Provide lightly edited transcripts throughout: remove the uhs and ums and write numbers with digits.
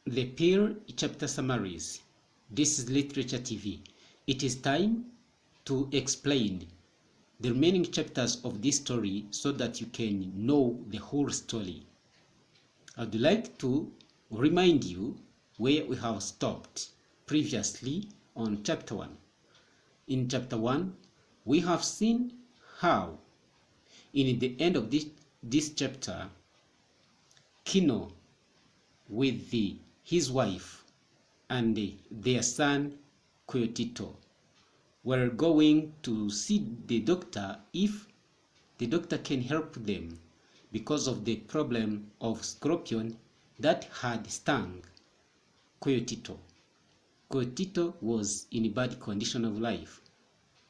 The Peer Chapter Summaries. This is Literature TV. It is time to explain the remaining chapters of this story so that you can know the whole story. I'd like to remind you where we have stopped previously on chapter 1. In chapter 1, we have seen how in the end of this chapter, Kino with his wife and their son Kyoto were going to see the doctor if the doctor can help them because of the problem of scorpion that had stung Kyoto. Kyoto was in a bad condition of life,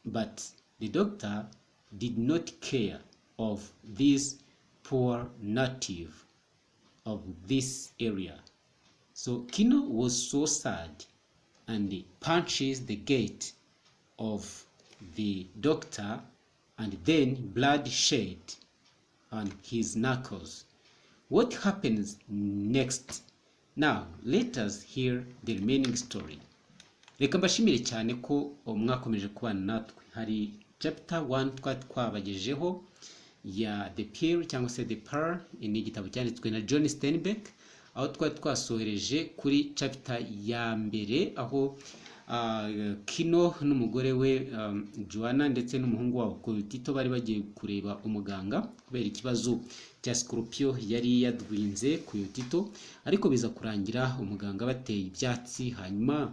but the doctor did not care of this poor native of this area. So Kino was so sad and he punches the gate of the doctor and then blood shed on his knuckles. What happens next? Now let us hear the remaining story. Reka mbashimire cyane ko mwakomeje kubana natwe. Hari chapter 1 twabagejeho ya The Peer cyangwa se The Pearl, ni igitabo cyanditswe na John Steinbeck, aho twasohereje kuri chapter ya mbere aho Kino n'umugore we Juana ndetse n'umuhungu wabo Tito bari bagiye kureba umuganga kubera ikibazo cya scorpion yari yadwinze Tito, ariko biza kurangira umuganga bateye ibyatsi. Hanyuma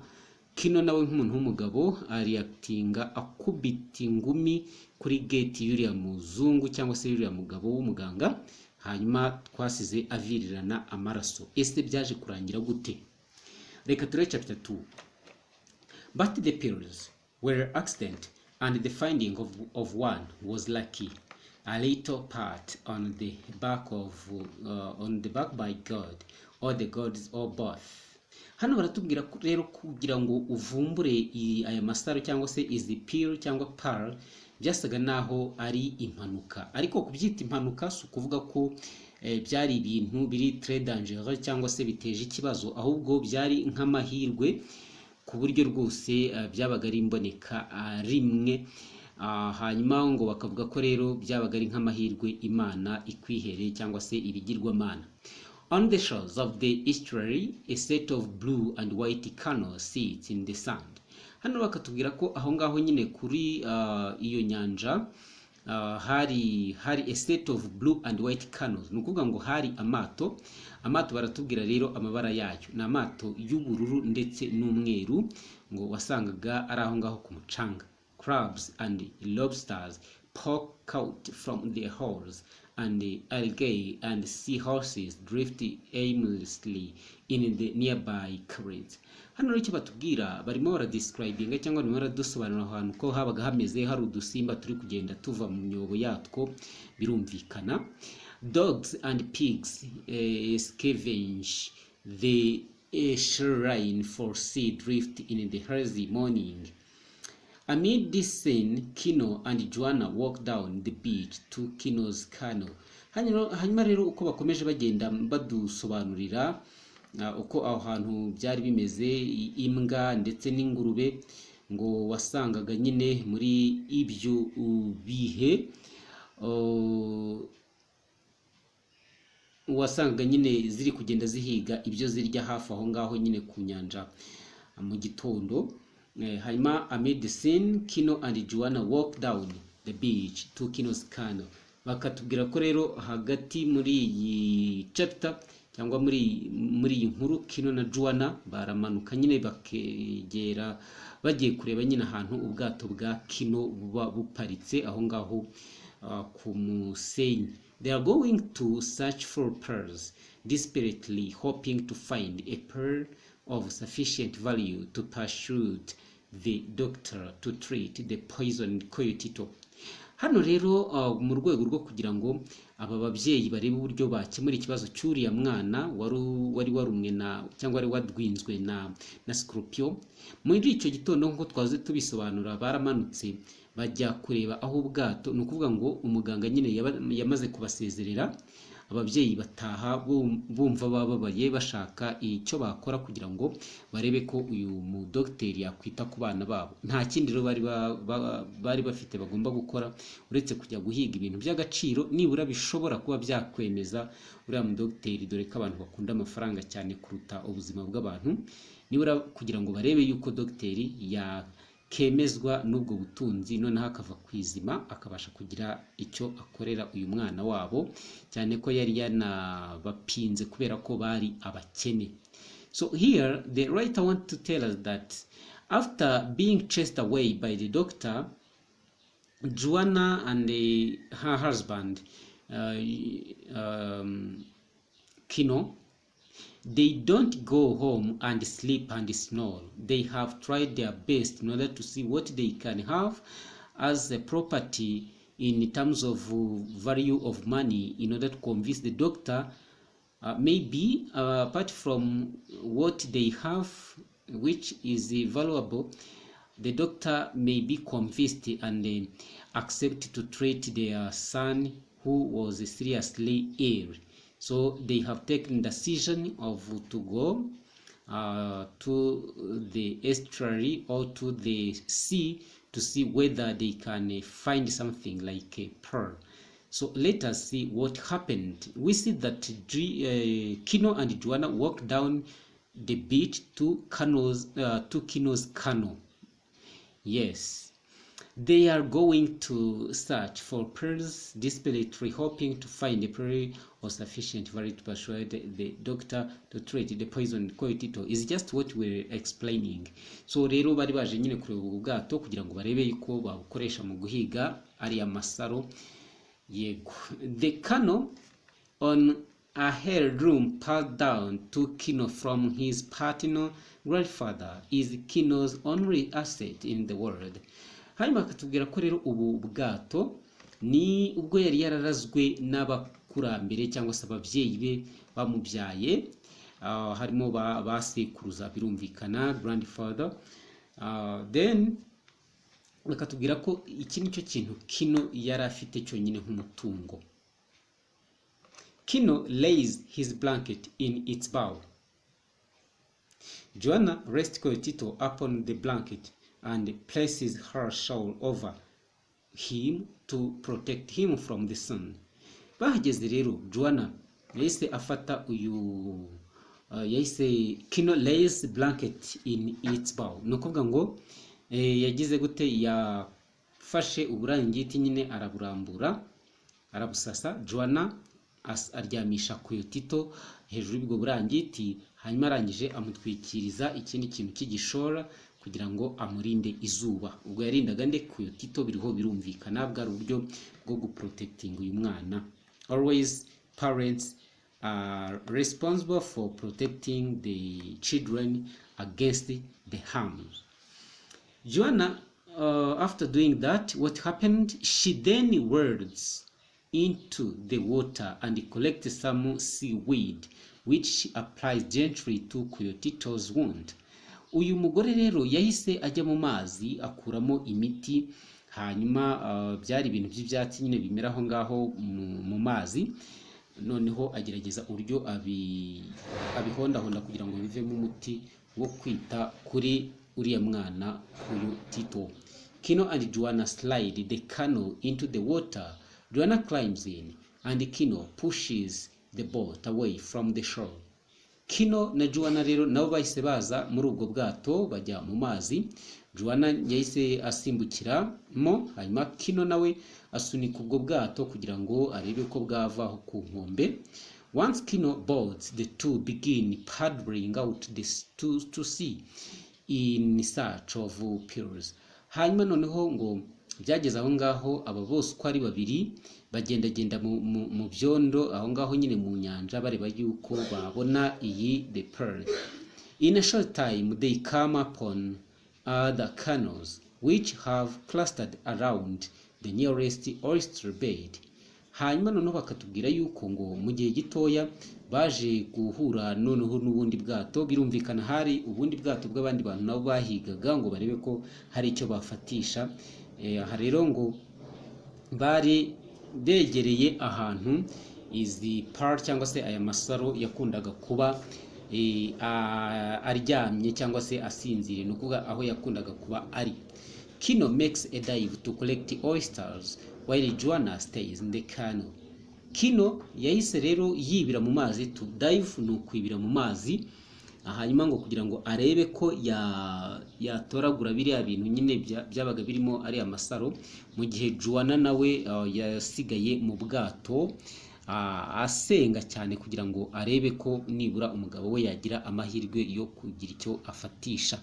Kino nawe nk'umuntu w'umugabo reactinga akubita ingumi kuri gate y'uriya muzungu cyangwa se y'uriya mugabo w'umuganga, hanyuma twasize avirirana amaraso. Ese byaje kurangira gute? Reka turebe chapter 2. But the pearls were accident, and the finding of one was lucky, a little pat on the back by God, or the gods, or both. Hano baratubwira rero kugira ngo uvumbure aya masaro cyangwa se izi pearl cyangwa pearl byasaga naho ari impanuka, ariko kubyita impanuka si ukuvuga ko byari ibintu biri très dangereux cyangwa se biteje ikibazo, ahubwo byari nk'amahirwe ku buryo rwose byabaga ari imboneka rimwe. Hanyuma ngo bakavuga ko rero byabaga ari nk'amahirwe Imana ikwihereye cyangwa se ibigirwamana. On the shores of the estuary, a set of blue and white canoes sits in the sand. Hano bakatubwira ko aho ngaho nyine kuri iyo nyanja hari a set of blue and white canoes. Nukuvuga ngo hari amato baratubwira rero amabara yayo na amato y'ubururu ndetse n'umweru, ngo wasangaga ari aho ngaho ku mucanga. Crabs and lobsters poke out from their holes, and algae and seahorses drift aimlessly in the nearby currents. Hano rero icyo batubwira barimo baradescribinga cyangwa barimo baradusobanurira ahantu ko habaga hameze hari udusimba turi kugenda tuva mu myobo yatwo, birumvikana. Dogs and pigs scavenge the shoreline for sea drift in the hazy morning. Amid this scene, Kino and Juana walk down the beach to Kino's canoe. Hanyuma rero uko bakomeje bagenda badusobanurira uko aho hantu byari bimeze, imbwa ndetse n'ingurube ngo wasangaga nyine muri ibyo bihe wasangaga nyine ziri kugenda zihiga ibyo zirya hafi aho ngaho nyine ku nyanja mu gitondo. Hanyuma amid the scene, Kino and Juana walk down the beach to Kino's canoe. Bakatubwira ko rero hagati muri iyi chapter cyangwa muri iyi nkuru Kino na Juana baramanuka nyine bakegera bagiye kureba nyine ahantu ubwato bwa Kino buba buparitse aho ngaho ku musenyi. They are going to search for pearls, desperately hoping to find a pearl of sufficient value to persuade the doctor to treat the poisoned Kyoto. Hano rero mu rwego rwo kugira ngo aba babyeyi barebe uburyo bakemura ikibazo cy'uriya mwana wari warumwe na cyangwa wari wadwinzwe na scorpion, muri icyo gitondo nko twaze tubisobanura baramanutse bajya kureba aho ubwato, ni ukuvuga ngo umuganga nyine yamaze kubasezerera ababyeyi bataha bumva bababaye bashaka icyo bakora kugira ngo barebe ko uyu mu dogiteri yakwita ku bana babo. Nta kindi rero bari bafite bagomba gukora uretse kujya guhiga ibintu by'agaciro nibura bishobora kuba byakwemeza uriya mu dogiteri, dore ko abantu bakunda amafaranga cyane kuruta ubuzima bw'abantu, nibura kugira ngo barebe yuko dogiteri yakemezwa n'ubwo butunzi noneho akava ku izima akabasha kugira icyo akorera uyu mwana wabo, cyane ko yari yanabapinze kubera ko bari abakene. So here the writer wants to tell us that after being chased away by the doctor, Juana and her husband Kino, they don't go home and sleep and snore. They have tried their best in order to see what they can have as a property in terms of value of money in order to convince the doctor, maybe apart from what they have, which is valuable, the doctor may be convinced and accept to treat their son who was seriously ill. So they have taken the decision of to go to the estuary or to the sea to see whether they can find something like a pearl. So let us see what happened. We see that Kino and Juana walked down the beach to Kino's canoe. Yes. They are going to search for pearls, desperately hoping to find a pearl of sufficient value to persuade the doctor to treat the poison. Koitito is just what we're explaining. So rero bari baje nyine kureba ubwato kugira ngo barebe yuko babukoresha mu guhiga ari amasaro. Yego. The canoe on a heirloom passed down to Kino from his paternal grandfather is Kino's only asset in the world. Hanyuma akatubwira ko rero ubu bwato ni ubwo yari yararazwe n'abakurambere cyangwa se ababyeyi be bamubyaye, harimo basekuruza birumvikana, grandfather. Then bakatubwira ko iki nicyo kintu Kino yari afite cyonyine nk'umutungo. Kino lays his blanket in its bow. Juana rests Tito upon the blanket and places her shawl over him to protect him from the sun. Bahageze rero Juana yahise afata uyu yahise Kino lays blanket in its bow. Nukuvuga ngo yagize gute, yafashe uburangiti nyine araburambura arabusasa. Juana aryamisha Tito hejuru y'ubwo burangiti, hanyuma arangije amutwikiriza ikindi kintu cy'igishora kugira ngo amurinde izuba. Ubwo yarindaga nde Tito, biriho birumvikana bwari uburyo bwo guprotecting uyu mwana. Always parents are responsible for protecting the children against the harms. Juana, after doing that, what happened? She then wades into the water and collects some seaweed, which she applies gently to Tito's wound. Uyu mugore rero yahise ajya mu mazi akuramo imiti, hanyuma byari ibintu by'ibyatsi nyine bimera aho ngaho mu mazi, noneho agerageza uburyo abihondahonda kugira ngo bivemo umuti wo kwita kuri uriya mwana uyu Tito. Kino and Juana slide the canoe into the water. Juana climbs in and Kino pushes the boat away from the shore. Kino na Juana rero nabo bahise baza muri ubwo bwato bajya mu mazi. Juana yahise asimbukiramo, hanyuma Kino nawe asunika ubwo bwato kugira ngo arebe ko bwavaho ku nkombe. Once Kino boards, the two begin paddling out to sea in search of pearls. Hanyuma noneho ngo byageze aho ngaho aba bose uko ari babiri bagendagenda mu byondo aho ngaho nyine mu nyanja bareba yuko babona iyi the pearl. In a short time they come upon other canoes which have clustered around the nearest oyster bed. Hanyuma noneho bakatubwira yuko ngo mu gihe gitoya baje guhura noneho n'ubundi bwato, birumvikana hari ubundi bwato bw'abandi bantu nabo bahigaga ngo barebe ko hari icyo bafatisha. Aha rero ngo bari begereye ahantu izi part cyangwa se aya masaro yakundaga kuba aryamye cyangwa se asinziriye, no kuvuga aho yakundaga kuba ari. Kino makes a dive to collect oysters while Juana stays in the canoe. Kino yahise rero yibira mu mazi, to dive no kwibira mu mazi, hanyuma ngo kugira ngo arebe ko yatoragura biriya bintu nyine byabaga birimo ari amasaro, mu gihe Juana nawe yasigaye mu bwato asenga cyane kugira ngo arebe ko nibura umugabo we yagira amahirwe yo kugira icyo afatisha.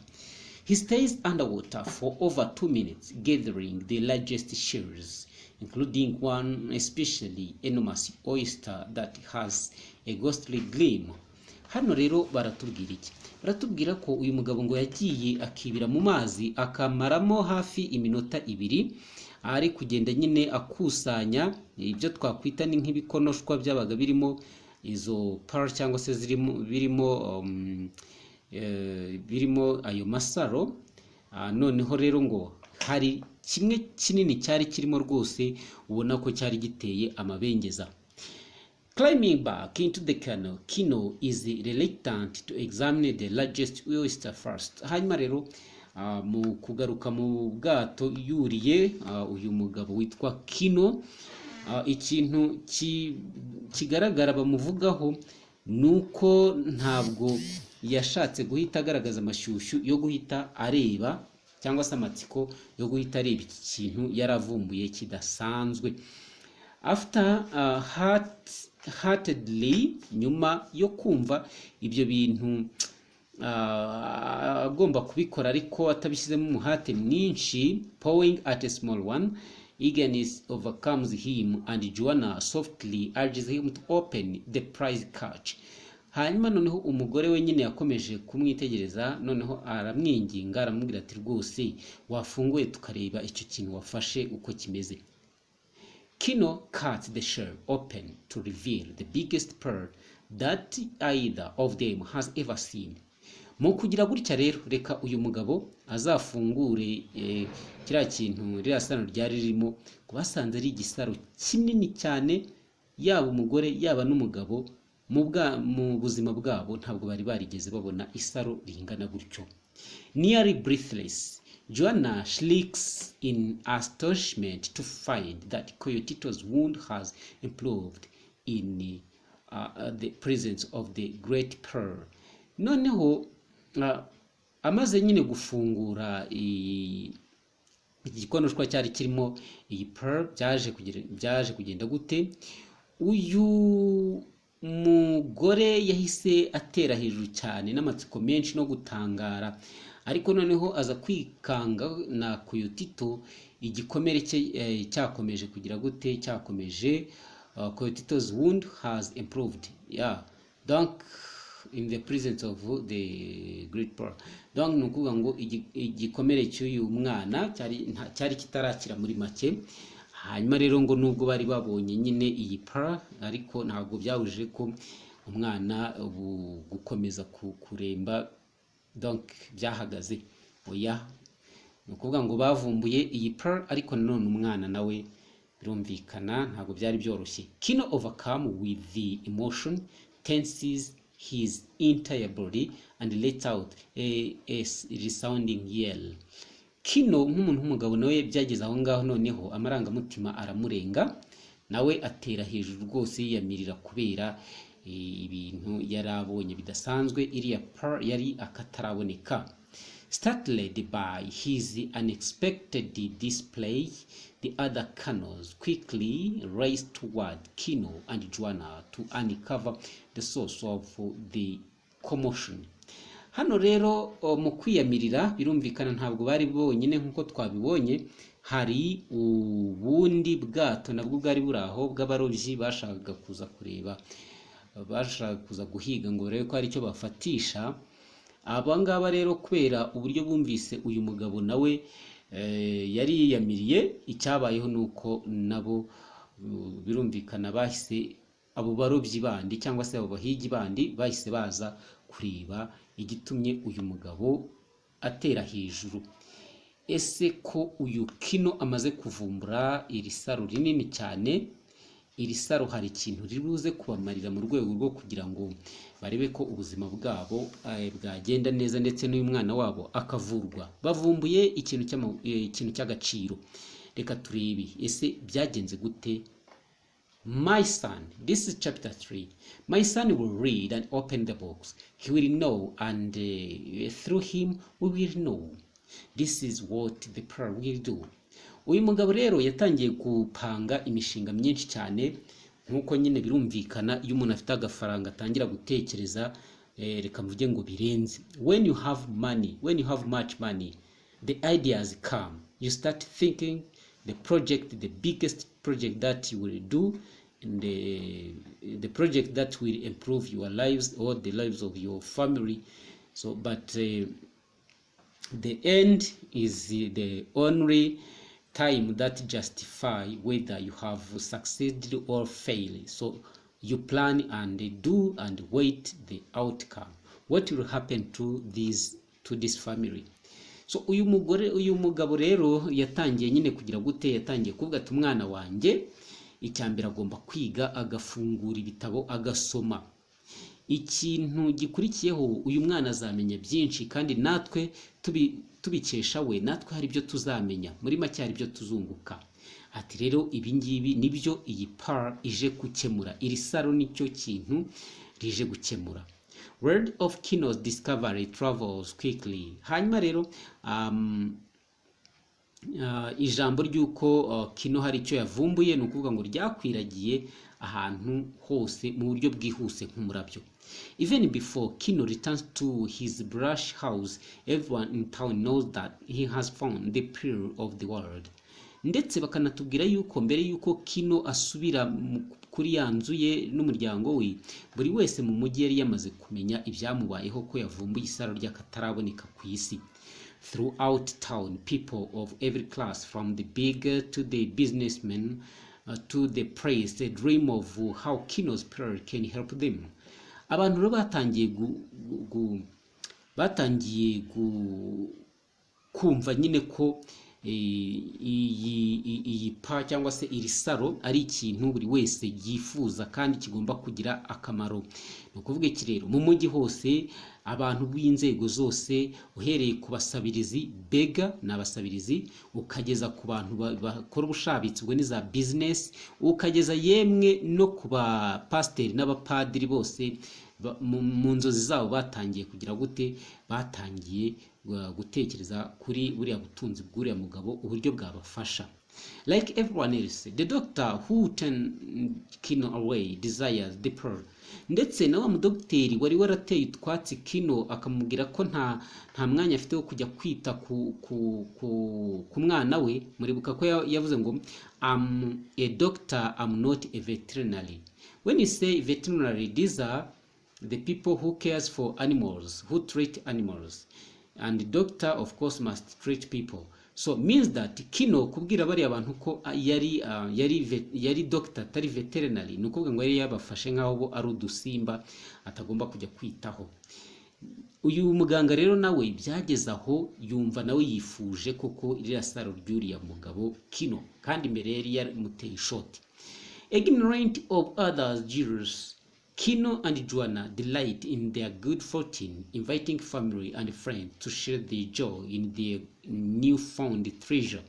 He stays underwater for over 2 minutes gathering the largest shells, including one especially enormous oyster that has a ghostly gleam. Hano rero baratubwira iki? Baratubwira ko uyu mugabo ngo yagiye akibira mu mazi akamaramo hafi iminota 2, ari kugenda nyine akusanya ibyo twakwita ni nk'ibikonoshwa byabaga birimo izo pearl cyangwa se birimo ayo masaro. Noneho rero ngo hari kimwe kinini cyari kirimo rwose, ubona ko cyari giteye amabengeza. Climbing back into the canoe, Kino is reluctant to examine the largest oyster first. Hanyuma rero mu kugaruka mu bwato yuriye uyu mugabo witwa Kino, ikintu kigaragara bamuvugaho nuko ntabwo yashatse guhita agaragaza amashyushyu yo guhita areba cyangwa se amatsiko yo guhita areba iki kintu yaravumbuye kidasanzwe. After heartedly, nyuma yo kumva ibyo bintu agomba kubikora ariko atabishyizemo umuhate mwinshi, pawing at a small one, eagerness overcomes him and Juana softly urges him to open the prize catch. Hanyuma noneho umugore we nyine yakomeje kumwitegereza, noneho aramwinginga aramubwira ati rwose wafunguye tukareba icyo kintu wafashe uko kimeze. Kino cuts the shell open to reveal the biggest pearl that either of them has ever seen. Mu kugira gutya rero, reka uyu mugabo azafungure kiriya kintu ririya sano ryari ririmo, basanze ari igisaro kinini cyane, yaba umugore yaba n'umugabo mu buzima bwabo ntabwo bari barigeze babona isaro ringana gutyo. Nearly breathless, Juana shrieks in astonishment to find that Coyotito's wound has improved in the presence of the great pearl. Noneho amaze nyine gufungura igikonoshwa cyari kirimo iyi pearl, byaje kugenda gute? Uyu mugore yahise atera hejuru cyane n'amatsiko menshi no gutangara, ariko noneho aza kwikanga na Coyotito, igikomere cye cyakomeje kugira gute? Cyakomeje. Coyotito's wound has improved, donc in the presence of the great pearl. Donc nukuvuga ngo igikomere cy'uyu mwana cyari kitarakira muri make. Hanyuma rero ngo nubwo bari babonye nyine iyi pearl, ariko ntabwo byabujije ko umwana gukomeza kuremba, donc byahagaze. Oya, nukuvuga ngo bavumbuye iyi pearl, ariko nanone umwana nawe birumvikana ntabwo byari byoroshye. Kino overcome with the emotion, tenses his entire body and lets out a resounding yell. Kino nk'umuntu w'umugabo nawe byageze aho ngaho, noneho amarangamutima aramurenga, nawe atera hejuru rwose yiyamirira kubera ibintu yarabonye bidasanzwe. Iriya pearl yari akataraboneka. Startled by his unexpected display, the other canoes quickly raced toward Kino and Juana to uncover the source of the commotion. Hano rero mu kwiyamirira birumvikana ntabwo bari bonyine nk'uko twabibonye, hari ubundi bwato nabwo bwari buraho bw'abarobyi bashakaga kuza kureba, bashaka kuza guhiga ngo barebe ko hari icyo bafatisha. Abangaba rero kubera uburyo bumvise uyu mugabo nawe yari yiyamiriye, icyabayeho nuko nabo birumvikana bahise, abo barobyi bandi cyangwa se abo bahigi bandi bahise baza kureba igitumye uyu mugabo atera hejuru. Ese ko uyu Kino amaze kuvumbura iri saro rinini cyane, iri saro hari ikintu ribuze kubamarira mu rwego rwo kugira ngo barebe ko ubuzima bwabo bwagenda neza, ndetse n'uyu mwana wabo akavurwa. Bavumbuye ikintu cy'agaciro. Reka turebe ese byagenze gute. My son, this is chapter 3. My son will read and open the books. He will know, and through him we will know. This is what the prayer will do. Uyu mugabo rero yatangiye gupanga imishinga myinshi cyane, nkuko nyine birumvikana iyo umuntu afite agafaranga atangira gutekereza, reka mvuge ngo birenze. When you have money, when you have much money, the ideas come. You start thinking the biggest project that you will do, and the project that will improve your lives or the lives of your family. So, but the end is the only time that justify whether you have succeeded or failed. So you plan and do and wait the outcome. What will happen to this family? So uyu mugabo rero yatangiye nyine kugira gute, yatangiye kuvuga ati umwana wanjye icyambere agomba kwiga, agafungura ibitabo agasoma. Ikintu gikurikiyeho uyu mwana azamenya byinshi, kandi natwe tubikesha we, natwe hari ibyo tuzamenya, muri make hari ibyo tuzunguka. Ati rero ibi ngibi nibyo iyi par ije gukemura, iri saro nicyo kintu rije gukemura. Word of Kino's discovery travels quickly. Hanyuma rero ijambo ry'uko Kino hari icyo yavumbuye ni ukuvuga ngo ryakwiragiye ahantu hose mu buryo bwihuse nk'umurabyo. Even before Kino returns to his brush house, everyone in town knows that he has found the pearl of the world. Ndetse bakanatubwira yuko mbere yuko Kino asubira kuri ya nzu ye n'umuryango we, buri wese mu mujyi yari yamaze kumenya ibyamubayeho ko yavumbuye isaro ry'akataraboneka ku isi. Throughout town, people of every class, from the big to the businessmen to the praised, they dream of how Kino's pearl can help them. Abantu rero batangiye kumva nyine ko iyi pa cyangwa se iri saro ari ikintu buri wese yifuza kandi kigomba kugira akamaro. No kuvuga iki rero, mu mujyi hose abantu b'inzego zose, uhereye ku basabirizi, bega n'abasabirizi, ukageza ku bantu bakora ubushabitsi bwo niza business, ukageza yemwe no ku ba pasiteri n'abapadiri bose, mu nzozi zabo batangiye kugira gute, batangiye gutekereza kuri buriya butunzi bw'uriya mugabo uburyo bwabafasha. Like everyone else, the doctor who turned Kino away desires the pearl. Ndetse na wa mudokiteri wari warateye utwatsi Kino akamubwira ko nta mwanya afite wo kujya kwita ku mwana we, muribuka ko yavuze ngo I'm a doctor, I'm not a veterinary. When you say veterinary, these are the people who cares for animals, who treat animals. And the doctor of course must treat people. So means that Kino kubwira bari abantu ko yari doctor atari veterinary, nukuvuga ngo yari yabafashe nkaho bo ari udusimba atagomba kujya kwitaho. Uyu muganga rero nawe byageze aho yumva nawe yifuje koko iriya saro ry'uriya mugabo Kino, kandi mbere yari yamuteye ishoti. Ignorant of others' jeers, Kino and Juana delight in their good fortune, inviting family and friends to share their joy in their newfound treasure.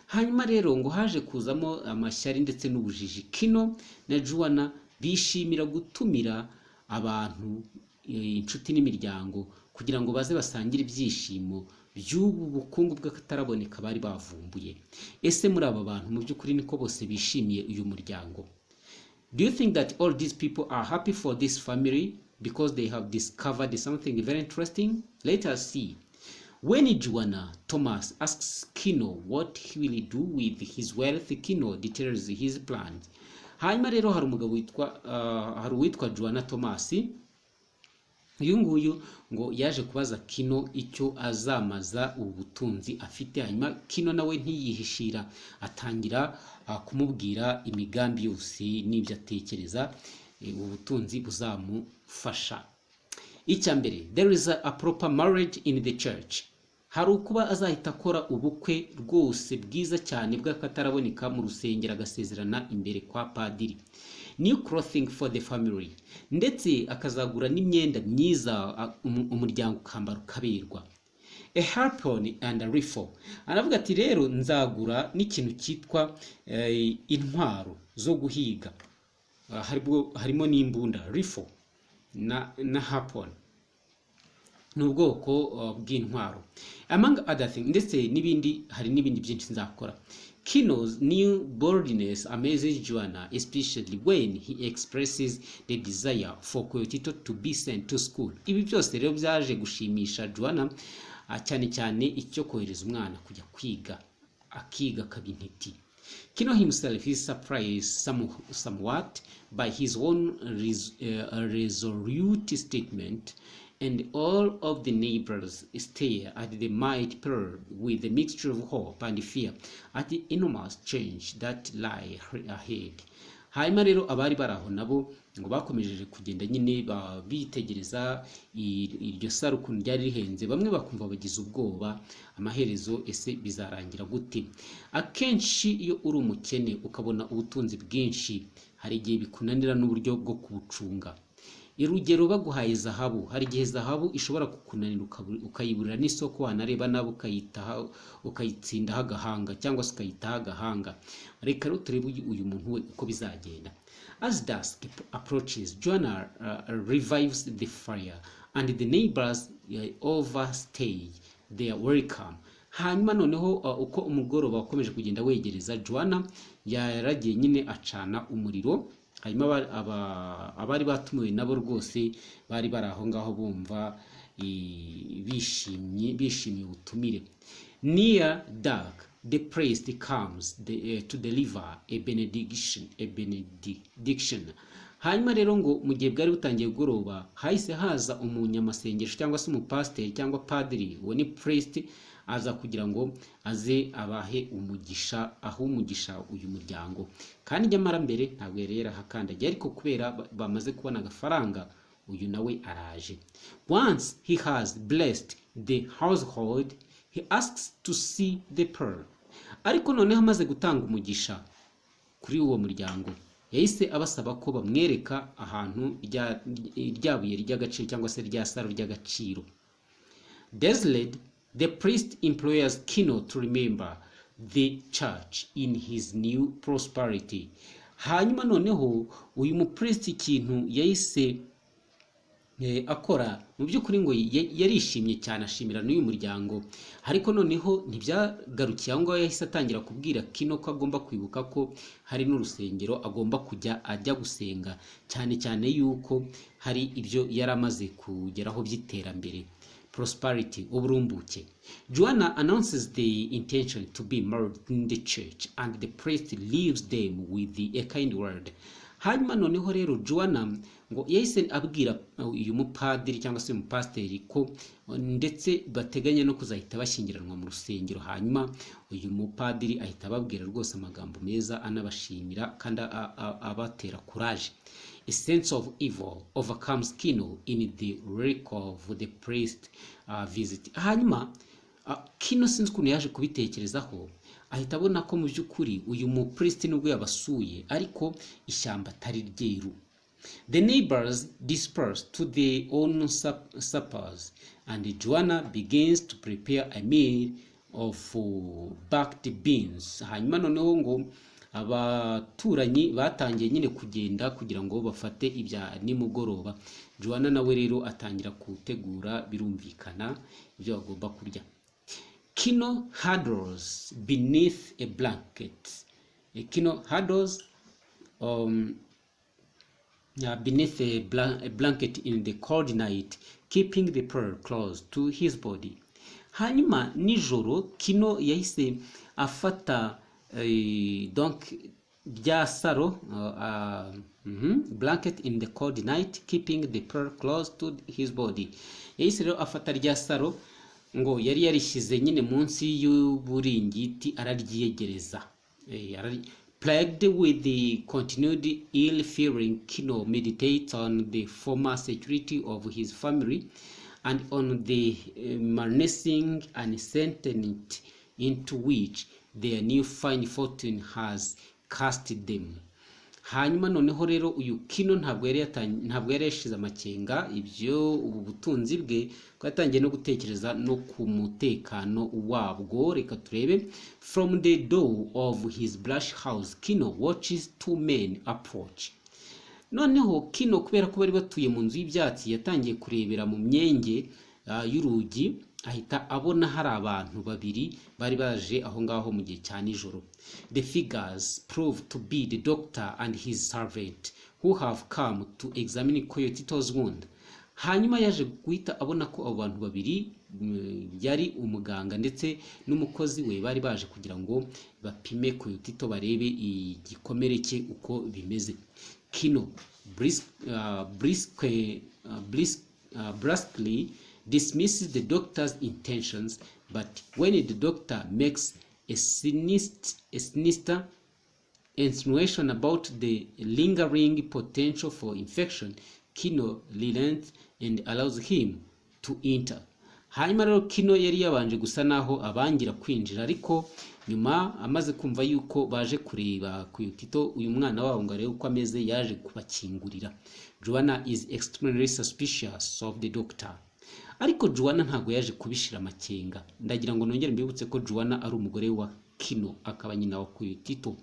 Hanyuma rero ngo haje kuzamo amashyari ndetse n'ubujiji. Kino na Juana bishimira gutumira abantu, inshuti n'imiryango, kugira ngo baze basangire ibyishimo by'ubu bukungu bw'akataraboneka bari bavumbuye. Ese muri aba bantu mu by'ukuri niko bose bishimiye uyu muryango? Do you think that all these people are happy for this family because they have discovered something very interesting? Let us see. When Juana Thomas asks Kino what he will do with his wealth, Kino details his plans. Hanyuma rero hari umugabo witwa Juana Thomas. Uyu nguyu ngo yaje kubaza Kino icyo azamaza ubutunzi afite. Hanyuma Kino nawe ntiyihishira, atangira kumubwira imigambi yose n'ibyo atekereza ubutunzi buzamufasha. Icyambere, there is a proper marriage in the church. hari ukuba azahita akora ubukwe rwose bwiza cyane bw'akataraboneka mu rusengero agasezerana imbere kwa padiri, new clothing for the family, ndetse akazagura n'imyenda myiza umuryango ukambara ukaberwa, a harpoon and a rifle. Aravuga ati rero nzagura n'ikintu cyitwa intwaro zo guhiga, harimo n'imbunda, rifle na harpoon n'ubwoko bw'intwaro, among other things, ndetse hari n'ibindi byinshi nzakora. Kino's new boldness amazes Juana, especially when he expresses the desire for Kyoto to be sent to school. Ibi byose rero byaje gushimisha Juana, cyane cyane icyo kohereza umwana kujya kwiga, akiga kabintiti. Kino himself is surprised somewhat by his own resolute statement, and all of the neighbors stare at the mighty pearl with a mixture of hope and fear at the enormous change that lie ahead. Hanyuma rero abari baraho nabo ngo bakomejeje kugenda nyine bitegereza iryo saro ukuntu ryari rihenze, bamwe bakumva bagize ubwoba, amaherezo ese bizarangira gute? Akenshi iyo uri umukene ukabona ubutunzi bwinshi, hari igihe bikunanira n'uburyo bwo kubucunga. Irugero baguhaye zahabu, hari igihe zahabu ishobora kukunanira ukayiburira n'isoko, wanareba nabo ukayitsindaho agahanga cyangwa se ukayitaho agahanga. Reka rero turebe uyu muntu we uko bizagenda. As dusk approaches, Juana revives the fire and the neighbors overstay their welcome. Hanyuma noneho uko umugoroba wakomeje kugenda wegereza, Juana yaragiye nyine acana umuriro. Hanyuma abari batumiwe nabo rwose bari bari aho ngaho bumva bishimiye ubutumire. Near dark, the priest comes to deliver a benediction. Hanyuma rero ngo mu gihe bwari butangiye goroba, hahise haza umunyamasengesho cyangwa se umupasiteri cyangwa padiri, uwo ni priest, aza kugira ngo aze abahe umugisha, aho umugisha uyu muryango. Kandi nyamara mbere ntabwo yari yarahakandagiye, ariko kubera bamaze kubona agafaranga, uyu nawe araje. Once he has blessed the household, he asks to see the pearl. Ariko noneho amaze gutanga umugisha kuri uwo muryango, yahise abasaba ko bamwereka ahantu ryabuye ry'agaciro cyangwa se rya saro ry'agaciro. Desolate, the priest implores Kino to remember the church in his new prosperity. Hanyuma noneho uyu mupriest ikintu yahise akora, mu by'ukuri ngo yarishimye cyane, ashimira n'uyu muryango. Ariko noneho ntibyagarukiye aho ngaho, yahise atangira kubwira Kino ko agomba kwibuka ko hari n'urusengero agomba kujya ajya gusenga, cyane cyane yuko hari ibyo yari amaze kugeraho by'iterambere, prosperity, uburumbuke. Juana announces the intention to be married in the church, and the priest leaves them with a kind word. Hanyuma noneho rero Juana ngo yahise abwira uyu mupadiri cyangwa se umupasiteri ko ndetse bateganya no kuzahita bashyingiranwa mu rusengero. Hanyuma uyu mupadiri ahita ababwira rwose amagambo meza anabashimira kandi abatera courage. A sense of evil overcomes Kino in the wake of the priest visit. Hanyuma Kino sinzi ukuntu yaje kubitekerezaho, ahita abona ko mu by'ukuri uyu mupriest nubwo yabasuye ariko ishyamba atari ryeru. The neighbors disperse to their own suppers, and Juana begins to prepare a meal of baked beans. Hanyuma noneho ngo abaturanyi batangiye nyine kugenda kugira ngo bafate ibya nimugoroba. Juana nawe rero atangira gutegura, birumvikana ibyo bagomba kurya. Kino huddles beneath a blanket. Kino huddles beneath a blanket in the cold night, keeping the pearl close to his body. Hanyuma nijoro Kino yahise afata donc rya saro, blanket in the cold night, keeping the pearl close to his body. Yahise rero afata rya saro ngo yari yarishyize nyine munsi y'uburingiti araryiyegereza. Plagued with the continued ill feeling, Kino meditates on the former security of his family and on the menacing uncertainty into which their new fine fortune has cast them. Hanyuma noneho rero uyu Kino ntabwo yari yashize amakenga ibyo ubu butunzi bwe, ko yatangiye no gutekereza no ku mutekano wabwo. Reka turebe. From the door of his brush house, Kino watches two men approach. Noneho Kino kubera ko bari batuye mu nzu y'ibyatsi, yatangiye kurebera mu myenge y'urugi, ahita abona hari abantu babiri bari baje aho ngaho mu gihe cya nijoro. The figures proved to be the doctor and his servant who have come to examine Coyotito's wound. Hanyuma yaje guhita abona ko abo bantu babiri yari umuganga ndetse n'umukozi we bari baje kugira ngo bapime Coyotito barebe igikomere cye uko bimeze. Kino brusquely dismisses the doctor's intentions, but when the doctor makes a sinister insinuation about the lingering potential for infection, Kino relents and allows him to enter. Hanyuma rero Kino yari yabanje gusa naho abangira kwinjira, ariko nyuma amaze kumva yuko baje kureba Coyotito uyu mwana wabo ngo arebe uko ameze, yaje kubakingurira. Juana is extremely suspicious of the doctor. Ariko Juana ntago yaje kubishira amakenga. Ndagira ngo nongere mbibutse ko Juana ari umugore wa Kino, akaba nyina wa Coyotito.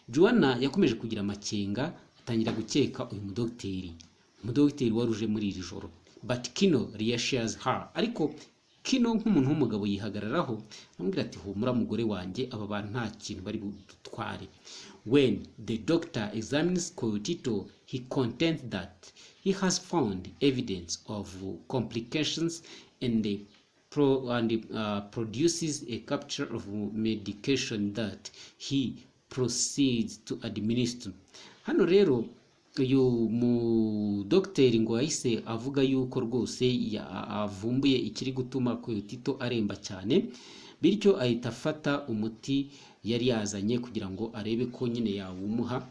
Juana yakomeje kugira amakenga, atangira gukeka uyu mudokiteri waruje muri iri joro. But Kino reassures her. Ariko Kino nk'umuntu w'umugabo yihagararaho, amubwira ati humura mugore wanjye, aba bantu nta kintu bari budutware. When the doctor examines Coyotito, he contends that he has found evidence of complications and produces a capture of medication that he proceeds to administer. Hano rero uyu mu docteur ngo yahise avuga yuko rwose avumbuye ikiri gutuma Coyotito aremba cyane, bityo ahita afata umuti yari yazanye kugira ngo arebe ko nyine yawumuha,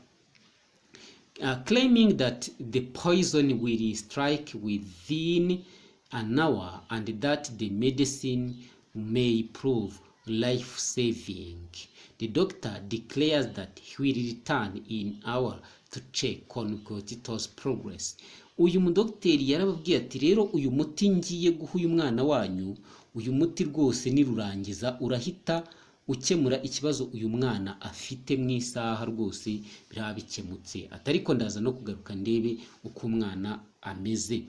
claiming that the poison will strike within an hour and that the medicine may prove life-saving. The doctor declares that he will return in an hour to check on Coyotito's progress. Uyu mudokiteri yarababwiye ati rero uyu muti ngiye guha uyu mwana wanyu, uyu muti rwose nirurangiza urahita ukemura ikibazo uyu mwana afite mu isaha rwose birabikemutse, atariko ndaza no kugaruka ndebe uko umwana ameze.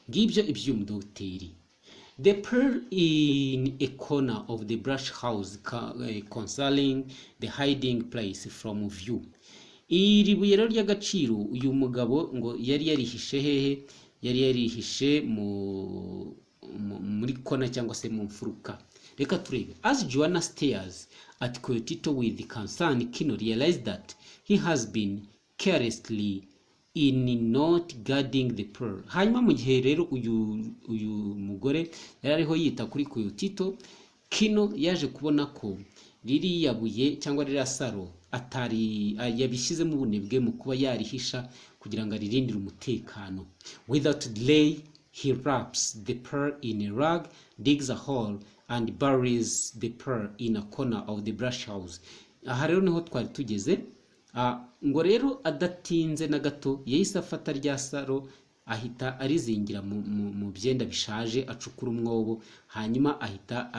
Ngibyo ibyo mudokiteri. They peer in a corner of the brush house, concealing the hiding place from view. Iri buye rero ry'agaciro uyu mugabo ngo yari yarihishe hehe? Yari yarihishe muri kona cyangwa se mu mfuruka. Reka turebe. As Juana stares at Coyotito with concern, Kino realized that he has been carelessly in not guarding the pearl. Hanyuma mu gihe rero uyu mugore yari ariho yita kuri Coyotito, Kino yaje kubona ko ririya buye cyangwa ririya saro atari yabishyizemo ubunebwe mu kuba yarihisha kugira ngo aririndire umutekano. Without delay, he wraps the pearl in a rug, digs a hole and buries the pearl in a corner of the brush house. Aha rero niho twari tugeze. Ngo rero adatinze na gato yahise afata rya saro ahita arizingira mu byenda bishaje, acukura umwobo, hanyuma ahita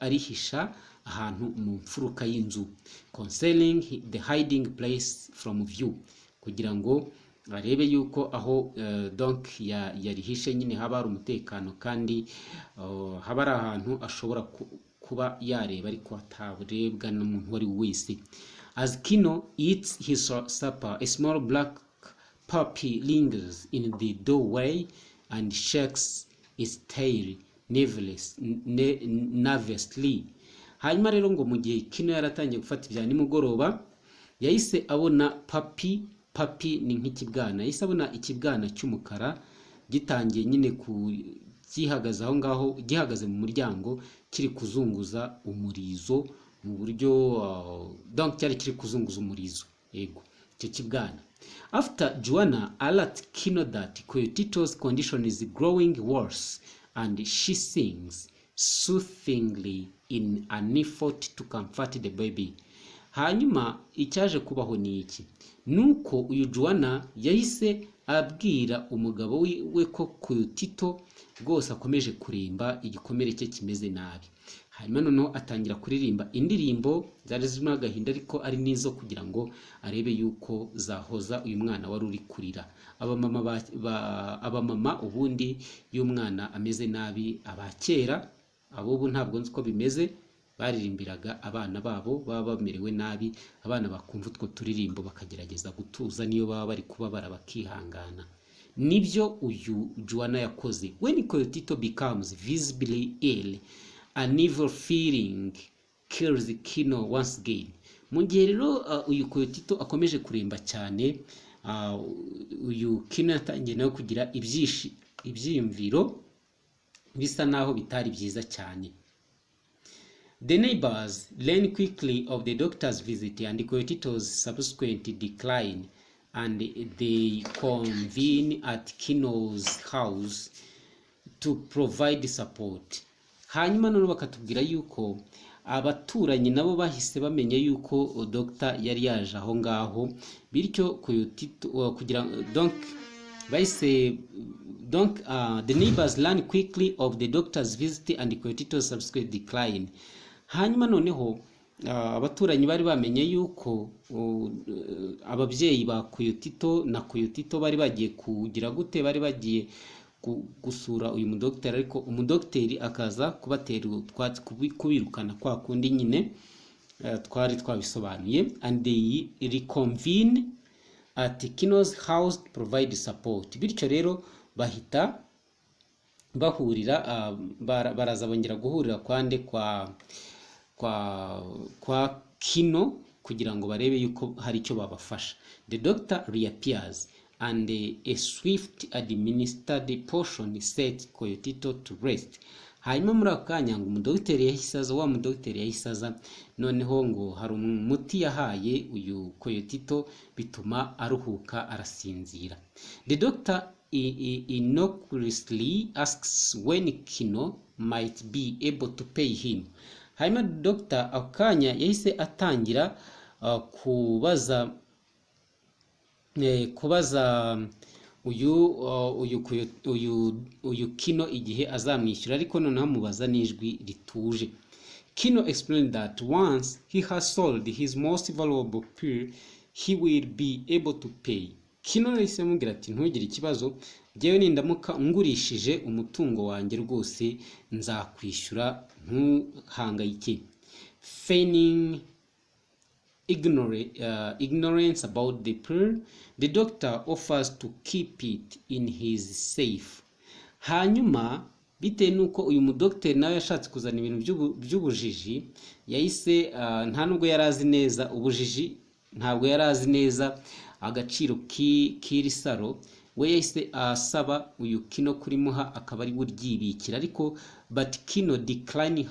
arihisha ahantu mu mfuruka y'inzu, concealing the hiding place from view, kugira ngo arebe yuko aho donc yarihishe nyine haba ari umutekano kandi haba ari ahantu ashobora kuba yareba ariko ataburebwa n'umuntu wari wese. As Kino eats his supper, a small black puppy lingers in the doorway and shakes its tail nervously. Hanyuma rero ngo mu gihe Kino yaratangiye gufata ibya nimugoroba, yahise abona puppy ni nk'ikibwana, yahise abona ikibwana cy'umukara gitangiye nyine gihagaze aho ngaho, gihagaze mu muryango kiri kuzunguza umurizo mu buryo donc cyari kiri kuzunguza umurizo. Yego, icyo kibwana After Juana alerts Kino that Coyotito's condition is growing worse, and she sings soothingly in an effort to comfort the baby. Hanyuma icyaje kubaho ni iki? Nuko uyu Juana yahise abwira umugabo we ko Coyotito rwose akomeje kuremba, igikomere cye kimeze nabi. Hanyuma noneho atangira kuririmba indirimbo zari zirimo agahinda ariko ari nizo kugira ngo arebe yuko zahoza uyu mwana wari uri kurira. Abamama ubundi y'umwana ameze nabi, abakera abo ntabwo nzi ko bimeze, baririmbiraga abana babo baba bamerewe nabi, abana bakumva utwo turirimbo bakagerageza gutuza niyo baba bari kubabara bakihangana. Nibyo uyu Juana yakoze. When Coyotito becomes visibly ill, an evil feeling kills Kino once again. Mu gihe rero uyu Coyotito akomeje kuremba cyane, uyu Kino yatangiye nawe kugira ibyiyumviro bisa naho bitari byiza cyane. The neighbors learn quickly of the doctor's visit and Coyotito's subsequent decline, and they convene at Kino's house to provide support. Hanyuma none bakatubwira yuko abaturanyi nabo bahise bamenya yuko doctor yari yaje aho ngaho, bityo Coyotito kugira the neighbors learn quickly of the doctor's visit and Coyotito's subsequent decline. Hanyuma noneho abaturanyi bari bamenye yuko ababyeyi ba Coyotito na Coyotito bari bagiye kugira gute, bari bagiye gusura uyu mudokiteri, ariko umudokiteri akaza kubatera utwatsi, kubirukana kwa kundi nyine twari twabisobanuye. And they reconvene at Kino's house to provide support. Bityo rero bahita bahurira, baraza bongera guhurira kwande kwa Kino kugira ngo barebe yuko hari icyo babafasha. The doctor reappears and a swift administered potion set Coyotito to rest. Hanyuma muri akanya ngo umudokiteri yahisaza, wa mudokiteri yahisaza, noneho ngo hari umuti yahaye uyu Coyotito bituma aruhuka, arasinzira. The doctor innocuously asks when Kino might be able to pay him. Hanyuma doctor akanya yahise atangira kubaza uyu Kino igihe azamwishyura, ariko noneho amubaza n'ijwi rituje. Kino explained that once he has sold his most valuable pearl, he will be able to pay. Kino yahise amubwira ati ntugire ikibazo, njyewe nindamuka ngurishije umutungo wanjye rwose nzakwishyura, ntuhangayike. Feigning ignorance about the pearl, the doctor offers to keep it in his safe. Hanyuma bitewe nuko uyu mudokiteri nawe yashatse kuzana ibintu by'ubujiji, yahise nta nubwo yarazi neza ubujiji, ntabwo yarazi neza agaciro k'iri saro, we yahise asaba uyu Kino kurimuha akaba ari buryibikira, ariko but Kino declined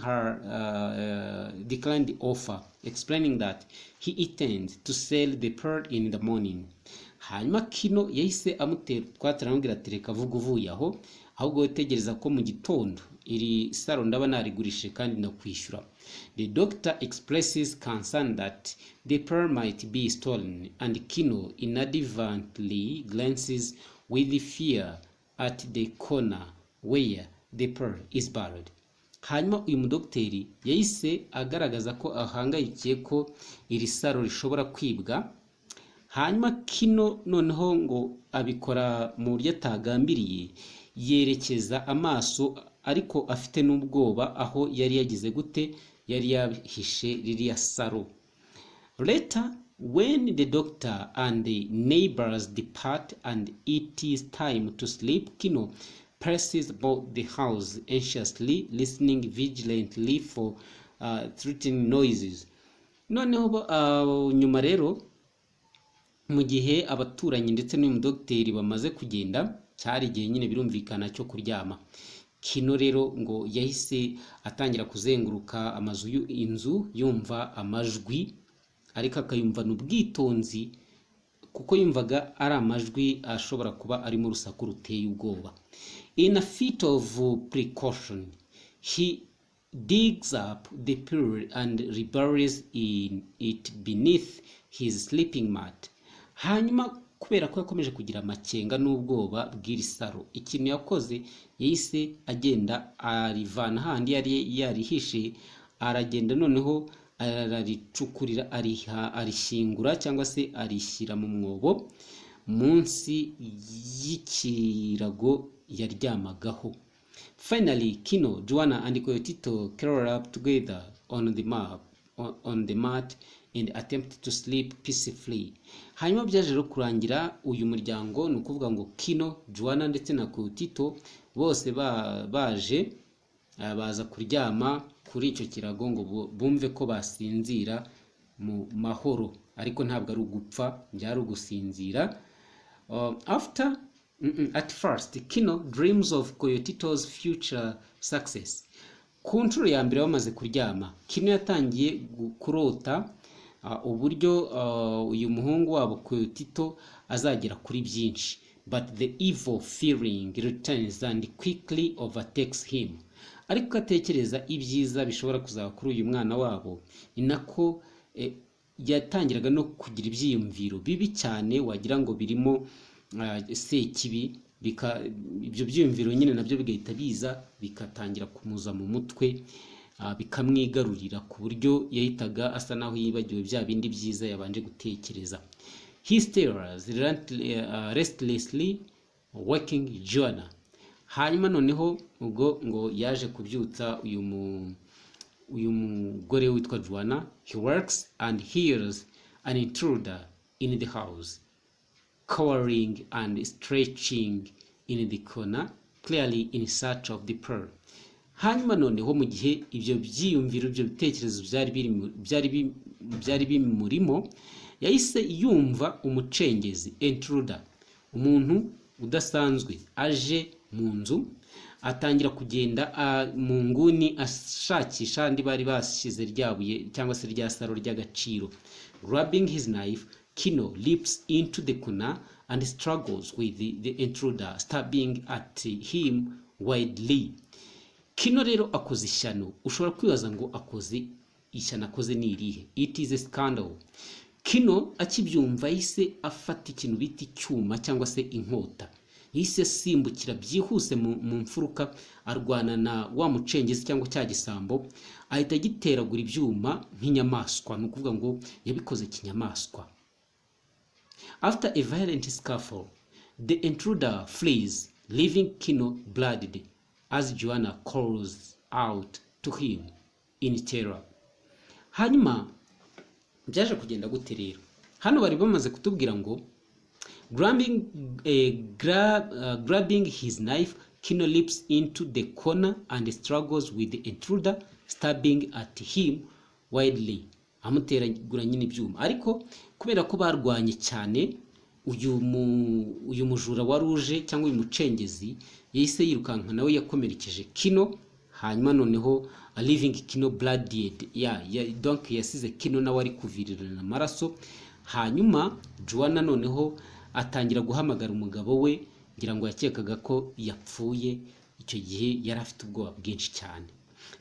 the offer, explaining that he intends to sell the pearl in the morning. Hanyuma Kino yahise amutera twatera amubwira ati reka vuga uvuye aho, ahubwo wetegereza ko mu gitondo iri saro ndaba narigurishe kandi ndakwishyura. The doctor expresses concern that the pearl might be stolen, and Kino inadvertently glances with fear at the corner where the pearl is buried. Hanyuma uyu mudokiteri yahise agaragaza ko ahangayikiye ko iri saro rishobora kwibwa. Hanyuma Kino noneho ngo abikora mu buryo atagambiriye, yerekeza amaso ariko afite n'ubwoba aho yari yagize gute, yari yahishe ririya saro. Later, when the doctor and the neighbors depart and it is time to sleep, Kino presses about the house anxiously, listening vigilantly for threatening noises. Noneho nyuma rero mu gihe abaturanyi ndetse n'uyu mudokiteri bamaze kugenda, cyari igihe nyine birumvikana cyo kuryama, Kino rero ngo yahise atangira kuzenguruka inzu yumva amajwi, ariko akayumva n'ubwitonzi kuko yumvaga ari amajwi ashobora kuba ari mu rusaku ruteye ubwoba. In a fit of precaution, he digs up the pillow and reburies in it beneath his sleeping mat. Hanyuma kubera ko yakomeje kugira amakenga n'ubwoba bw'iri saro, ikintu yakoze yahise agenda arivana handi yari yarihishe, aragenda noneho araricukurira, arishingura cyangwa se arishyira mu mwobo munsi y'ikirago yaryamagaho. Finally, Kino, Juana and Tito curled up together on the mat and attempted to sleep peacefully. Hanyuma byaje rero kurangira uyu muryango, ni ukuvuga ngo Kino, Juana ndetse na Tito bose baza kuryama kuri icyo kirago ngo bumve ko basinzira mu mahoro, ariko ntabwo ari ugupfa, byari ugusinzira. At first, Kino dreams of Tito's future success. Ku nshuro ya mbere bamaze kuryama, Kino yatangiye kurota uburyo uyu muhungu wabo Tito azagera kuri byinshi. But the evil feeling returns and quickly overtakes him. Ariko atekereza ibyiza bishobora kuzaba kuri uyu mwana wabo, inako yatangiraga no kugira ibyiyumviro bibi cyane wagira ngo birimo sekibi, ibyo byiyumviro nyine nabyo bigahita biza bikatangira kumuza mu mutwe, bikamwigarurira ku buryo yahitaga asa naho yibagiwe bya bindi byiza yabanje gutekereza. He stares restlessly waking Juana. Hanyuma noneho ubwo ngo yaje kubyutsa uyu mugore witwa Juana. He works and hears an intruder in the house, cowering and stretching in the corner, clearly in search of the pearl. Hanyuma noneho mu gihe ibyo byiyumviro, ibyo bitekerezo byari bimurimo, yahise yumva umucengezi, intruder, umuntu udasanzwe aje mu nzu, atangira kugenda mu nguni ashakisha andi bari bashyize ryabuye cyangwa se rya saro ry'agaciro. Grabbing his knife, Kino leaps into the corner and struggles with the intruder, stabbing at him wildly. Kino rero akoze ishyano. Ushobora kwibaza ngo akoze ishyano akoze ni irihe? It is a scandal. Kino akibyumva yahise afata ikintu bita icyuma cyangwa se inkota, yahise asimbukira byihuse mu mfuruka, arwana na wa mucengezi cyangwa cya gisambo, ahita agiteragura ibyuma nk'inyamaswa, ni ukuvuga ngo yabikoze kinyamaswa. After a violent scuffle, the intruder flees, leaving Kino bloodied as Juana calls out to him in terror. Hanyuma byaje kugenda gute rero? Hano bari bamaze kutubwira ngo grabbing his knife, Kino leaps into the corner and struggles with the intruder, stabbing at him wildly. Amuteragura nyine ibyuma, ariko kubera ko barwanye cyane, uyu mujura wa ruje cyangwa uyu mucengezi yahise yirukanka nawe yakomerekeje Kino. Hanyuma noneho leaving Kino bloodied, donc yasize Kino nawe ari kuvirirana amaraso. Hanyuma Juana noneho atangira guhamagara umugabo we, ngira ngo yakekaga ko yapfuye. Icyo gihe yari afite ubwoba bwinshi cyane.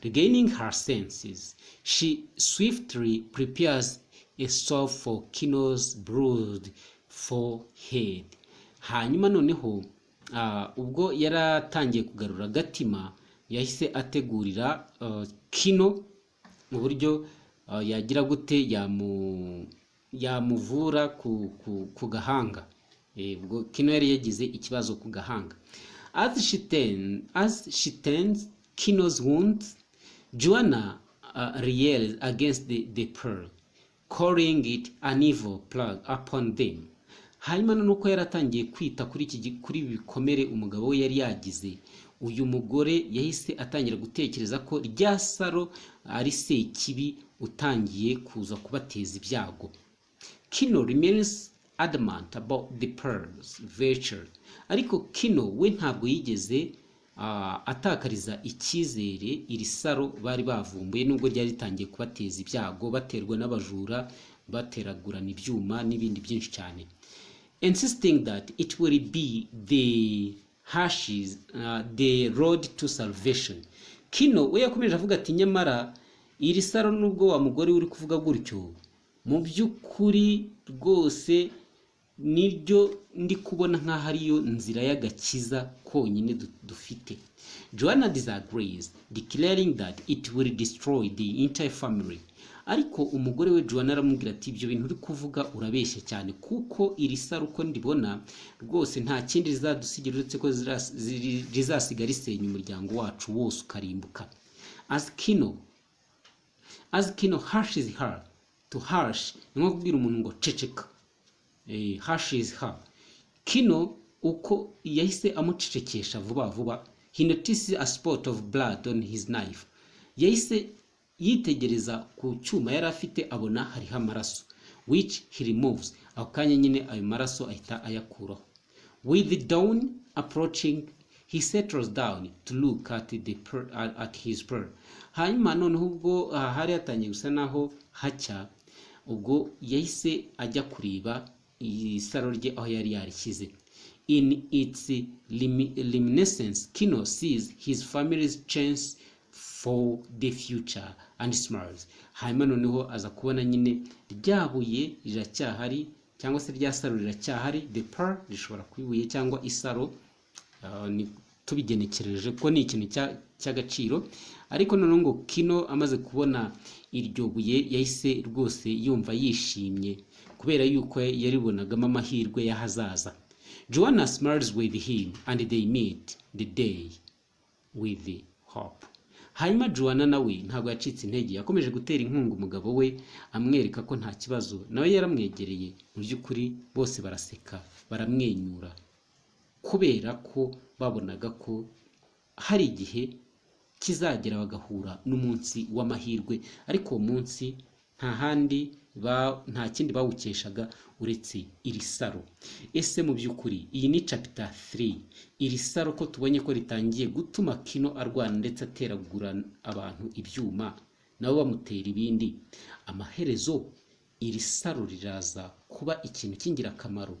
Regaining her senses, she swiftly prepares a salve for Kino's bruised forehead. Hanyuma noneho ubwo yaratangiye kugarura agatima, yahise ategurira Kino mu buryo yagira gute yamuvura ku gahanga. Ubwo Kino yari yagize ikibazo ku gahanga. As she tends Kino's wounds, Juana rails against the pearl, calling it an evil plague upon them. Hanyuma nuko yaratangiye kwita kuri bikomere umugabo we yari yagize, uyu mugore yahise atangira gutekereza ko rya saro ari sekibi utangiye kuza kubateza ibyago. Kino remains adamant about the pearl's virtue. Ariko Kino we ntabwo yigeze atakariza icyizere iri saro bari bavumbuye, nubwo ryari ritangiye kubateza ibyago, baterwa n'abajura, bateragurana ibyuma n'ibindi byinshi cyane. insisting that it will be the road to salvation. Kino we yakomeje avuga ati nyamara iri saro nubwo wa mugore uri kuvuga gutyo mu by'ukuri rwose niryo ndi kubona nkaho ariyo nzira y'agakiza konyine dufite. Juana disagrees, declaring that it will destroy the entire family. Ariko umugore we Juana aramubwira ati ibyo bintu uri kuvuga urabeshya cyane kuko iri saro uko ndibona rwose nta kindi rizadusigira uretse ko rizasiga risenya umuryango wacu wose ukarimbuka. As Kino hushes her to hush, nko kubwira umuntu ngo ceceka. Hushes her. Kino uko yahise amucecekesha vuba vuba, he notices a spot of blood on his knife. Yahise yitegereza ku cyuma yari afite abona hariho amaraso, which he removes. Ako kanya nyine ayo maraso ahita ayakuraho. With the dawn approaching, he settles down to look at his pearl. Hanyuma noneho ubwo hari yatangiye gusa naho hacya, ubwo yahise ajya kureba isaro rye aho yari yarishyize. In its luminescence, Kino sees his family's chance for the future and smiles. Hanyuma noneho aza kubona nyine ryabuye riracyahari cyangwa se rya saro riracyahari. The pearl rishobora kwibuye cyangwa isaro, ni tubigenekereje ko ni ikintu cy'agaciro. Ariko noneho ngo Kino amaze kubona iryo buye yahise rwose yumva yishimye kubera yuko yaribonagamo amahirwe y'ahazaza. Juana smiles with him and they meet the day with hope. Hanyuma Juana nawe ntabwo yacitse intege, yakomeje gutera inkunga umugabo we amwereka ko nta kibazo. Nawe yaramwegereye, mu by'ukuri bose baraseka baramwenyura kubera ko babonaga ko hari igihe kizagera bagahura n'umunsi w'amahirwe. Ariko uwo munsi nta kindi bawukeshaga uretse iri saro. Ese mu by'ukuri iyi ni chapter 3. Iri saro ko tubonye ko ritangiye gutuma Kino arwana ndetse ateragura abantu ibyuma nabo bamutera ibindi. Amaherezo iri saro riraza kuba ikintu cy'ingirakamaro.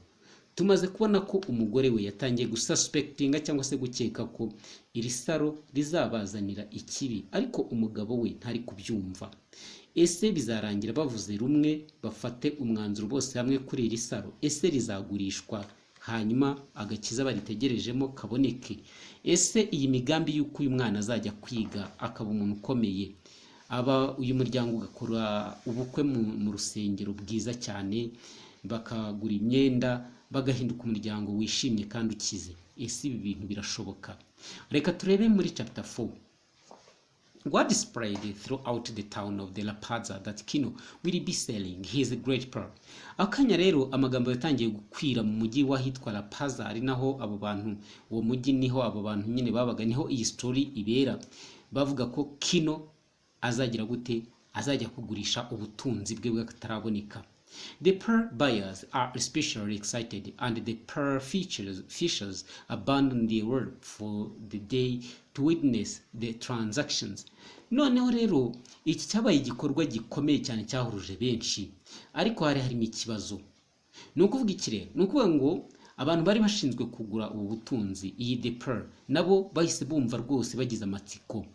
Tumaze kubona ko umugore we yatangiye gususpectinga cyangwa se gukeka ko iri saro rizabazanira ikibi, ariko umugabo we ntari kubyumva. Ese bizarangira bavuze rumwe bafate umwanzuro bose hamwe kuri iri saro? Ese rizagurishwa hanyuma agakiza baritegerejemo kaboneke? Ese iyi migambi y'uko uyu mwana azajya kwiga akaba umuntu ukomeye, uyu muryango ugakora ubukwe mu rusengero bwiza cyane, bakagura imyenda, bagahinduka umuryango wishimye kandi ukize, ese ibi bintu birashoboka? Reka turebe muri chapter 4. Word spread throughout the town of the La Pazza that Kino will be selling his great pearl. Akanya rero amagambo yatangiye gukwira mu mujyi wahitwa La Pazza, ari naho abo bantu, uwo mujyi niho abo bantu nyine babaga, niho iyi story ibera. Bavuga ko Kino azagira gute, azajya kugurisha ubutunzi bwe bw'akataraboneka. The pearl buyers are especially excited, and the pearl fishers abandon their work for the day to witness the transactions. Noneho rero iki cyabaye igikorwa gikomeye cyane cyahuruje benshi, ariko harimo ikibazo. Nukuvuga ikire, nukuvuga ngo abantu bari bashinzwe kugura ubu butunzi, iyi the pearl, nabo bahise bumva rwose bagize amatsiko.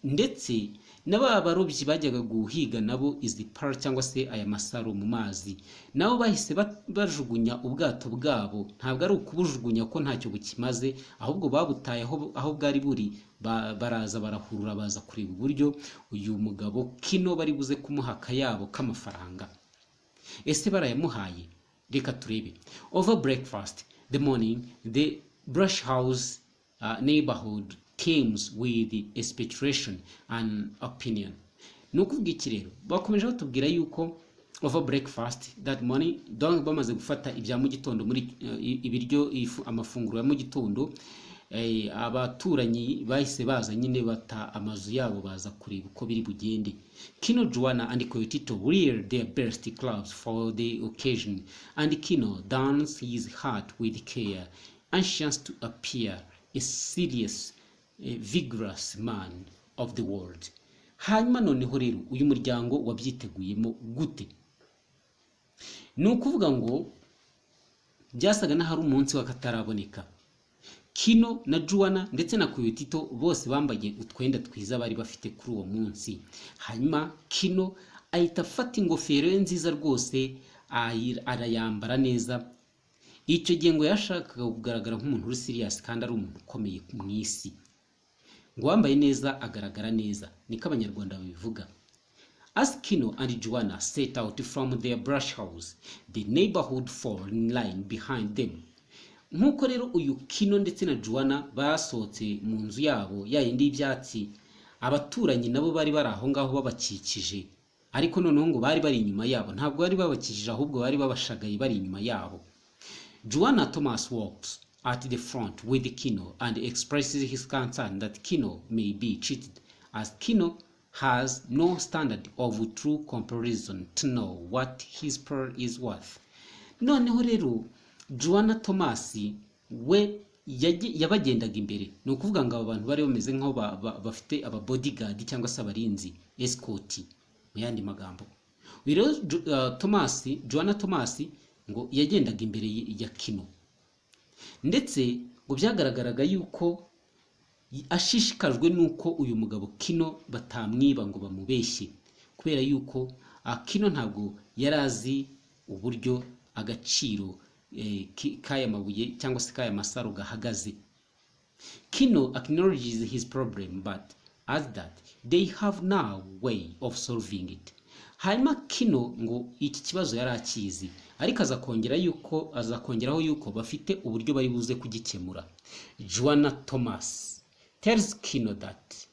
Ndetse n'abarobyi bajyaga guhiga nabo izi pearl cyangwa se aya masaro mu mazi, nabo bahise bajugunya ubwato bwabo. Ntabwo ari ukubujugunya ko ntacyo bukimaze, ahubwo babutaye aho bwari buri, baraza barahurura baza kureba uburyo uyu mugabo Kino bari buze kumuha akayabo k'amafaranga. Ese barayamuhaye? Reka turebe. Over breakfast the morning, the brush house neighborhood teams with expectation and opinion. Nukuvuga iki rero, bakomeje batubwira yuko over breakfast that morning, donc bamaze gufata ibya mu gitondo muri ibiryo, amafunguro ya mu gitondo, abaturanyi bahise baza nyine bata amazu yabo baza kureba uko biri bugende. Kino, Juana and Tito wear their best clothes for the occasion, and Kino dons his hat with care, anxious to appear a serious, vigorous man of the world. Hanyuma noneho rero uyu muryango wabyiteguyemo gute? Nukuvuga ngo byasaga n'ahari umunsi w'akataraboneka. Kino na Juana ndetse na Tito bose bambaye utwenda twiza bari bafite kuri uwo munsi. Hanyuma Kino ahita afata ingofero ye nziza rwose arayambara neza. Icyo gihe ngo yashakaga kugaragara nk'umuntu uri serious kandi ari umuntu ukomeye mu isi. Ngo wambaye neza agaragara neza, niko abanyarwanda babivuga. As Kino and Juana set out from their brush house, the neighborhood fall in line behind them. Nkuko rero uyu Kino ndetse na Juana basohotse mu nzu yabo yayindi y'ibyatsi, abaturanyi nabo bari bari aho ngaho babakikije, ariko noneho ngo bari bari inyuma yabo, ntabwo bari babakikije ahubwo bari babashagaye bari inyuma yabo. Juana Thomas walks at the front with Kino and expresses his concern that Kino may be cheated, as Kino has no standard of true comparison to know what his pearl is worth. Noneho rero Juana Thomas we yabagendaga imbere, ni ukuvuga ngo aba bantu bari bameze nk'aho bafite aba bodyguard cyangwa se abarinzi, escort mu yandi magambo. Rero Juana Thomas ngo yagendaga imbere ya Kino, ndetse ngo byagaragaraga yuko ashishikajwe nuko uyu mugabo Kino batamwiba ngo bamubeshye, kubera yuko Kino ntabwo yarazi uburyo agaciro kaya mabuye cyangwa se kaya masaro gahagaze. Kino acknowledges his problem but adds that they have no way of solving it. Hanyuma Kino ngo iki kibazo yarakizi, ariko azakongeraho yuko bafite uburyo bari buze kugikemura. Juana Thomas tells Kino that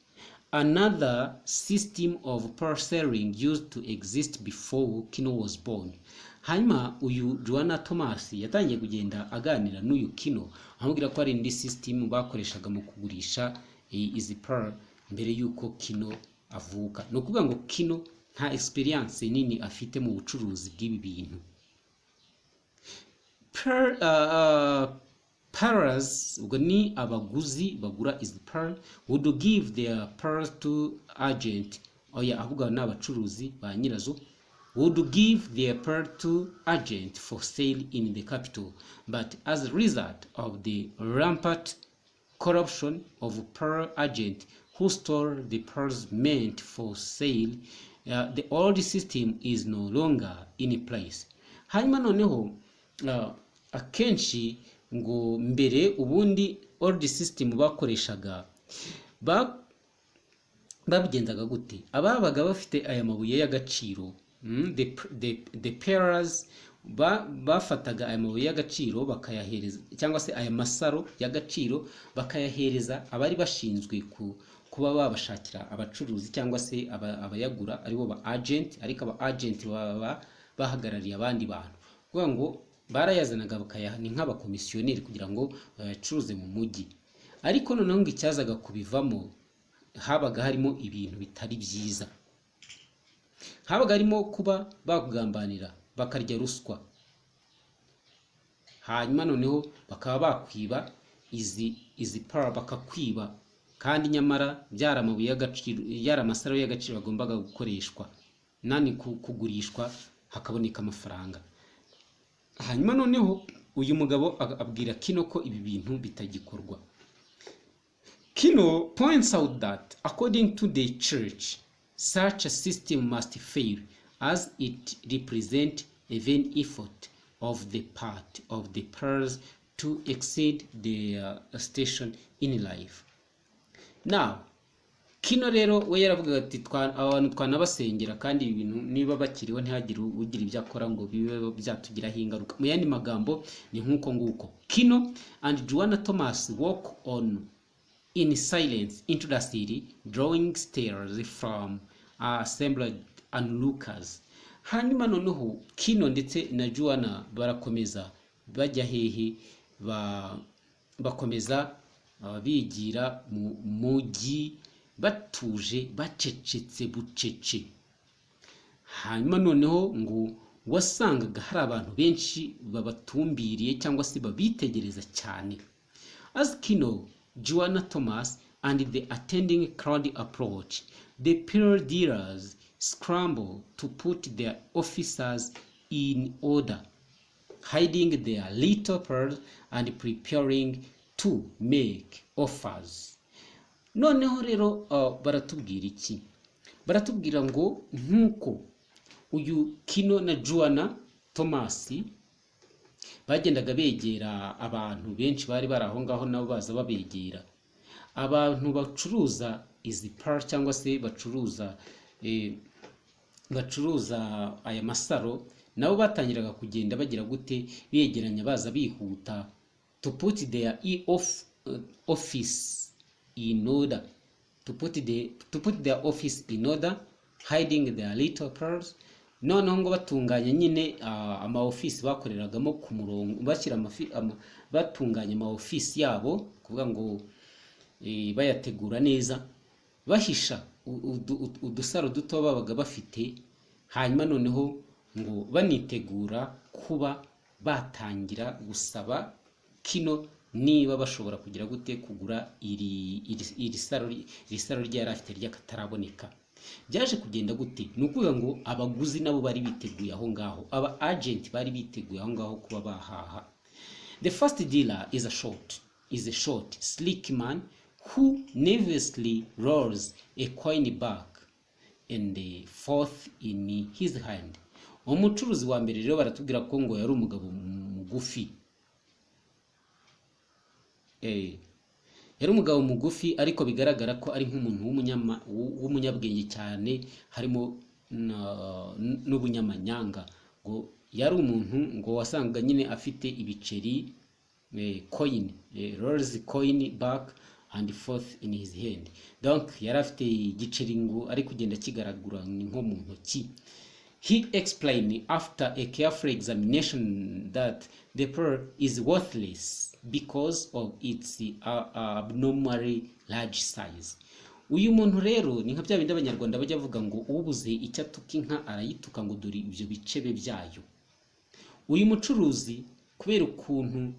another system of pearl selling used to exist before Kino was born. Hanyuma uyu Juana Thomas yatangiye kugenda aganira n'uyu Kino, amubwira ko ari indi system bakoreshaga mu kugurisha izi pearl mbere yuko Kino avuka. No kuvuga ngo Kino nta experience nini afite mu bucuruzi bw'ibi bintu. Pearlers, ubwo ni abaguzi bagura izi pearl, would give their pearls to agent, ahubwo ni abacuruzi ba nyirazo, would give their pearl to agent for sale in the capital, but as a result of the rampant corruption of pearl agent who stole the pearls meant for sale, the old system is no longer in place. Hanyuma noneho akenshi ngo mbere ubundi old system bakoreshaga babigendaga gute? Ababaga bafite aya mabuye y'agaciro, the pearlers bafataga aya mabuye y'agaciro bakayahereza, cyangwa se aya masaro y'agaciro bakayahereza abari bashinzwe kuba babashakira abacuruzi cyangwa se abayagura aribo ba agent, ariko aba agent baba bahagarariye abandi bantu, kuvuga ngo barayazanaga bakayaha ni nk'abakomisiyoneri kugira ngo bayacuruze mu mujyi. Ariko noneho ngo icyazaga kubivamo habaga harimo ibintu bitari byiza, habaga harimo kuba bakugambanira bakarya ruswa, hanyuma noneho bakaba bakwiba izi pearl bakakwiba, kandi nyamara byaramabuye y'agaciro, yaramasaro y'agaciro bagombaga gukoreshwa nani kugurishwa hakaboneka amafaranga. Hanyuma noneho uyu mugabo abwira Kino ko ibi bintu bitagikorwa. Kino points out that according to the church, such a system must fail as it represents a vain effort of the part of the pearls to exceed their station in life. Now Kino rero we yaravuga ati abantu twanabasengera kandi ibintu niba bakiriho ntihagire ugira ibyo akora ngo bibe byatugiraho ingaruka. Mu yandi magambo ni nkuko nguko. Kino and Juana Thomas walk on in silence into the city, drawing stares from assembled onlookers. Hanyuma noneho Kino ndetse na Juana barakomeza bajya hehe, bakomeza bigira mu mujyi batuje bacecetse bucece. Hanyuma noneho ngo wasangaga hari abantu benshi babatumbiriye cyangwa se babitegereza cyane. As Kino, Juana Thomas and the attending crowd approach, the pearl dealers scramble to put their officers in order. hiding their little pearls and preparing to make offers. Noneho rero baratubwira iki? Baratubwira ngo nkuko uyu Kino na Juana Thomas bagendaga begera abantu benshi bari bari aho ngaho, nabo baza babegera abantu bacuruza izi pearl cyangwa se bacuruza aya masaro, nabo batangiraga kugenda bagira gute begeranya baza bihuta to put their office in order, to put their office in order, hiding their little pearls. Noneho ngo batunganya nyine ama office bakoreragamo ku murongo, bashyira batunganya ama office yabo, kuvuga ngo bayategura neza, bahisha udusaro duto babaga bafite, hanyuma noneho ngo banitegura kuba batangira gusaba Kino niba bashobora kugira gute kugura iri saro rye yari afite ry'akataraboneka. Byaje kugenda gute? Ni ukuvuga ngo abaguzi nabo bari biteguye aho ngaho, aba agent bari biteguye aho ngaho kuba bahaha. The first dealer is a short, sleek man who nervously rolls a coin back and forth in his hand. Umucuruzi wa mbere rero baratubwira ko ngo yari umugabo mugufi. Yari umugabo mugufi, ariko bigaragara ko ari nk'umuntu w'umunyabwenge cyane, harimo n'ubunyamanyanga. Ngo yari umuntu ngo wasanga nyine afite ibiceri, coin, rolls coin back and forth in his hand. Donc yari afite igiceri ngo ari kugenda kigaragura nko mu ntoki. He explained after a careful examination that the pearl is worthless because of its abnormally large size. Uyu muntu rero ni nka bya bindi abanyarwanda bajya bavuga ngo ubuze icyo atuka inka arayituka ngo dore ibyo bicebe byayo. Uyu mucuruzi kubera ukuntu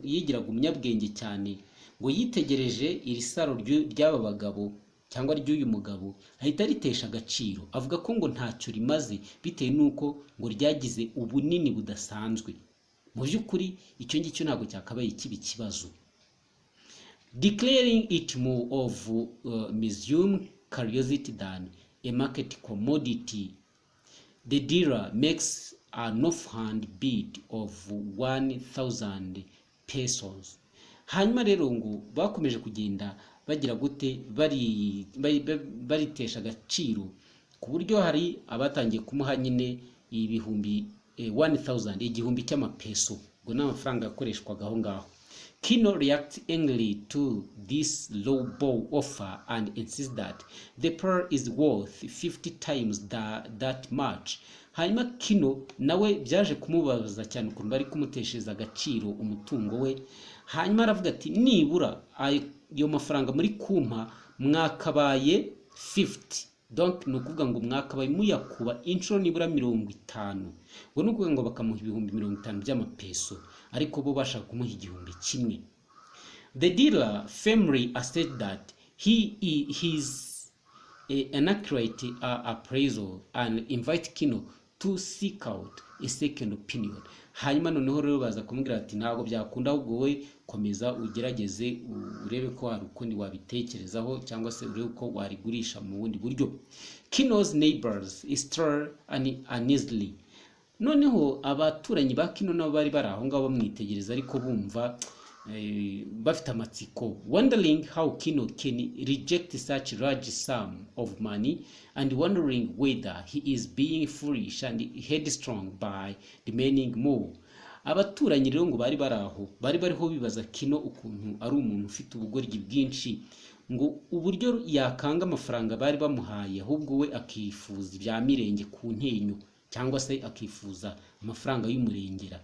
yigiraga umunyabwenge cyane, ngo yitegereje iri saro ry'aba bagabo cyangwa ry'uyu mugabo, ahita ritesha agaciro, avuga ko ngo ntacyo rimaze bitewe nuko ngo ryagize ubunini budasanzwe. Mu by'ukuri icyo ngicyo ntabwo cyakabaye kibi kibazo. Declaring it more of museum curiosity than a market commodity, the dealer makes an offhand bid of 1,000 pesos. Hanyuma rero ngo bakomeje kugenda bagira gute baritesha agaciro, ku buryo hari abatangiye kumuha nyine ibihumbi 1,000, igihumbi cy'amapeso, ngo n'amafaranga yakoreshwaga aho ngaho. Kino reacts angrily to this low-ball offer and insists that the pearl is worth 50 times that much. Hanyuma Kino nawe byaje kumubabaza cyane ukuntu bari kumuteshereza agaciro umutungo we. Hanyuma aravuga ati nibura ayo mafaranga muri kumpa mwakabaye 50. Donc ni ukuvuga ngo mwakabaye muyakuba inshuro nibura 50. Ngo ni ukuvuga ngo bakamuha ibihumbi 50 by'amapeso, ariko bo bashaka kumuha igihumbi kimwe. The dealer firmly asserted that he is an accurate appraisal and invite Kino to seek out a second opinion. Hanyuma noneho rero baza kumubwira ati ntabwo byakunda, ahubwo we komeza ugerageze urebe ko hari ukundi wabitekerezaho cyangwa se urebe ko warigurisha mu bundi buryo. Kino's neighbors stir uneasily. Noneho abaturanyi ba Kino nabo bari bari aho ngaho bamwitegereza, ariko bumva bafite amatsiko, wondering how Kino can reject such large sum of money and wondering whether he is being foolish and headstrong by demanding more. Abaturanyi rero ngo bari bariho bibaza Kino ukuntu ari umuntu ufite ubugoryi bwinshi, ngo uburyo yakanga amafaranga bari bamuhaye, ahubwo we akifuza ibya mirenge ku ntenyo, cyangwa se akifuza amafaranga y'umurengera.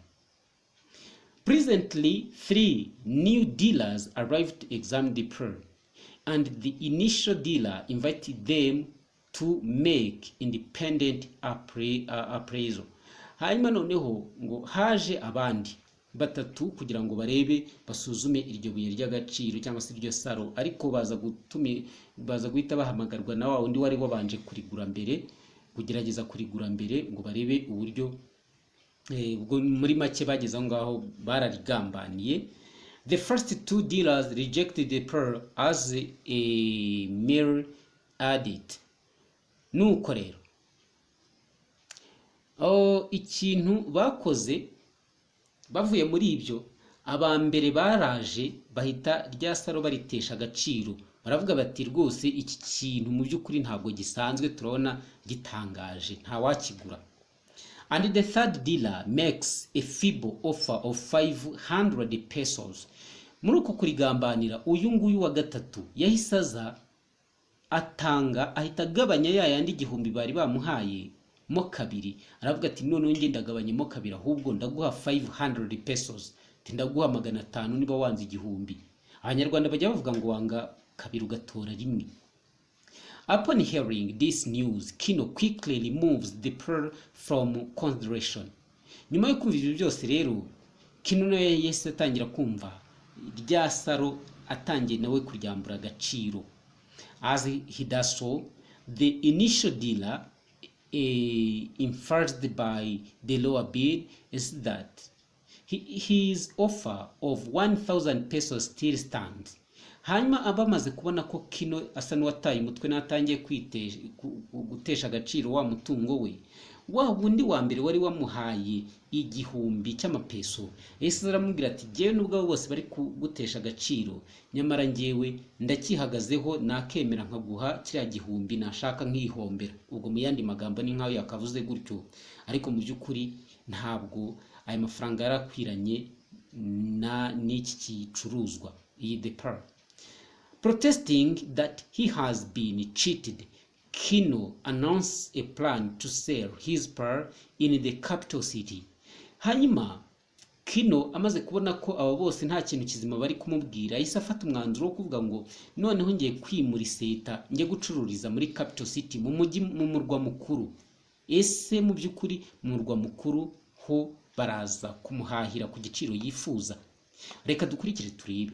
Presently, 3 new dealers arrived to examine the pearl, and the initial dealer invited them to make independent appraisal. Hanyuma noneho ngo haje abandi batatu kugira ngo barebe basuzume iryo buye ry'agaciro cyangwa se iryo saro, ariko baza guhita bahamagarwa na wa undi wari wabanje kurigura mbere, kugerageza kurigura mbere ngo barebe uburyo ubwo muri make bageze aho ngaho bararigambaniye. The first two dealers rejected the pearl as a mere addit. Nuko rero ikintu bakoze bavuye muri ibyo, abambere baraje bahita rya saro baritesha agaciro, baravuga bati rwose iki kintu mu by'ukuri ntabwo gisanzwe, turabona gitangaje, nta wakigura. And the third dealer makes a feeble offer of 500 pesos. Muri uko kurigambanira, uyu nguyu wa gatatu yahise aza atanga, ahita agabanya ya yandi igihumbi bari bamuhaye mo kabiri. Aravuga ati none nge ndagabanye mo kabiri, ahubwo ndaguha 500 pesos, ndaguha 500 niba wanze igihumbi. Abanyarwanda bajya bavuga ngo wanga kabiri ugatora rimwe. Upon hearing this news, Kino quickly removes the pearl from consideration. Nyuma yo kumva ibyo byose rero, Kino nawe yese atangira kumva rya saro, atangiye nawe kuryambura agaciro. As he does so, the initial dealer, inferred by the lower bid, is that his offer of 1,000 pesos still stands. Hanyuma abamaze kubona ko Kino asa n'uwataye umutwe natangiye gutesha agaciro wa mutungo we, wa wundi wa mbere wari wamuhaye igihumbi cy'amapeso, ese aramubwira ati jewe nubwo bose bari kugutesha agaciro, nyamara ngewe ndakihagazeho, nakemera nkaguha kiriya gihumbi, nashaka nkihombera. Ubwo mu yandi magambo ni nkaho yakavuze gutyo, ariko mu by'ukuri ntabwo aya mafaranga yarakwiranye n'iki gicuruzwa, iyi the pearl. Protesting that he has been cheated, Kino announced a plan to sell his pearl in the capital city. Hanyuma Kino amaze kubona ko abo bose nta kintu kizima bari kumubwira, yahise afata umwanzuro wo kuvuga ngo noneho ngiye kwimura iseta, njye gucururiza muri capital city, mu murwa mukuru. Ese mu by'ukuri mu murwa mukuru ho baraza kumuhahira ku giciro yifuza? Reka dukurikire turebe.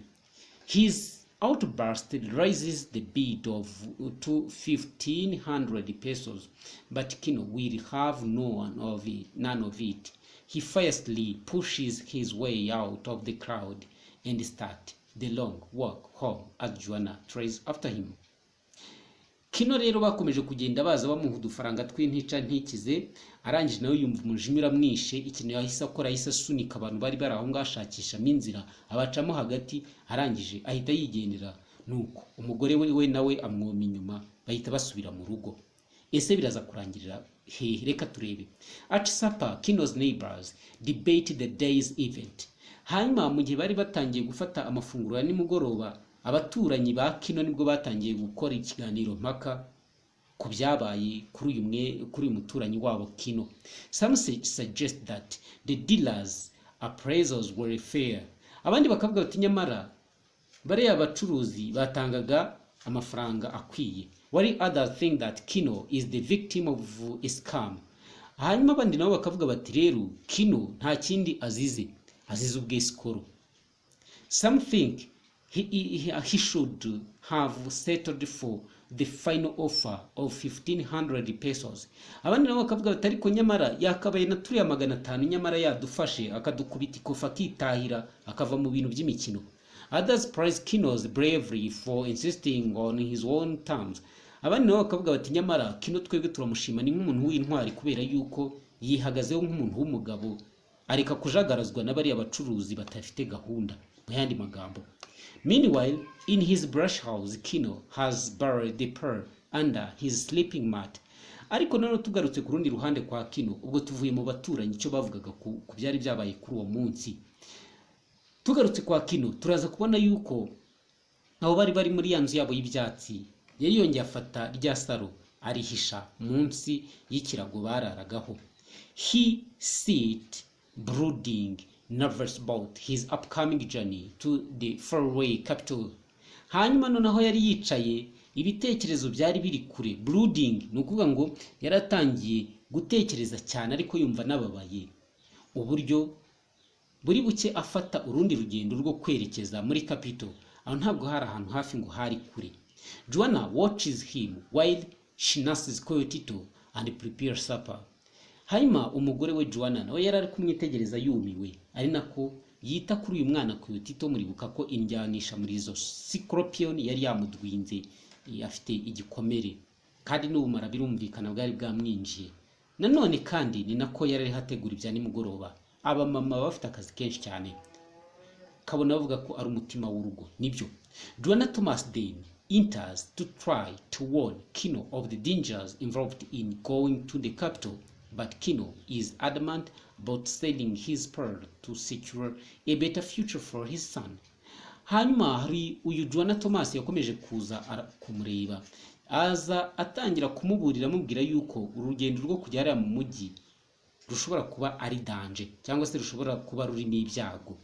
His outburst raises the bid to 1,500 pesos, but Kino will have none of it. He fiercely pushes his way out of the crowd and starts the long walk home as Juana trails after him. Kino rero bakomeje kugenda baza bamuha udufaranga tw'intica ntikize, arangije nawe yumva umujinya uramwishe. Ikintu yahise akora, yahise asunika abantu bari bari aho ngashakishamo inzira, abacamo hagati, arangije ahita yigendera. Nuko umugore we nawe amwoma inyuma, bahita basubira mu rugo. Ese biraza kurangirira hehe? Reka turebe. At supper, Kino's neighbors debate the day's event. Hanyuma mu gihe bari batangiye gufata amafunguro ya nimugoroba, abaturanyi ba Kino nibwo batangiye gukora ikiganiro mpaka ku byabaye kuri uyu muturanyi wabo Kino. Some suggest that the dealers' appraisals were fair. Abandi bakavuga bati nyamara bariya abacuruzi batangaga amafaranga akwiye. While others think that Kino is the victim of a scam. Hanyuma abandi nabo bakavuga bati rero Kino nta kindi azize ubwesikoro. Some think he should have settled for the final offer of 1,500 pesos. Abandi nabo bakavuga bati ariko nyamara yakabaye na turiya 500, nyamara yadufashe akadukubita ikofa kitahira akava mu bintu by'imikino. Others praise Kino's bravery for insisting on his own terms. Abandi nabo bakavuga bati nyamara Kino twebwe turamushima, ni nk'umuntu w'intwari kubera yuko yihagazeho nk'umuntu w'umugabo, areka kujagarazwa n'abari abacuruzi batafite gahunda. Mu yandi magambo, meanwhile, in his brush house, Kino has buried the pearl under his sleeping mat. Ariko none tugarutse ku rundi ruhande kwa Kino, ubwo tuvuye mu baturanyi icyo bavugaga ku byari byabaye kuri uwo munsi. Tugarutse kwa Kino, turaza kubona yuko abo bari muri ya nzu yabo y'ibyatsi, yari yongeye afata rya saro arihisha munsi y'ikirago bararagaho. He sat brooding, nervous about his upcoming journey to the faraway capital. Hanyuma noneho yari yicaye, ibitekerezo byari biri kure. Brooding ni ukuvuga ngo yaratangiye gutekereza cyane, ariko yumva nababaye uburyo buri buke afata urundi rugendo rwo kwerekeza muri capital. Aho ntabwo hari ahantu hafi ngo hari kure. Juana watches him while she nurses Coyotito and prepares supper. hanyuma umugore we Juana nawe yari ari kumwitegereza yumiwe, ari nako yita kuri uyu mwana ku Tito. Muribuka ko indyanisha muri izo scorpion yari yamudwinze, afite igikomere kandi n'ubumara birumvikana bwari bwamwinjiye. Nanone kandi ni nako yari hategura ibya nimugoroba. Aba mama bafite akazi kenshi cyane, kabona bavuga ko ari umutima w'urugo. Nibyo Juana Thomas then enters to try to warn Kino of the dangers involved in going to the capital, but Kino is adamant about sending his pearl to secure a better future for his son. Hanyuma hari uyu Juana Thomas yakomeje kuza kumureba, aza atangira kumuburira amubwira yuko urugendo rwo kujya hariya mu mujyi rushobora kuba ari danger, cyangwa se rushobora kuba rurimo ibyago.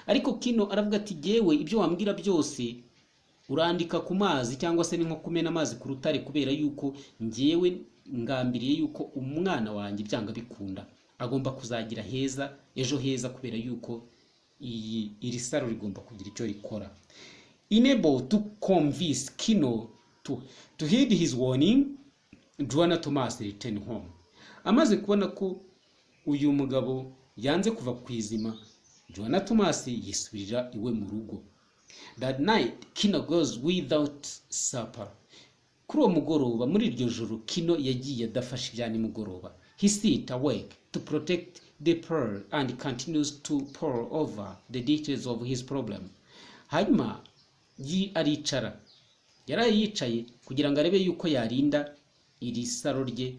Ariko Kino aravuga ati yewe ibyo wambwira byose urandika ku mazi, cyangwa se ni nko kumena amazi ku rutare, kubera yuko ngewe ngambiriye yuko umwana wanjye byanga bikunda agomba kuzagira heza, ejo heza, kubera yuko iri saro rigomba kugira icyo rikora. Unable to convince Kino to heed his warning, Juana Thomas returned home. Amaze kubona ko uyu mugabo yanze kuva ku izima, Juana Thomas yisubirira iwe mu rugo. That night Kino goes without supper. Kuri uwo mugoroba, muri iryo joro, Kino yagiye adafashe ibya nimugoroba. He sit awake to protect the pearl and continues to pore over the details of his problem. Hanyuma aricara, yari yicaye kugira ngo arebe yuko yarinda iri saro rye,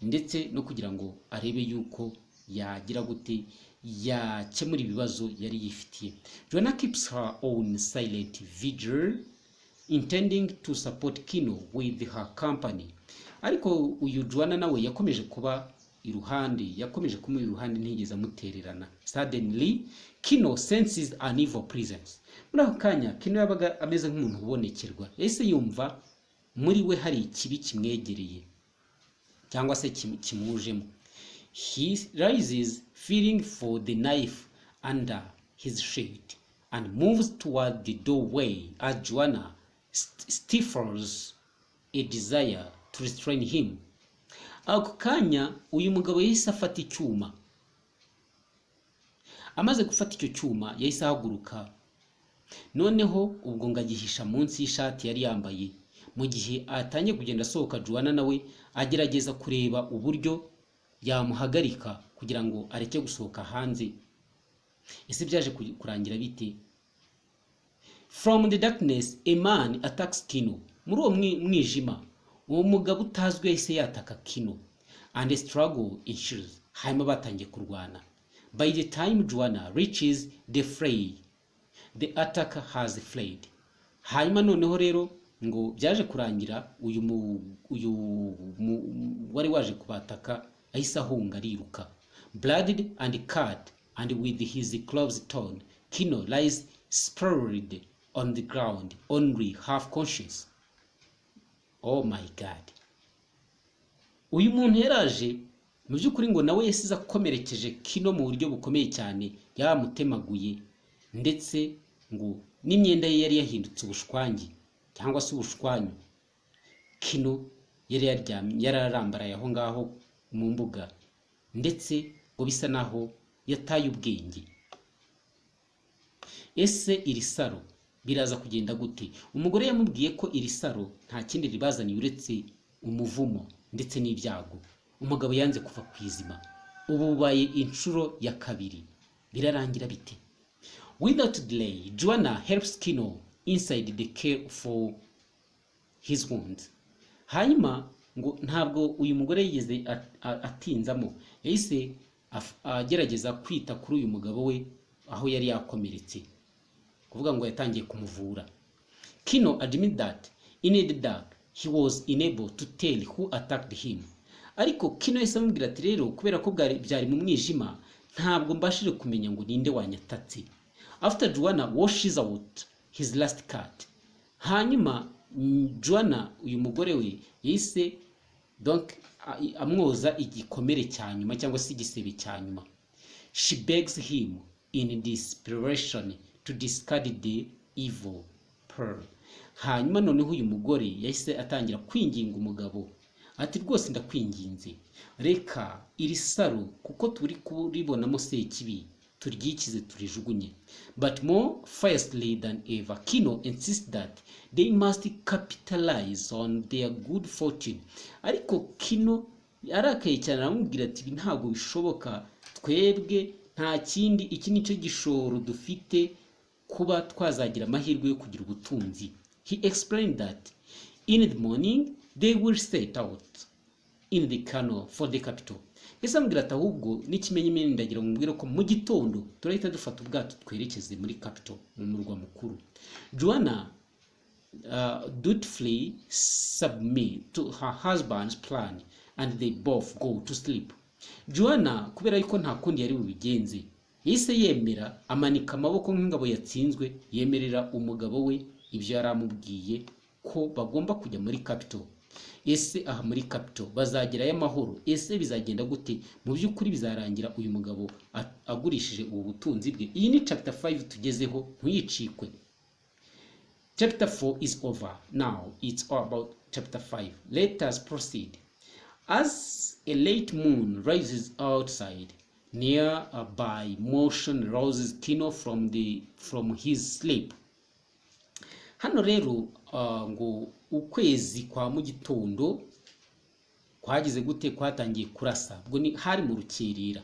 ndetse no kugira ngo arebe yuko yagira gute yakemura ibibazo yari yifitiye. Juana keeps her own silent vigil, intending to support Kino with her company. Ariko uyu Juana nawe yakomeje kuba iruhande, yakomeje kumuha iruhande, ntigeze amutererana. Suddenly Kino senses an evil presence. Muri ako kanya Kino yabaga ameze nk'umuntu ubonekerwa, ese yumva muri we hari ikibi kimwegereye cyangwa se kimujemo. He rises, feeling for the knife under his shade, and moves toward the doorway as Juana stifles a desire to restrain him. Ako kanya uyu mugabo yahise afata icyuma. Amaze gufata icyo cyuma yahise ahaguruka, noneho ubwo ngagihisha munsi y'ishati yari yambaye. Mu gihe atangiye kugenda asohoka, Juana nawe agerageza kureba uburyo yamuhagarika kugira ngo areke gusohoka hanze. Ese byaje kurangira bite? From the darkness a man attacks Kino. Muri uwo mwijima uwo mugabo utazwi yahise yataka Kino, and a struggle ensues. Hanyuma batangiye kurwana. By the time Juana reaches the fray, the attacker has fled. Hanyuma noneho rero ngo byaje kurangira uyu wari waje kubataka ahise ahunga ariruka. Blooded and cut, and with his clothes torn, Kino lies sprawled on the ground, only half conscious. Oh my God! Uyu muntu yaraje mu by'ukuri ngo nawe yasize akomerekeje Kino mu buryo bukomeye cyane, yamutemaguye, ndetse ngo n'imyenda ye yari yahindutse ubushwangi cyangwa se ubushwanyu. Kino yari arambaraye aho ngaho mu mbuga, ndetse ngo bisa naho yataye ubwenge. Ese iri saro biraza kugenda gute? Umugore yamubwiye ko iri saro nta kindi ribazaniye uretse umuvumo ndetse n'ibyago. Umugabo yanze kuva ku izima. Ubu bubaye inshuro ya kabiri. Birarangira bite? Without delay, Juana helps Kino inside the care for his wounds. Hanyuma ngo ntabwo uyu mugore yigeze atinzamo, yahise agerageza kwita kuri uyu mugabo we aho yari yakomeretse, kuvuga ngo yatangiye kumuvura. Kino admit that in the dark he was unable to tell who attacked him. Ariko Kino yahise amubwira ati rero kubera ko byari mu mwijima ntabwo mbashije kumenya ngo ninde wanyatatse. After Juana washes out his last cut, hanyuma Juana uyu mugore we yahise donc amwoza igikomere cya nyuma cyangwa se igisebe cya nyuma. She begs him in desperation to discard the evil pearl. Hanyuma noneho uyu mugore yahise atangira kwinginga umugabo ati rwose ndakwinginze reka iri saro kuko turi kuribonamo sekibi turyikize turijugunye. But more fiercely than ever, Kino insists that they must capitalize on their good fortune. Ariko Kino yarakaye cyane aramubwira ati ibi ntabwo bishoboka, twebwe nta kindi, iki nicyo gishoro dufite kuba twazagira amahirwe yo kugira ubutunzi. He explained that in the morning they will set out in the canoe for the capital. Ese amubwira ati ahubwo n'ikimenyimenyi ndagira ngo mubwire ko mu gitondo turahita dufata ubwato twerekeze muri capital, mu murwa mukuru. Juana dutifully submit to her husband's plan and they both go to sleep. Juana kubera yuko nta kundi yari bubigenze, yise yemera amanika amaboko nk'ingabo yatsinzwe, yemerera umugabo we ibyo yaramubwiye ko bagomba kujya muri capital. Ese aha muri capital bazagerayo amahoro? Ese bizagenda gute? Mu by'ukuri bizarangira uyu mugabo agurishije ubu butunzi bwe? Iyi ni chapter 5 tugezeho, ntuyicikwe. Chapter 4 is over. Now it's all about chapter 5. Let us proceed. As a late moon rises outside, nearby motion rouses Kino from his sleep. Hano rero ngo ukwezi kwa mu gitondo kwagize gute, kwatangiye kurasa, ubwo ni hari mu rukerera,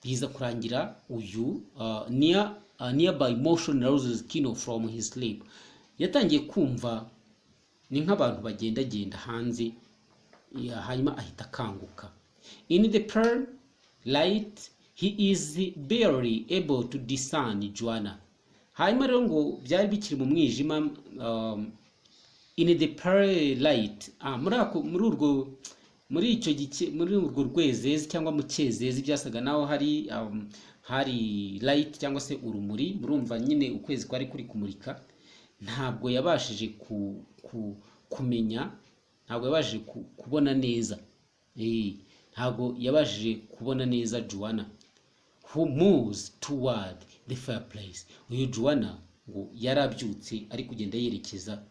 biza kurangira uyu nearby motion rouses Kino from his sleep. Yatangiye kumva ni nk'abantu bagendagenda hanze, hanyuma ahita akanguka. In the pale light he is barely able to discern Juana. Hanyuma rero ngo byari bikiri mu mwijima, in the pale light, muri urwo rwezezi cyangwa mu cyezezi byasaga naho hari light cyangwa se urumuri. Murumva nyine ukwezi kwari kuri kumurika, ntabwo yabashije kumenya, ntabwo yabashije kubona neza, ntabwo yabashije kubona neza Juana, who moves toward the fireplace. Uyu Juana ngo yarabyutse ari kugenda yerekeza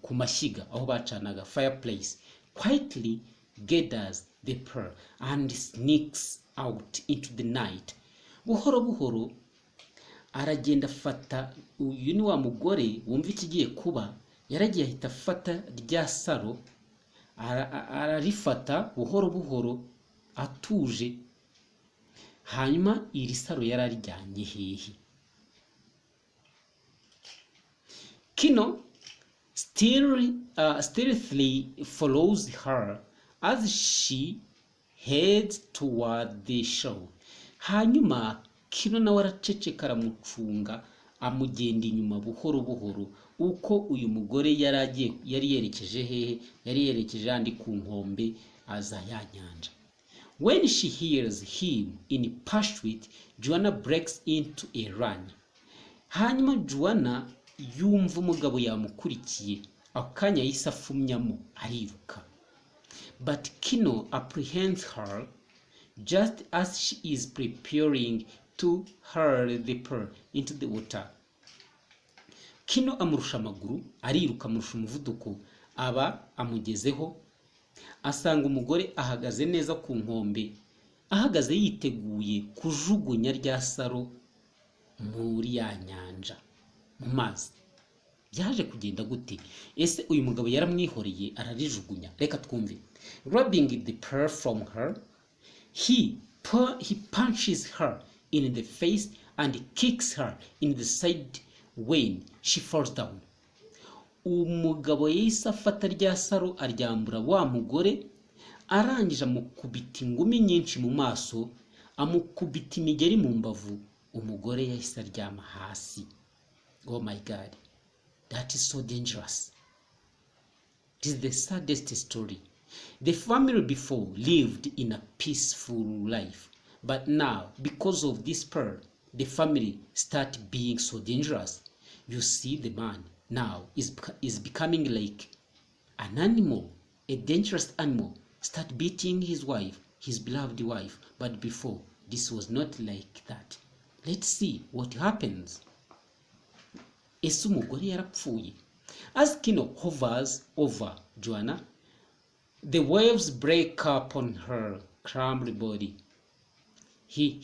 ku mashyiga aho bacanaga, fireplace, quietly gathers the pearl and sneaks out into the night. Buhoro buhoro aragenda afata, uyu ni wa mugore wumva ikigiye kuba, yaragiye ahita afata rya saro, ararifata buhoro buhoro atuje. Hanyuma iri saro yararijyanye hehe? Kino stealthily follows her as she heads toward the shore. Hanyuma Kino nawe araceceka aramucunga, amugenda inyuma buhoro buhoro, uko uyu mugore yari yerekeje hehe? Yari yerekeje andi ku nkombe aza ya nyanja. When she hears him in pursuit, Juana breaks into a run. Hanyuma Juana yumva umugabo yamukurikiye, akanya yise afumyamo ariruka. But Kino apprehends her just as she is preparing to hurl the pearl into the water. Kino amurusha amaguru, ariruka amurusha umuvuduko, aba amugezeho, asanga umugore ahagaze neza ku nkombe, ahagaze yiteguye kujugunya rya saro muri ya nyanja, mu mazi. Byaje kugenda gute? Ese uyu mugabo yaramwihoreye ararijugunya? Reka twumve. Grabbing the pearl from her, he punches her in the face and kicks her in the side when she falls down. Umugabo yahise afata rya saro aryambura wa mugore, arangije amukubita ingumi nyinshi mu maso, amukubita imigeri mu mbavu, umugore yahise aryama hasi. Oh my God, that is so dangerous. It is the saddest story. The family before lived in a peaceful life, but now because of this pearl, the family start being so dangerous. You see, the man now is becoming like an animal, a dangerous animal. Start beating his wife, his beloved wife. But before, this was not like that. Let's see what happens. Ese umugore yarapfuye. As Kino hovers over Juana, The waves break up on her crumbly body. He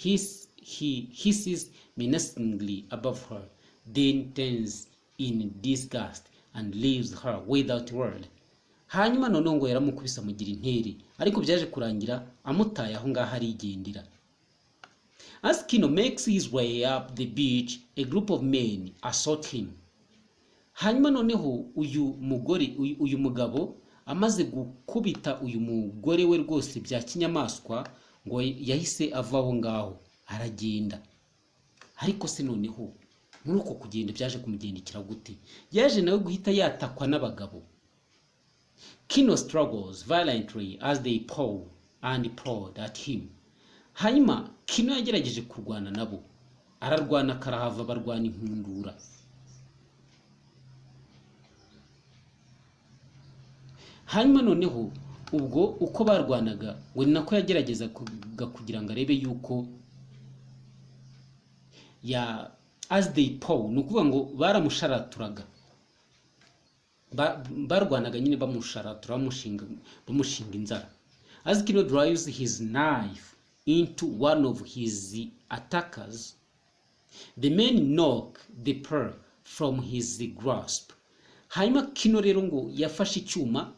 hisses menacingly above her, then turns in disgust and leaves her without word. Hanyuma noneho ngo yaramukubise amugira interi, ariko byaje kurangira amutaye aho ngaho arigendera. As Kino makes his way up the beach, a group of men assault him. Hanyuma noneho uyu mugabo amaze gukubita uyu mugore we rwose bya kinyamaswa, ngo yahise ava aho ngaho aragenda. Ariko se noneho muri uko kugenda byaje kumugendekera gute? Yaje nawe guhita yatakwa n'abagabo. Kino struggles violently as they paw and prod at him. Hanyuma Kino yagerageje kurwana nabo, ararwana karahava, barwana inkundura. Hanyuma noneho ubwo uko barwanaga ngo ni nako yagerageza kugira ngo arebe yuko as they paw, ni ukuvuga ngo baramusharaturaga, barwanaga nyine bamusharatura, bamushinga inzara. As Kino drives his knife into one of his attackers, the men knock the pearl from his grasp. Hanyuma Kino rero ngo yafashe icyuma,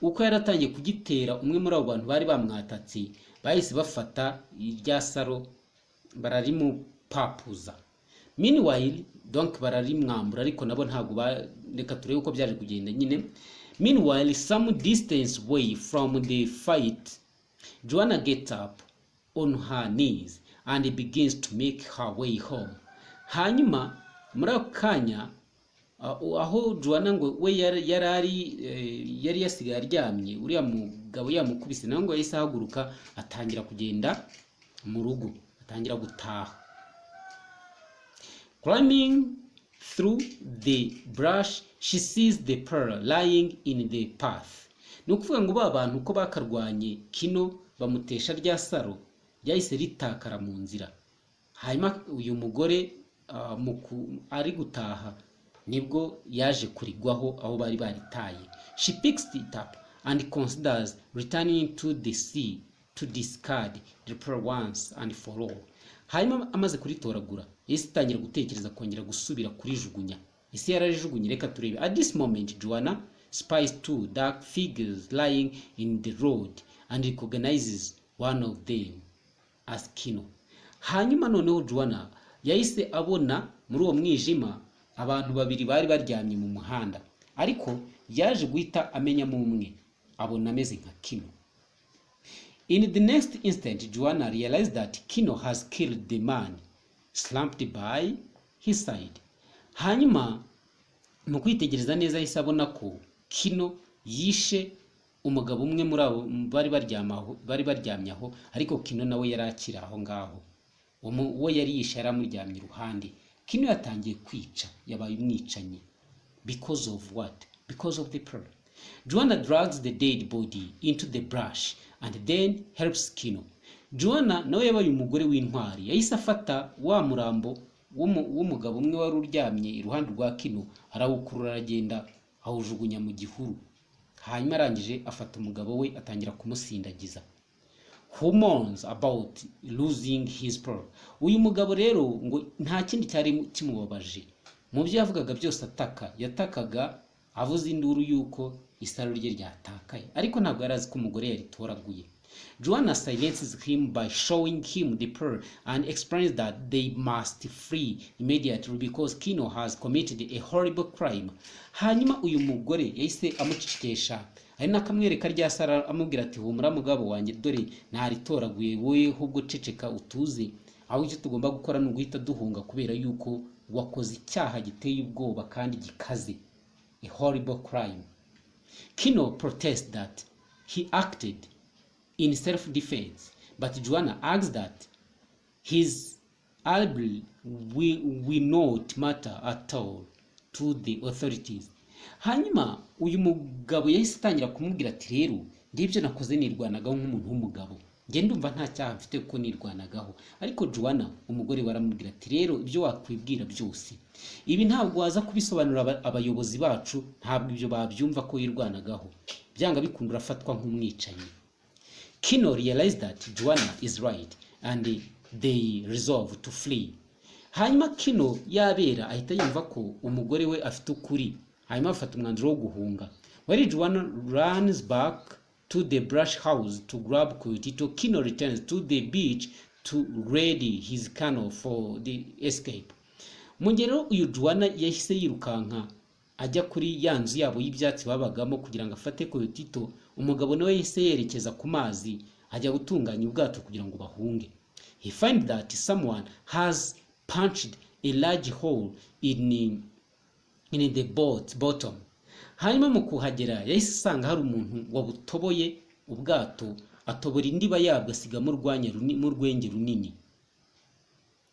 uko yaratangiye kugitera umwe muri abo bantu bari bamwatatse, bahise bafata irya saro bararimupapuza. Meanwhile donc bararimwambura, ariko nabo ntabwo reka turebe uko byaje kugenda nyine. Meanwhile, some distance away from the fight, Juana gets up on her knees and begins to make her way home. Hanyuma muri ako kanya aho Juana ngo we yari yasigaye aryamye, uriya mugabo yamukubise, nawe ngo yahise ahaguruka atangira kugenda mu rugo, atangira gutaha. Climbing through the brush, she sees the pearl lying in the path. Ni ukuvuga ngo ba bantu uko bakarwanye Kino bamutesha rya saro, yahise ritakara mu nzira. Hanyuma uyu mugore ari gutaha nibwo yaje kurigwaho aho bari baritaye. She picks it up and considers returning to the sea to discard the pearl once and for all. Hanyuma amaze kuritoragura yahise itangira gutekereza kongera gusubira kurijugunya. Isi yararijugunye, reka turebe. At this moment Juana spies two dark figures lying in the road and recognizes one of them as Kino. Hanyuma noneho Juana yahise abona muri uwo mwijima abantu babiri bari baryamye mu muhanda, ariko yaje guhita amenyamo umwe, abona ameze nka Kino. In the next instant, Juana realized that Kino has killed the man slumped by his side. Hanyuma mu kwitegereza neza yahise abona ko Kino yishe umugabo umwe muri abo bari baryamye aho, ariko Kino nawe yari akiri aho ngaho. Uwo yari yishe yaramuryamye iruhande. Kino yatangiye kwica, yabaye umwicanyi. Because of what? Because of the pearl. Juana drags the dead body into the brush and then helps Kino. Juana nawe yabaye umugore w'intwari, yahise afata wa murambo w'umugabo umwe wari uryamye iruhande rwa Kino, arawukurura aragenda awujugunya mu gihuru. Hanyuma arangije afata umugabo we atangira kumusindagiza. Who mourns about losing his pearl. Uyu mugabo rero ngo nta kindi cyari kimubabaje, mu byo yavugaga byose yatakaga avuze induru yuko isaro rye ryatakaye, ariko ntabwo yari azi ko umugore yaritoraguye. Juana silences him by showing him the pearl and explains that they must flee immediately because Kino has committed a horrible crime. Hanyuma uyu mugore yahise amucecekesha, ari nakamwereka rya sara amubwira ati humura mugabo wanjye, dore naritoraguye, wowe hubwo ceceka utuze, aho icyo tugomba gukora ni uguhita duhunga kubera yuko wakoze icyaha giteye ubwoba kandi gikaze, a horrible crime. Kino protests that he acted in self-defense, but Juana asks that his alibi will not matter at all to the authorities. Hanyuma uyu mugabo yahise atangira kumubwira ati rero ndibyo nakoze nirwanaga nk'umuntu w'umugabo, njye ndumva nta cyaha mfite ko nirwanagaho. Ariko Juana umugore baramubwira ati rero ibyo wakwibwira byose ibi ntabwo waza kubisobanura abayobozi bacu, ntabwo ibyo babyumva ko yirwanagaho, byanga bikunda urafatwa nk'umwicanyi. Kino realized that Juana is right and they resolve to flee. Hanyuma Kino yabera ahita yumva ko umugore we afite ukuri, hanyuma afata umwanzuro wo guhunga. While Juana runs back to the brush house to grab Kuyutito, Kino returns to the beach to ready his canoe for the escape. Mungero uyu Juana yahise yirukanka ajya kuri ya nzu yabo y'ibyatsi babagamo kugira ngo afate Kuyutito. Umugabo nawe yahise yerekeza ku mazi ajya gutunganya ubwato kugira ngo bahunge. He find that someone has punched a large hole in the boat bottom. Hanyuma mu kuhagera yahise asanga hari umuntu wabutoboye ubwato, atobora indiba yabwo asigamo mu rwenge runini.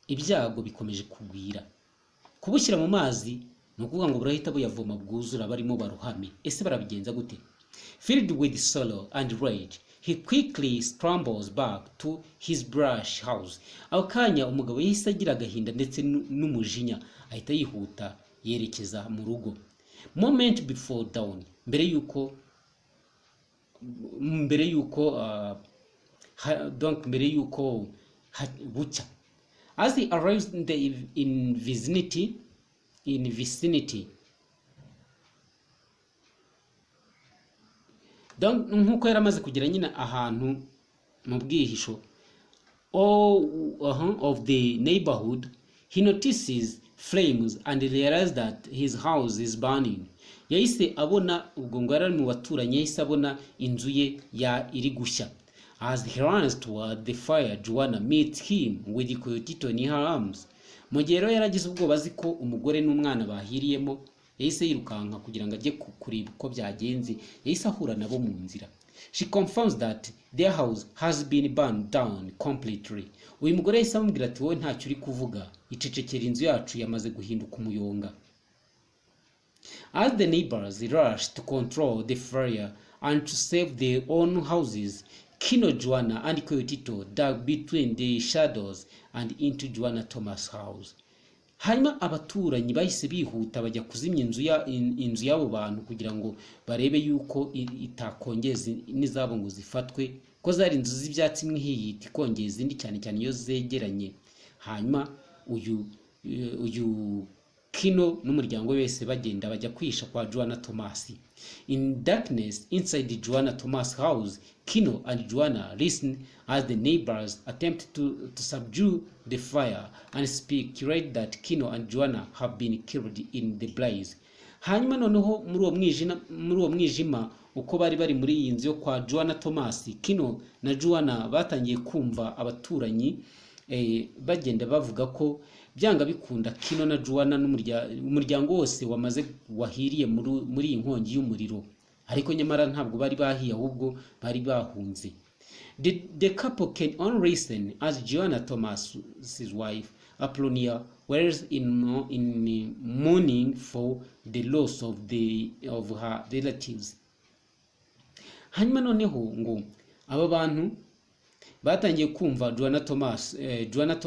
Ibyago bikomeje kugwira. Kubushyira mu mazi no kuvuga ngo burahita buyavoma bwuzura barimo baruhame. Ese barabigenza gute? Filled with sorrow and rage, he quickly scrambles back to his brush house. Akanya umugabo yahise agira agahinda ndetse n'umujinya, ahita yihuta yerekeza mu rugo. Moment before dawn, mbere yuko bucya. As he arrives in vicinity nkuko yaramaze kugera nyine ahantu mu bwihisho of the neighborhood, he notices flames and realizes that his house is burning. Yahise abona ubwo ngo yari mu baturanyi, yahise abona inzu ye iri gushya. As he runs toward the fire, Juana meets him with Kuyutito in her arms. Mu gihe rero yaragize ubwoba azi ko umugore n'umwana bahiriyemo, yahise yirukanka kugira ngo ajye kureba uko byagenze. Yahise ahura nabo mu nzira. She confirms that their house has been burned down completely. Uyu mugore yahise amubwira ati wowe ntacyo uri kuvuga, icecekera inzu yacu yamaze guhinduka umuyonga. As the neighbors rush to control the fire and to save their own houses, Kino, Juana and Kuyutito dug between the shadows and into Juana Thomas' house. Hanyuma abaturanyi bahise bihuta bajya kuzimya inzu y'abo bantu kugira ngo barebe yuko itakongeza n'izabo ngo zifatwe, ko zari inzu z'ibyatsi imwe hiyita ikongeza indi cyane cyane iyo zegeranye. Hanyuma uyu Kino n'umuryango wese bagenda bajya kwisha kwa Juana Thomas. In darkness inside the Juana Thomas house, Kino and Juana listen as the neighbors attempt to subdue the fire and speculate that Kino and Juana have been killed in the blaze. Hanyuma noneho muri uwo mwijima uko bari muri iyi nzu yo kwa Juana Thomas, Kino na Juana batangiye kumva abaturanyi bagenda bavuga ko byanga bikunda Kino na Juana n'umuryango wose wahiriye muri iyi nkongi y'umuriro, ariko nyamara ntabwo bari bahiye ahubwo bari bahunze. The couple can only listen as Juana Thomas's wife Apollonia was in mourning for the loss of her relatives. Hanyuma noneho ngo aba bantu batangiye kumva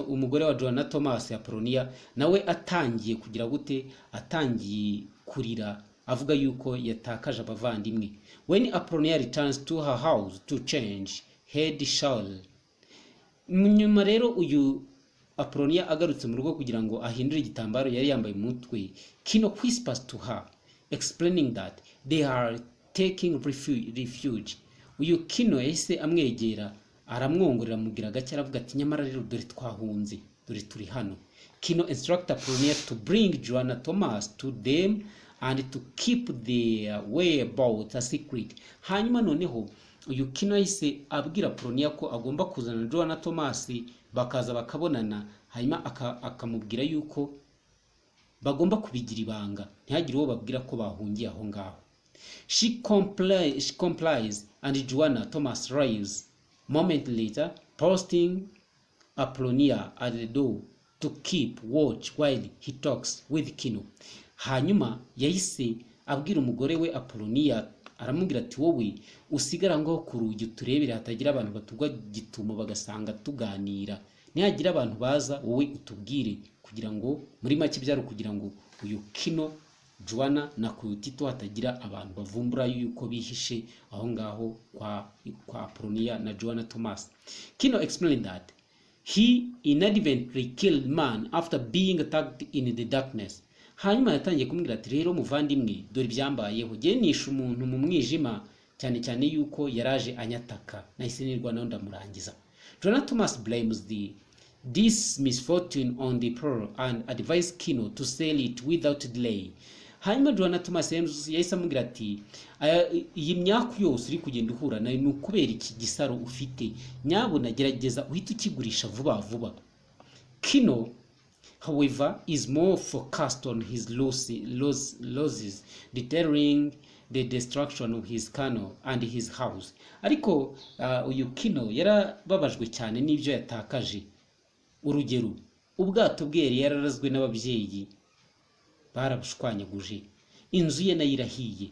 umugore wa Juana Thomas Apollonia nawe atangiye kugira gute, atangiye kurira avuga yuko yatakaje abavandimwe. When Apollonia returns to her house to change head shawl, nyuma rero uyu Apollonia agarutse mu rugo kugira ngo ahindure igitambaro yari yambaye mu mutwe, Kino whispers to her explaining that they are taking refuge. Uyu Kino yahise amwegera aramwongorera amubwira gake aravuga ati nyamara rero dore twahunze, dore turi hano. Kino instructs Apollonia to bring Juana Thomas to them and to keep their whereabouts a secret. Hanyuma noneho uyu Kino yahise abwira Apollonia ko agomba kuzana Juana Thomas bakaza bakabonana, hanyuma akamubwira yuko bagomba kubigira ibanga ntihagire uwo babwira ko bahungiye aho ngaho. She complies and Juana Thomas arrives. Moment later, posting Apollonia at the door to keep watch while he talks with Kino. Hanyuma yahise abwira umugore we Apollonia aramubwira ati wowe usigara ngaho ku rugi turebere hatagira abantu batugwa gitumo bagasanga tuganira, nihagira abantu baza wowe utubwire, kugira ngo muri make byaro kugira ngo uyu Kino, Juana na Tito hatagira abantu bavumbura yuko bihishe aho ngaho kwa Apolonia na Juana Thomas. Kino explained that he inadvertently killed man after being attacked in the darkness. Hanyuma yatangiye kumubwira ati rero muvandimwe, dore byambayeho, je nishe umuntu mu mwijima, cyane cyane yuko yaraje anyataka, nahise nirwanaho ndamurangiza. Juana Thomas blames this misfortune on the pearl and advised Kino to sell it without delay. Hanyuma Juana Thomas yahise amubwira ati iyi myaku yose uri kugenda uhura nayo ni ukubera iki gisaro ufite, nyabona gerageza uhita ukigurisha vuba vuba. Kino, however, is more focused on his losses, detailing the destruction of his canoe and his house. Ariko uyu Kino yarababajwe cyane n'ibyo yatakaje. Urugero, ubwato bwe yararazwe n'ababyeyi barabushwanyaguje, inzu ye nayo irahiye,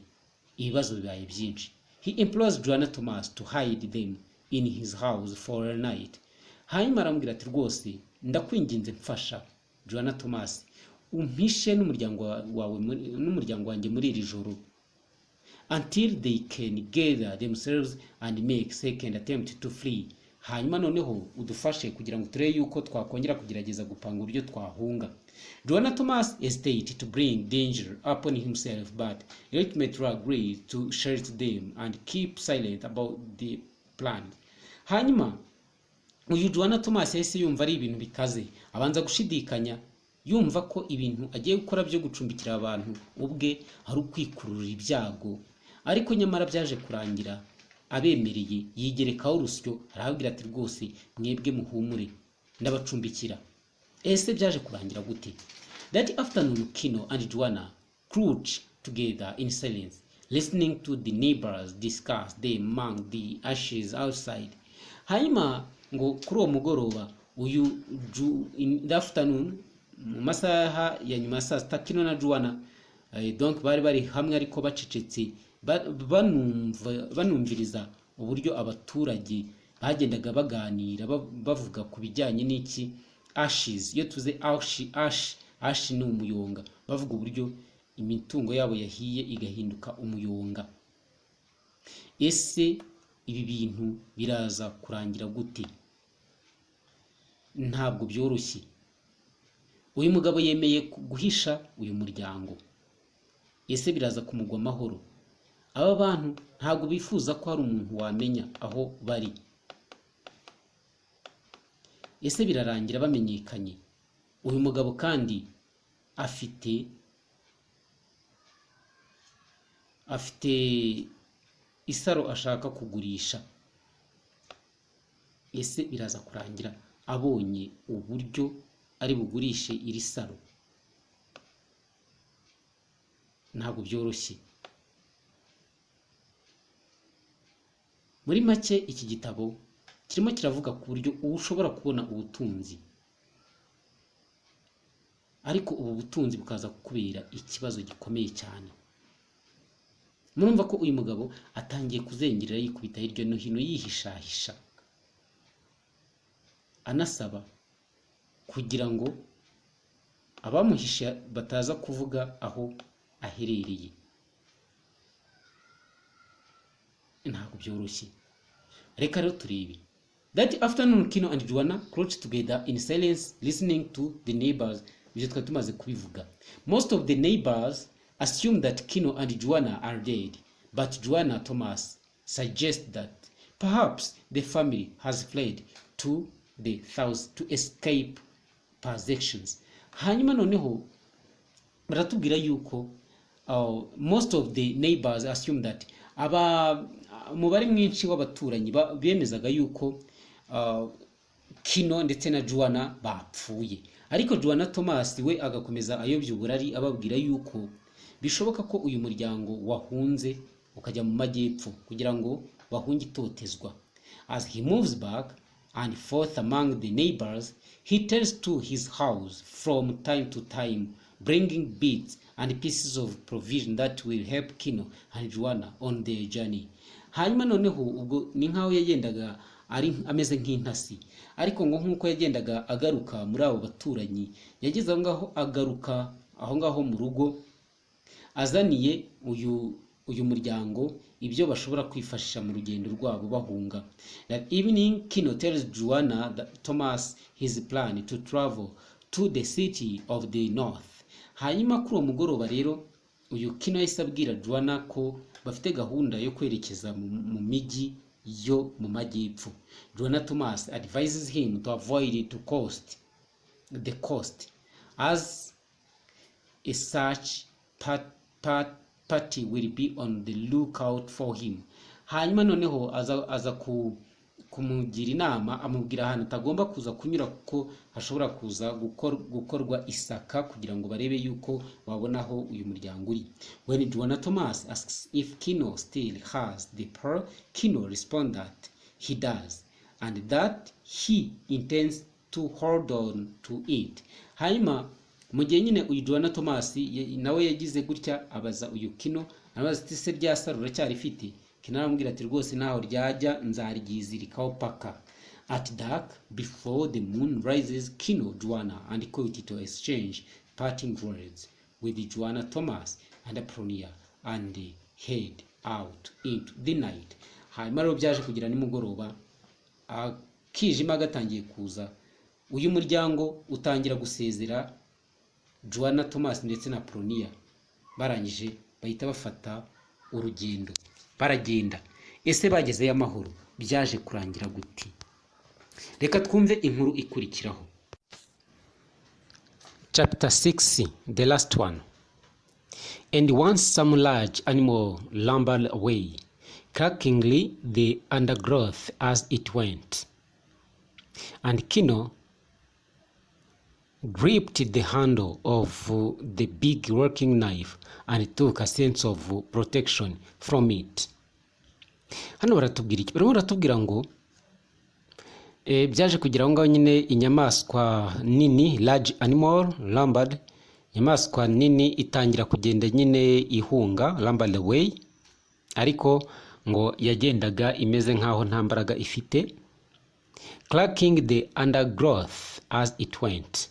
ibibazo bibaye byinshi. He implores Juana Thomas to hide them in his house for a night. Hanyuma aramubwira ati rwose ndakwinginze mfasha Juana Thomas, umpishe n'umuryango wanjye muri iri joro, until they can gather themselves and make second attempt to flee. Hanyuma noneho udufashe kugira ngo turebe yuko twakongera kugerageza gupanga uburyo twahunga. Juana Thomas hesitated to bring danger upon himself, but ultimately agreed to shelter them and keep silent about the plan. Hanyuma uyu Juana Thomas yahise yumva ari ibintu bikaze, abanza gushidikanya, yumva ko ibintu agiye gukora byo gucumbikira abantu ubwe ari ukwikurura ibyago, ariko nyamara byaje kurangira abemereye, yigerekaho urusyo, arababwira ati rwose mwebwe muhumure ndabacumbikira. Ese byaje kurangira gute? That afternoon Kino and Juana crouched together in silence, listening to the neighbors discuss them among the ashes outside. Hanyuma ngo kuri uwo mugoroba uyu in the afternoon, mu masaha ya nyuma saa sita, Kino na Juana donc bari hamwe ariko bacecetse, banumviriza uburyo abaturage bagendaga baganira bavuga ku bijyanye n'iki ashes. Iyo tuze ash ni umuyonga, bavuga uburyo imitungo yabo yahiye igahinduka umuyonga. Ese ibi bintu biraza kurangira gute? Ntabwo byoroshye. Uyu mugabo yemeye guhisha uyu muryango, ese biraza kumugwa amahoro? Aba bantu ntabwo bifuza ko hari umuntu wamenya aho bari. Ese birarangira bamenyekanye? Uyu mugabo kandi afite isaro ashaka kugurisha. Ese biraza kurangira abonye uburyo ari bugurishe iri saro? Ntabwo byoroshye. Muri make iki gitabo kirimo kiravuga ku buryo ushobora kubona ubutunzi, ariko ubu butunzi bukaza kukubera ikibazo gikomeye cyane. Murumva ko uyu mugabo atangiye kuzengerera yikubita hirya no hino yihishahisha, anasaba kugira ngo abamuhisha bataza kuvuga aho aherereye. Ntabwo byoroshye. Reka rero turebe. That afternoon Kino and Juana crouched together in silence, listening to the neighbors. Ibyo twari tumaze kubivuga. Most of the neighbors assume that Kino and Juana are dead, but Juana Thomas suggests that perhaps the family has fled to the south to escape persecutions. Hanyuma noneho baratubwira yuko most of the neighbors assume that umubare mwinshi w'abaturanyi bemezaga yuko Kino ndetse na Juana bapfuye, ariko Juana Thomas we agakomeza ayobya uburari ababwira yuko bishoboka ko uyu muryango wahunze ukajya mu majyepfo kugira ngo bahunge itotezwa. As he moves back and forth among the neighbors, he tells to his house from time to time bringing beads and pieces of provision that will help Kino and Juana on their journey. Hanyuma noneho ubwo ni nkaho yagendaga ari ameze nk'intasi, ariko ngo nkuko yagendaga agaruka muri abo baturanyi, yageze aho ngaho agaruka aho ngaho mu rugo azaniye uyu muryango ibyo bashobora kwifashisha mu rugendo rwabo bahunga. That evening, Kino tells Juana that Thomas his plan to travel to the city of the north. Hanyuma kuri uwo mugoroba rero uyu Kino yahise abwira Juana ko bafite gahunda yo kwerekeza mu migi yo mu majyepfo. Juana Thomas advises him to avoid the coast as a search party will be on the lookout for him. Hanyuma noneho aza kumugira inama, amubwira ahantu atagomba kuza kunyura kuko hashobora kuza gukorwa isaka kugira ngo barebe yuko babonaho uyu muryango uri. When Juana Thomas asks if Kino still has the pearl, Kino responds that he does and that he intends to hold on to it. Hanyuma mu gihe nyine uyu Juana Thomas nawe yagize gutya abaza uyu Kino, abaza ati se rya saro uracyarifite? Kino aramubwira ati rwose naho ryajya nzaryizirikaho paka. At dark, before the moon rises, Kino, Juana and Coyote to exchange parting words with Juana Thomas and Apronia and head out into the night. Hanyuma rero byaje kugira nimugoroba, kijima gatangiye kuza, uyu muryango utangira gusezera Juana Thomas ndetse na Apronia. Barangije bahita bafata urugendo baragenda. Ese bagezeyo amahoro? Byaje kurangira gute? Reka twumve inkuru ikurikiraho. Chapter 6, the last one. And once some large animal lumbered away, crackingly the undergrowth as it went. And Kino gripped the handle of the big working knife and took a sense of protection from it. Hano baratubwira iki? Baratubwira ngo byaje kugira ngo nyine inyamaswa nini, large animal lumbered, inyamaswa nini itangira kugenda nyine ihunga, lumbered away, ariko ngo yagendaga imeze nkaho nta mbaraga ifite, cracking the undergrowth as it went.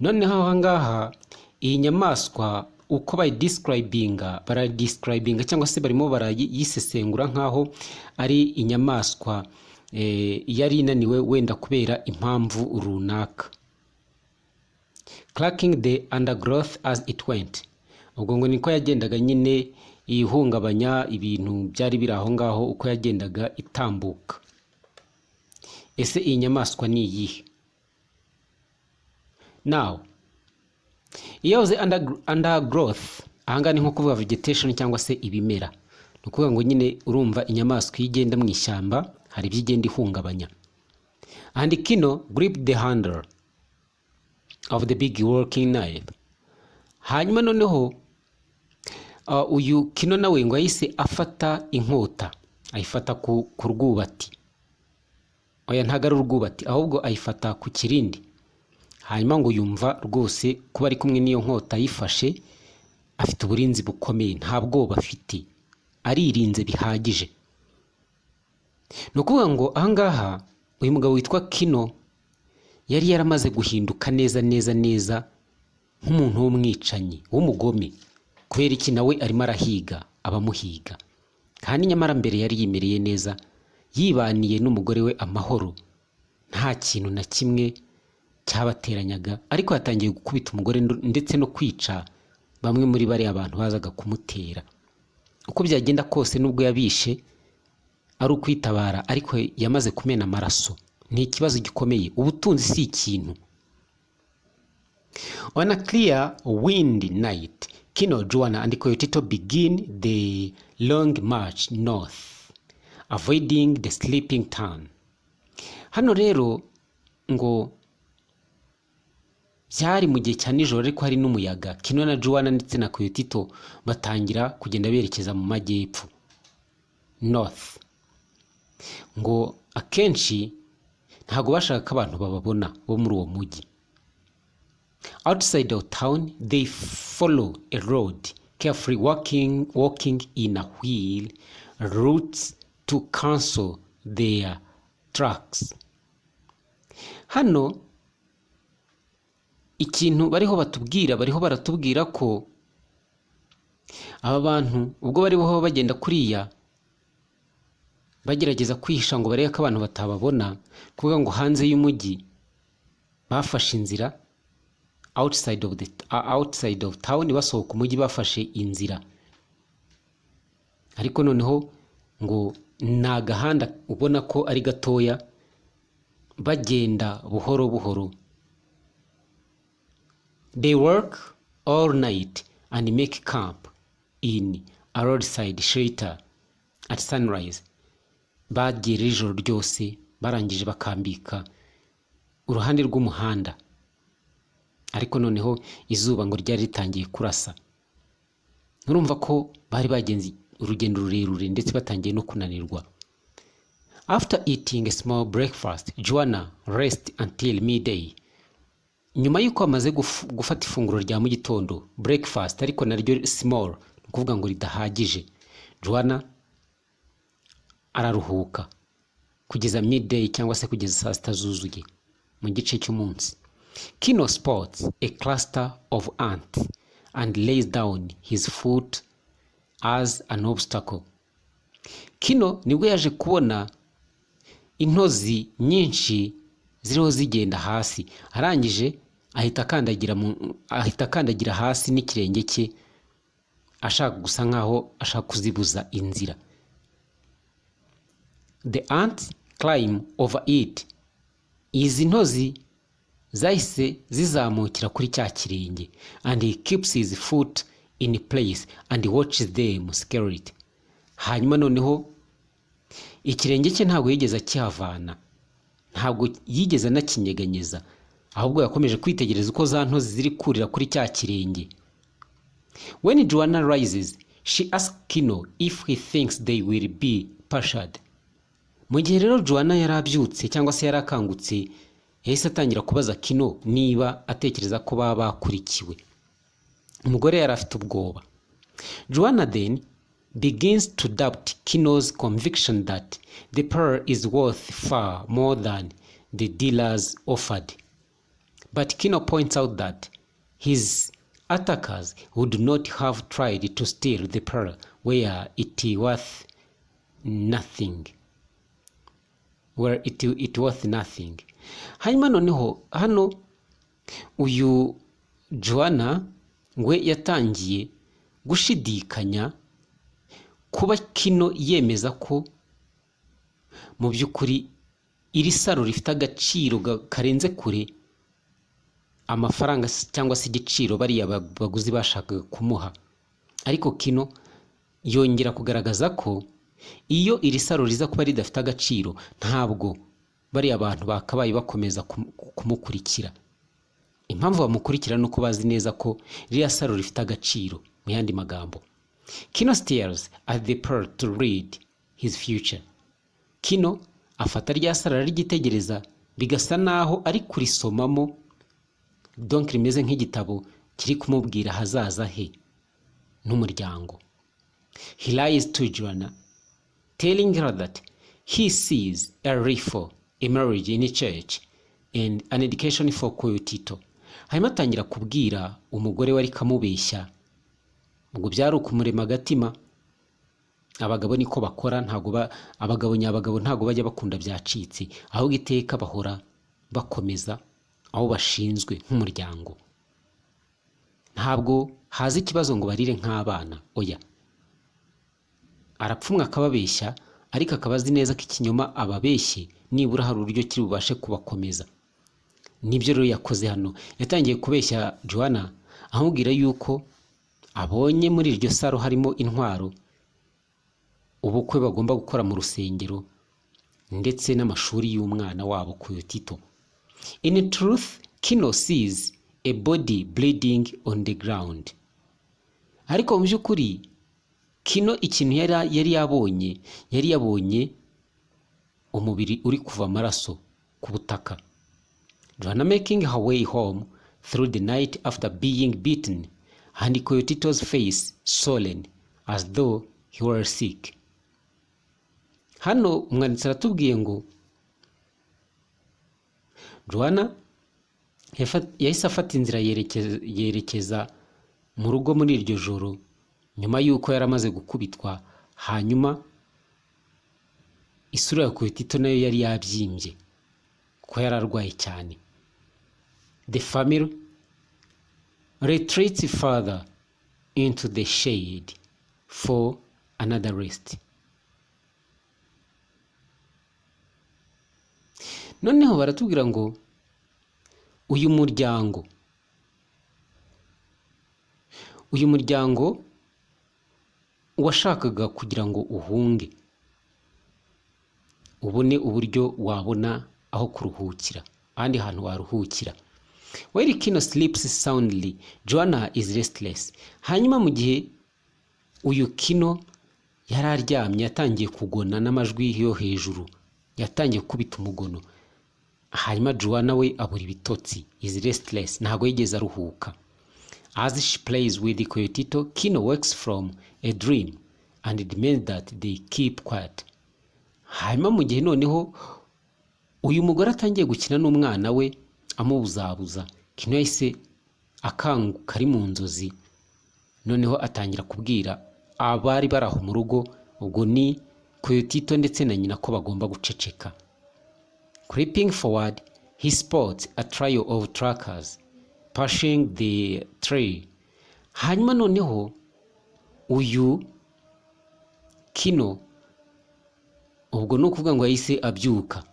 Noneho aha ngaha iyi nyamaswa uko barayidescribinga cyangwa se barimo barayisesengura nkaho ari inyamaswa yari inaniwe wenda kubera impamvu runaka. Cracking the undergrowth as it went, ubwo ngo niko yagendaga nyine ihungabanya ibintu byari biri aho ngaho uko yagendaga itambuka. Ese iyi nyamaswa ni iyihe? Now, iyo uze undergrowth, ahanga ni nko kuvuga vegetation cyangwa se ibimera. Nukuvuga ngo nyine urumva inyamaswa igenda mu ishyamba hari byigenda ihungabanya. And Kino gripped the handle of the big working knife. Hanyuma noneho uyu Kino nawe ngo yahise afata inkota, ayifata ku rwubati. Oya ntago ari urwubati, ahubwo ayifata ku kirindi. Hanyuma ngo yumva rwose kuba ari kumwe n'iyo nkota yifashe afite uburinzi bukomeye, nta bwoba afite, aririnze bihagije. No kuvuga ngo ahangaha uyu mugabo witwa Kino yari yaramaze guhinduka neza nk'umuntu w'umwicanyi w'umugome, kubera iki nawe arimo arahiga abamuhiga, kandi nyamara mbere yari yimereye neza, yibaniye n'umugore we amahoro, nta kintu na kimwe cyabateranyaga, ariko yatangiye gukubita umugore ndetse no kwica bamwe muri bari abantu bazaga kumutera. Uko byagenda kose nubwo yabishe ari ukwitabara, ariko yamaze kumena amaraso. Ni ikibazo gikomeye, ubutunzi si ikintu. On a clear windy night, Kino, Juana and Coyote begin the long march north, avoiding the sleeping town. Hano rero ngo byari mu gihe cya nijoro, ariko hari n'umuyaga. Kino na Juana ndetse na Coyote batangira kugenda berekeza mu majyepfo, north. Ngo akenshi ntago bashaka ko abantu bababona bo muri uwo mujyi. Outside of town, they follow a road, carefully walking in a wheel routes to cancel their tracks. Hano ikintu bariho baratubwira ko aba bantu ubwo bariho bagenda kuriya bagerageza kwihisha ngo bareke ko abantu batababona, kuvuga ngo hanze y'umujyi bafashe inzira outside of town, basohoka umujyi bafashe inzira, ariko noneho ngo nta gahanda ubona ko ari gatoya, bagenda buhoro buhoro. They work all night and make camp in a roadside shelter at sunrise. Bagera ijoro ryose barangije bakambika uruhande rw'umuhanda, ariko noneho izuba ngo ryari ritangiye kurasa. Urumva ko bari bagenzi urugendo rurerure ndetse batangiye no kunanirwa. After eating a small breakfast, Juana rest until midday. Nyuma yuko amaze gufata ifunguro rya mu gitondo, breakfast ariko naryo small, kuvuga ngo ridahagije, Juana araruhuka kugeza midday cyangwa se kugeza saa sita zuzuye mu gice cy'umunsi. Kino spots a cluster of ants and lays down his foot as an obstacle. Kino nibwo yaje kubona intozi nyinshi ziriho zigenda hasi, arangije ahita akandagira hasi n'ikirenge cye ashaka gusa nkaho ashaka kuzibuza inzira. The ants climb over it. Izi ntozi zahise zizamukira kuri cya kirenge, and he keeps his foot in place and watches them scared. Hanyuma noneho ikirenge cye ntabwo yigeze akihavana, ntabwo yigeze anakinyeganyeza, ahubwo yakomeje kwitegereza uko za ntozi ziri kurira kuri cya kirenge. When Juana rises, she asks Kino if he thinks they will be partial. Mu gihe rero Juana yarabyutse cyangwa se yarakangutse, yahise atangira kubaza Kino niba atekereza ko baba bakurikiwe. Umugore yari afite ubwoba. Juana then begins to doubt Kino's conviction that the pearl is worth far more than the dealers offered. But Kino points out that his attackers would not have tried to steal the pearl where it worth nothing. Hanyuma noneho hano uyu Juana we yatangiye gushidikanya kuba Kino yemeza ko mu by'ukuri iri saro rifite agaciro karenze kure amafaranga cyangwa se igiciro bariya baguzi bashakaga kumuha. Ariko Kino yongera kugaragaza ko iyo iri saro riza kuba ridafite agaciro, ntabwo bariya abantu bakabaye bakomeza kumukurikira. Impamvu bamukurikira no kubazi neza ko ririya saro rifite agaciro. Mu yandi magambo, Kino stares at the pearl to read his future. Kino afata rya saro arigitegereza, bigasa naho ari kurisomamo, donc rimeze nk'igitabo kiri kumubwira hazaza he n'umuryango. He lies to Juana, telling her that he sees a rifle, a marriage in a church, and an education for Koyotito. Hanyuma atangira kubwira umugore wari kamubeshya, ubwo byari ukumurema agatima. Abagabo niko bakora, abagabo nyabagabo ntago bajya bakunda byacitse, ahubwo iteka bahora bakomeza aho bashinzwe nk'umuryango. Ntabwo hazi ikibazo ngo barire nk'abana, oya. Arapfumwa akababeshya, ariko akabazi neza ko ikinyoma ababeshye nibura hari uburyo kiri bubashe kubakomeza. Nibyo rero yakoze hano, yatangiye kubeshya Juana amubwira yuko abonye muri iryo saro harimo intwaro, ubukwe bagomba gukora mu rusengero, ndetse n'amashuri y'umwana wabo Koyotito. In truth, Kino sees a body bleeding on the ground. Ariko mu by'ukuri Kino ikintu yari yabonye umubiri uri kuva amaraso ku butaka. Juana making her way home through the night after being beaten, and Coyotito's face swollen as though he were sick. Hano umwanditsi aratubwiye ngo Juana yahise afata inzira yerekeza mu rugo muri iryo joro nyuma yuko yaramaze gukubitwa, hanyuma isura ya Coyotito nayo yari yabyimbye ko yararwaye cyane. The family retreats further into the shade for another rest. Noneho baratubwira ngo uyu muryango washakaga kugira ngo uhunge ubone uburyo wabona aho kuruhukira, ahandi hantu waruhukira. While Kino sleeps soundly, Juana is restless. Hanyuma mu gihe uyu Kino yari aryamye yatangiye kugona n'amajwi yo hejuru, yatangiye kubita umugono. Hanyuma Juana we abura ibitotsi, is restless, ntago yigeze aruhuka. As she plays with the Coyotito, Kino wakes from a dream and demands that they keep quiet. Hanyuma mu gihe noneho uyu mugore atangiye gukina n'umwana we amubuzabuza, Kino yahise akanguka ari mu nzozi, noneho atangira kubwira abari baraho mu rugo, ubwo ni Coyotito ndetse na nyina, ko bagomba guceceka. Creeping forward, he spots a trio of trackers pushing the tray. Hanyuma noneho uyu Kino ubwo no kuvuga ngo yahise abyuka,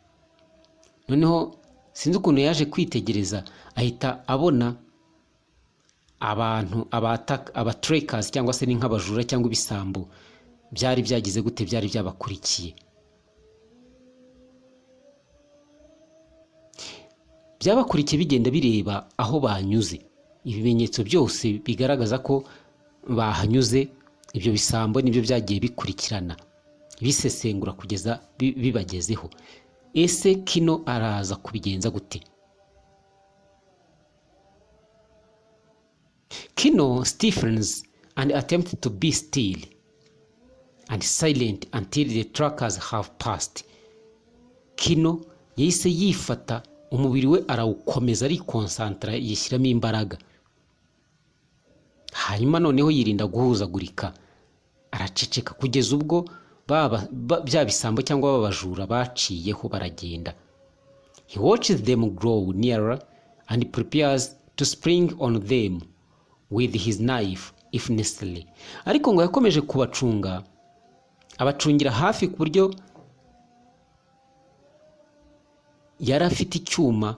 noneho sinzi ukuntu yaje kwitegereza, ahita abona abantu abatrackers cyangwa se ni nk'abajura cyangwa ibisambo byari byagize gute, byari byabakurikiye. Byabakurikiye bigenda bireba aho banyuze, ibimenyetso byose bigaragaza ko bahanyuze. Ibyo bisambo nibyo byagiye bikurikirana bisesengura kugeza bibagezeho. Ese Kino araza kubigenza gute? Kino stiffens and attempts to be still and silent until the trackers have passed. Kino yahise yifata, umubiri we arawukomeza, ari konsantra, yishyiramo imbaraga. Hanyuma noneho yirinda guhuzagurika, araceceka kugeza ubwo bya bisambo cyangwa babajura baciyeho baragenda. He watches them grow nearer and prepares to spring on them with his knife if necessary. Ariko ngo yakomeje kubacunga, abacungira hafi ku buryo yari afite icyuma,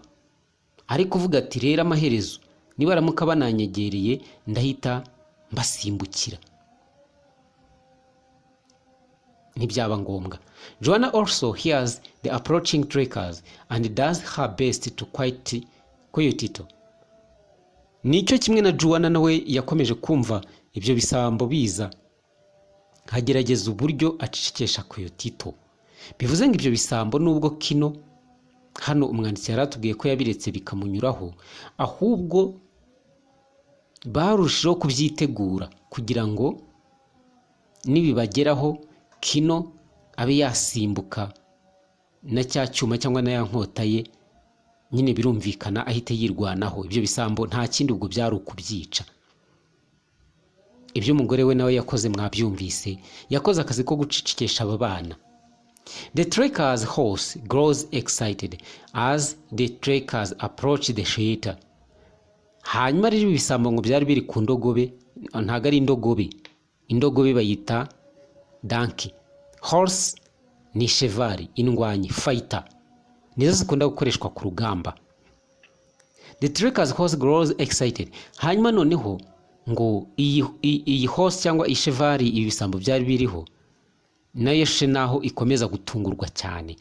ari kuvuga ati rero amaherezo niba aramuka bananyegereye ndahita mbasimbukira ntibyaba ngombwa. Juana also hears the approaching trackers and does her best to quiet Coyotito. Nicyo kimwe na Juana nawe yakomeje kumva ibyo bisambo biza, hagerageza uburyo acecekesha Coyotito. Bivuze ngo ibyo bisambo nubwo Kino hano umwanditsi yaratubwiye ko yabiretse bikamunyuraho, ahubwo barushijeho kubyitegura kugira ngo nibibageraho Kino abe yasimbuka na cya cyuma cyangwa na ya nkota ye, nyine birumvikana ahite yirwanaho. Ibyo bisambo nta kindi ubwo byari ukubyica. Ibyo umugore we nawe yakoze mwabyumvise, yakoze akazi ko gucicikesha aba bana. The tracker's horse grows excited as the trackers approach the shelter. Hanyuma rero ibisambo ngo byari biri ku ndogobe, ntago ari indogobe bayita donkey. Horse ni cheval, indwanyi, fighter, nizo zikunda gukoreshwa ku rugamba. The tracker's horse grows excited. Hanyuma noneho ngo iyi horse cyangwa cheval ibisambo byari biriho nayo naho ikomeza gutungurwa cyane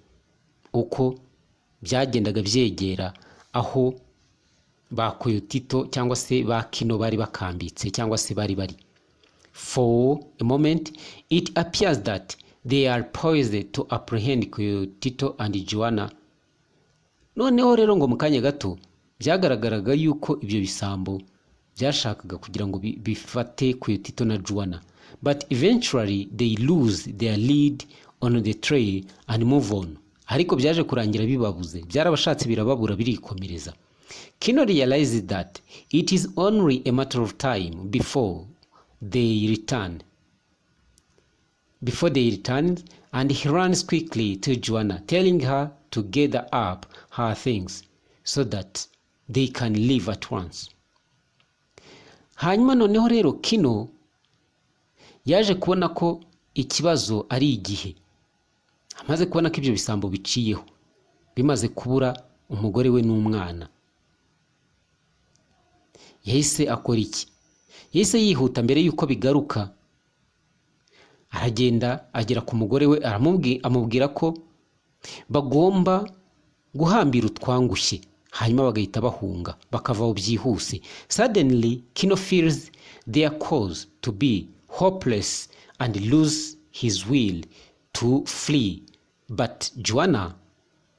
uko byagendaga byegera aho ba Coyotito cyangwa se ba Kino bari bakambitse cyangwa se bari. For a moment it appears that they are poised to apprehend Coyotito and Juana. Noneho rero ngo mu kanya gato byagaragaraga yuko ibyo bisambo byashakaga kugira ngo bifate Tito na Juana, but eventually they lose their lead on the trail and move on. Ariko byaje kurangira bibabuze, byarabashatse birababura birikomereza. Kino realized that it is only a matter of time before they returned, and he runs quickly to Juana, telling her to gather up her things so that they can leave at once. Hanyuma noneho rero Kino yaje kubona ko ikibazo ari igihe, amaze kubona ko ibyo bisambo biciyeho, bimaze kubura umugore we n'umwana. Yahise akora iki? Yahise yihuta mbere yuko bigaruka, aragenda agera ku mugore we, amubwira ko bagomba guhambira utwangushye, hanyuma bagahita bahunga bakavaho byihuse. Suddenly Kino feels their cause to be hopeless and lose his will to flee, but Juana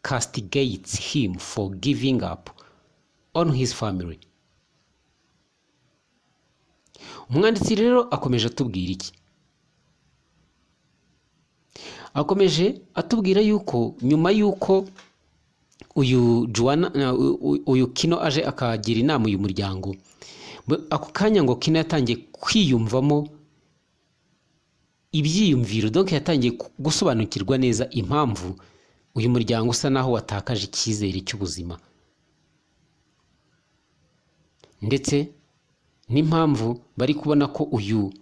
castigates him for giving up on his family. Umwanditsi rero akomeje atubwira iki? Akomeje atubwira yuko nyuma yuko uyu Kino aje akagira inama uyu muryango, ako kanya ngo Kino yatangiye kwiyumvamo ibyiyumviro, donc yatangiye gusobanukirwa neza impamvu uyu muryango usa naho watakaje icyizere cy'ubuzima, ndetse n'impamvu bari kubona ko uyu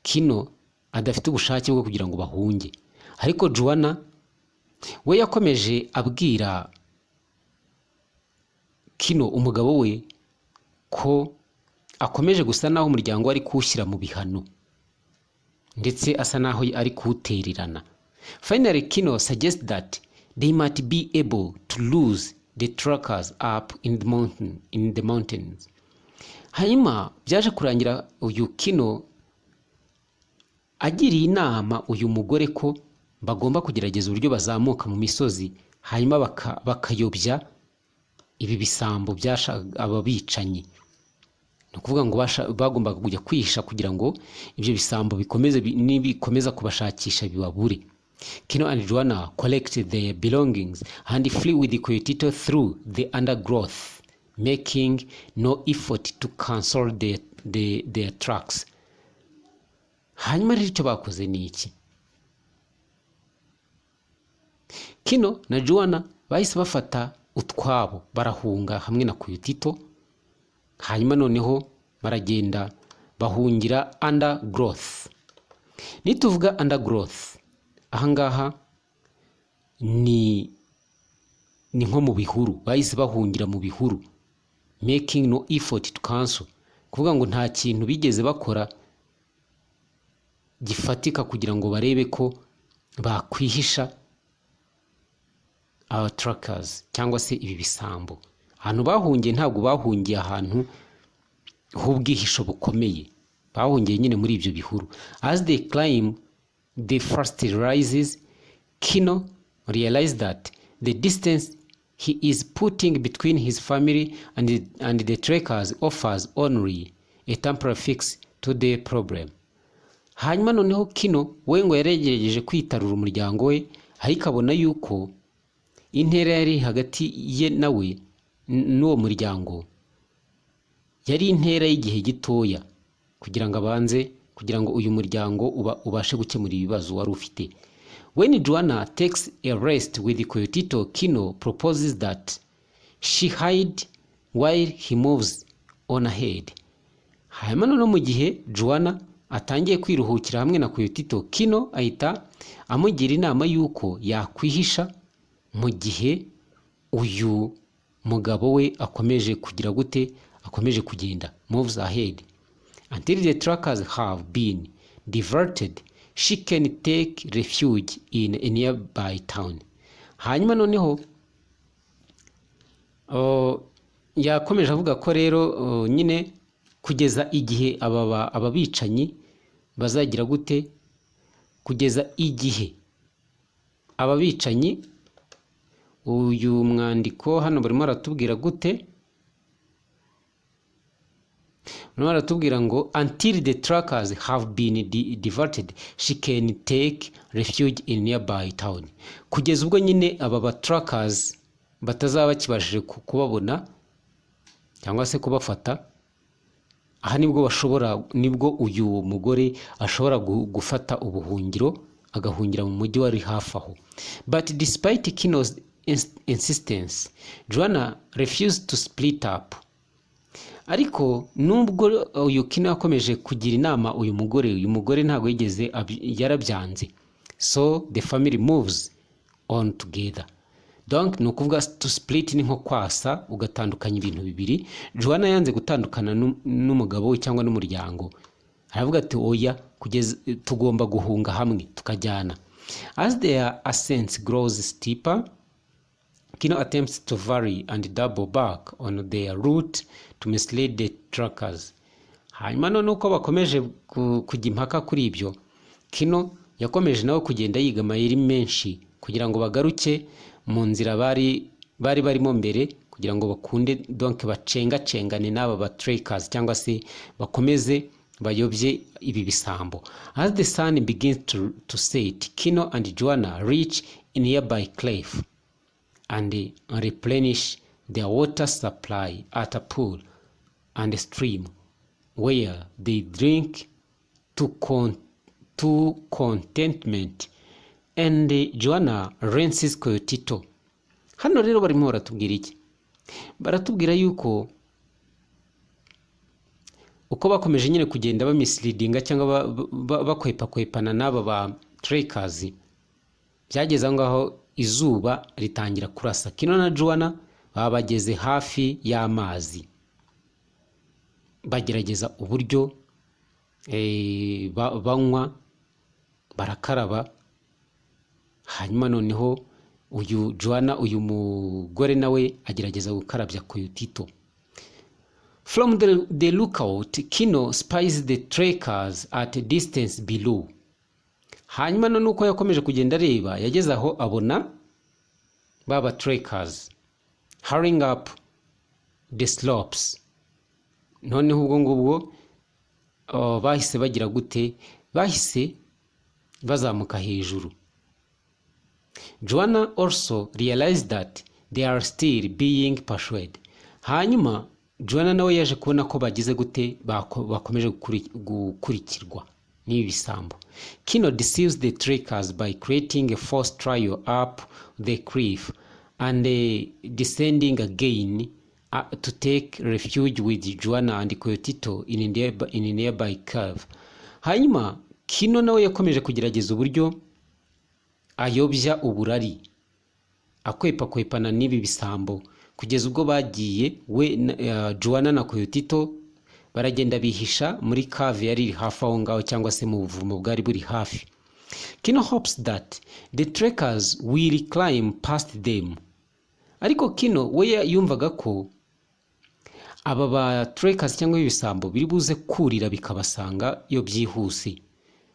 Kino adafite ubushake bwo kugira ngo bahunge. Ariko Juana we yakomeje abwira Kino umugabo we ko akomeje gusa naho umuryango ari kuwushyira mu bihano, ndetse asa naho ari kuwutererana. Finally Kino suggests that they might be able to lose the trackers up in the mountains. Hanyuma byaje kurangira uyu Kino agiriye inama uyu mugore ko bagomba kugerageza uburyo bazamuka mu misozi, hanyuma bakayobya ibi bisambo aba bicanyi. Ni ukuvuga ngo bagombaga kujya kwihisha kugira ngo ibyo bisambo bikomeza kubashakisha bibabure. Kino and Juana collect their belongings and flee with Tito through the undergrowth, making no effort to cancel their tracks. Hanyuma rero icyo bakoze ni iki? Kino na Juana bahise bafata utwabo barahunga hamwe na Tito, hanyuma noneho baragenda bahungira undergrowth. Nituvuga undergrowth, ahangaha ni nko mu bihuru, bahise bahungira mu bihuru, making no effort to cancel, kuvuga ngo nta kintu bigeze bakora gifatika kugira ngo barebe ko bakwihisha aba trackers cyangwa se ibi bisambo. Ahantu bahungiye ntabwo bahungiye ahantu h'ubwihisho bukomeye, bahungiye nyine muri ibyo bihuru. As they climb, the first rises, Kino realized that the distance he is putting between his family and the trackers offers only a temporary fix to the problem. Hanyuma noneho Kino we ngo yaregerageje kwitarura umuryango we, ariko abona yuko intera yari hagati ye nawe n'uwo muryango yari intera y'igihe gitoya kugira ngo uyu muryango ubashe gukemura ibibazo wari ufite. When Juana takes a rest with Tito, Kino proposes that she hide while he moves on ahead. Hanyuma no mu gihe Juana atangiye kwiruhukira hamwe na Tito, Kino ahita amugira inama yuko yakwihisha mu gihe uyu mugabo we akomeje kugira gute, akomeje kugenda, moves ahead. Until the trackers have been diverted, she can take refuge in a nearby town. Hanyuma noneho yakomeje avuga ko rero nyine kugeza igihe aba bicanyi bazagira gute, kugeza igihe aba bicanyi, uyu mwandiko hano barimo aratubwira gute, Noneho aratubwira ngo until the trackers have been diverted she can take refuge in nearby town. Kugeza ubwo nyine aba ba trackers batazaba bakibashije kubabona cyangwa se kubafata, aha nibwo uyu mugore ashobora gufata ubuhungiro agahungira mu mujyi wari hafi aho. But despite Kino's insistence, Juana refused to split up. Ariko nubwo uyu Kino yakomeje kugira inama uyu mugore ntago yigeze yarabyanze. So the family moves on together. Donc nukuvuga to split ni nko kwasa ugatandukanya ibintu bibiri. Juana yanze gutandukana n'umugabo we cyangwa n'umuryango. Aravuga ati oya, kugeza tugomba guhunga hamwe tukajyana. As their ascent grows steeper, Kino attempts to vary and double back on their route to mislead the trackers. Hanyuma none uko bakomeje kujya impaka kuri ibyo, Kino yakomeje nawe kugenda yiga amayeri menshi kugira ngo bagaruke mu nzira bari barimo mbere, kugira ngo bakunde donc bacengane n'aba ba trackers cyangwa se bakomeze bayobye ibi bisambo. As the sun begins to set, Kino and Juana reach a nearby cliff and replenish their water supply at a pool and a stream where they drink to contentment, and Juana rinses Coyotito. Hano rero barimo baratubwira iki? Baratubwira yuko uko bakomeje nyine kugenda bamisleadinga cyangwa bakwepana n'aba ba trackers, byageze ngaho izuba ritangira kurasa. Kino na Juana babageze hafi y'amazi, bagerageza uburyo banywa barakaraba. Hanyuma noneho uyu Juana uyu mugore nawe agerageza gukarabya Coyotito. From the lookout, Kino spies the trackers at a distance below. Hanyuma none uko yakomeje kugenda areba, yageze aho abona baba trackers hurrying up the slopes. Noneho ubwo ngubwo bahise bagira gute? Bahise bazamuka hejuru. Juana also realized that they are still being pursued. Hanyuma Juana nawe yaje kubona ko bagize gute, bakomeje gukurikirwa n'ibi bisambo. Kino deceives the trackers by creating a forced trail up the cliff and descending again to take refuge with Juana and Coyotito in a nearby cave. Hanyuma Kino nawe yakomeje kugerageza uburyo ayobya uburari akwepana n'ibi bisambo, kugeza ubwo bagiye we Juana na Coyotito baragenda bihisha muri cave yari hafi aho ngaho cyangwa se mu buvumo bwari buri hafi. Kino hopes that the trackers will climb past them. Ariko Kino we yumvaga ko aba ba trackers cyangwa ibisambo biri buze kurira bikabasanga yo byihuse,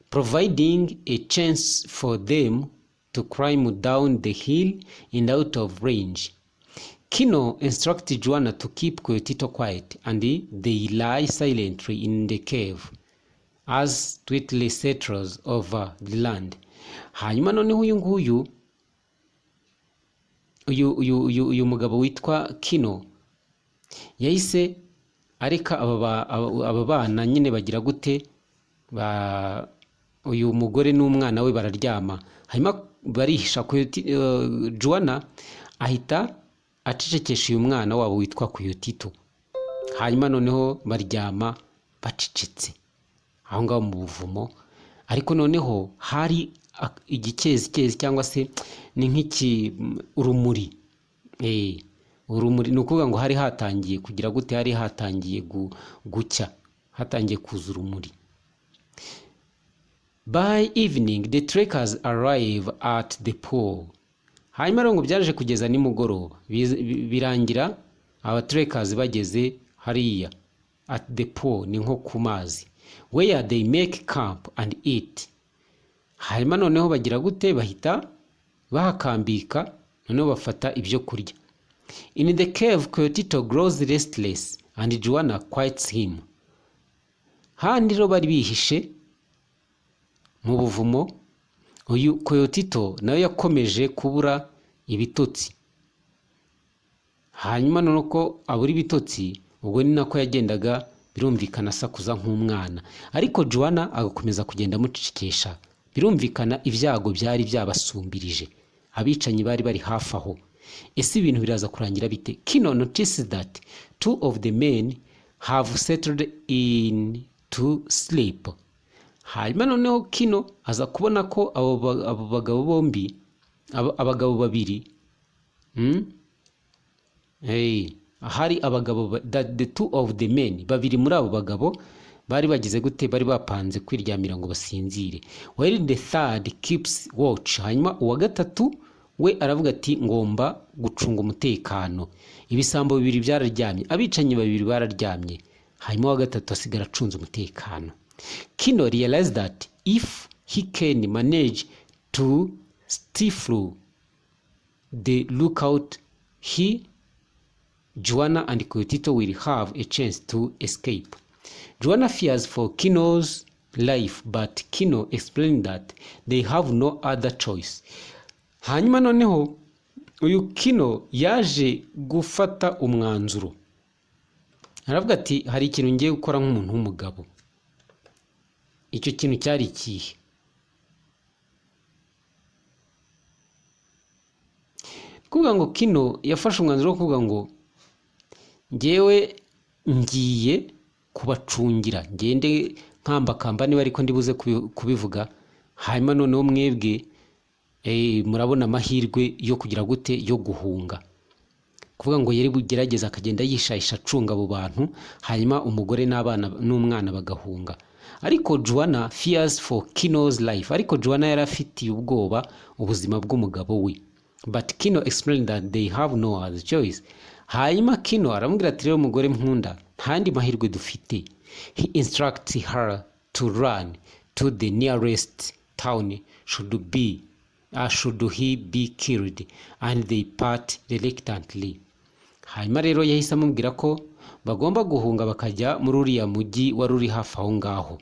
providing a chance for them to climb down the hill and out of range. Kino instructed Juana to keep Coyotito quiet, and they lie silently in the cave as sweetly settlers over the land. Hanyuma noneho uyu mugabo witwa Kino yahise areka aba bana nyine bagira gute, uyu mugore n'umwana we bararyama. Hanyuma barihisha. Juana ahita acecekesha uyu mwana wabo witwa Coyotito. Hanyuma noneho baryama bacecetse aho ngaho mu buvumo. Ariko noneho hari igikezi cyangwa se ni nk'iki urumuri. Urumuri nukuvuga ngo hari hatangiye kugira gute, hari hatangiye gucya, hatangiye kuza urumuri. By evening the trackers arrive at the pool. Hanyuma rero ngo byaje kugeza nimugoroba, birangira aba trackers bageze hariya at the pool, ni nko ku mazi, where they make camp and eat. Hanyuma noneho bagira gute, bahita bahakambika, noneho bafata ibyo kurya. In the cave Coyotito grows restless and Juana quiets him. handi rero bari bihishe mu buvumo. Uyu Koyotito nawe yakomeje kubura ibitotsi, hanyuma none ko abura ibitotsi, ubwo ni nako yagendaga birumvikana asakuza nk'umwana, ariko Juana agakomeza kugenda amucecekesha. Birumvikana ibyago byari byabasumbirije, abicanyi bari bari hafi aho. Ese ibintu biraza kurangira bite? Kino notices that two of the men have settled in to sleep. Hanyuma noneho Kino aza kubona ko abo bagabo bombi, abagabo babiri, hari abagabo, the two of the men, babiri muri abo bagabo bari bagize gute, bari bapanze kwiryamira ngo basinzire, while the third keeps watch. Hanyuma uwa gatatu we aravuga ati ngomba gucunga umutekano. Ibisambo bibiri byararyamye, abicanyi babiri bararyamye, hanyuma uwa gatatu asigara acunze umutekano. Kino realized that if he can manage to stifle the lookout, he, Juana and Koyotito will have a chance to escape. Juana fears for Kino's life, but Kino explained that they have no other choice. Hanyuma noneho uyu Kino yaje gufata umwanzuro, aravuga ati hari ikintu ngiye gukora nk'umuntu w'umugabo. Icyo kintu cyari ikihe? Kuvuga ngo Kino yafashe umwanzuro wo kuvuga ngo ngewe ngiye kubacungira, ngende nkambakamba niba ariko ndibuze kubivuga, hanyuma noneho mwebwe murabona amahirwe yo kugira gute, yo guhunga. Kuvuga ngo yari bugerageza akagenda yishayisha acunga abo bantu, hanyuma umugore n'abana n'umwana bagahunga. Ariko Juana fears for Kino's life, ariko Juana yari afitiye ubwoba ubuzima bw'umugabo we. But Kino explained that they have no other choice. Hanyuma Kino aramubwira ati rero umugore nkunda, ntandi mahirwe dufite. He instructs her to run to the nearest town should he be killed, and they part reluctantly. Hanyuma rero yahise amubwira ko bagomba guhunga bakajya muri uriya mujyi wari uri hafi aho ngaho.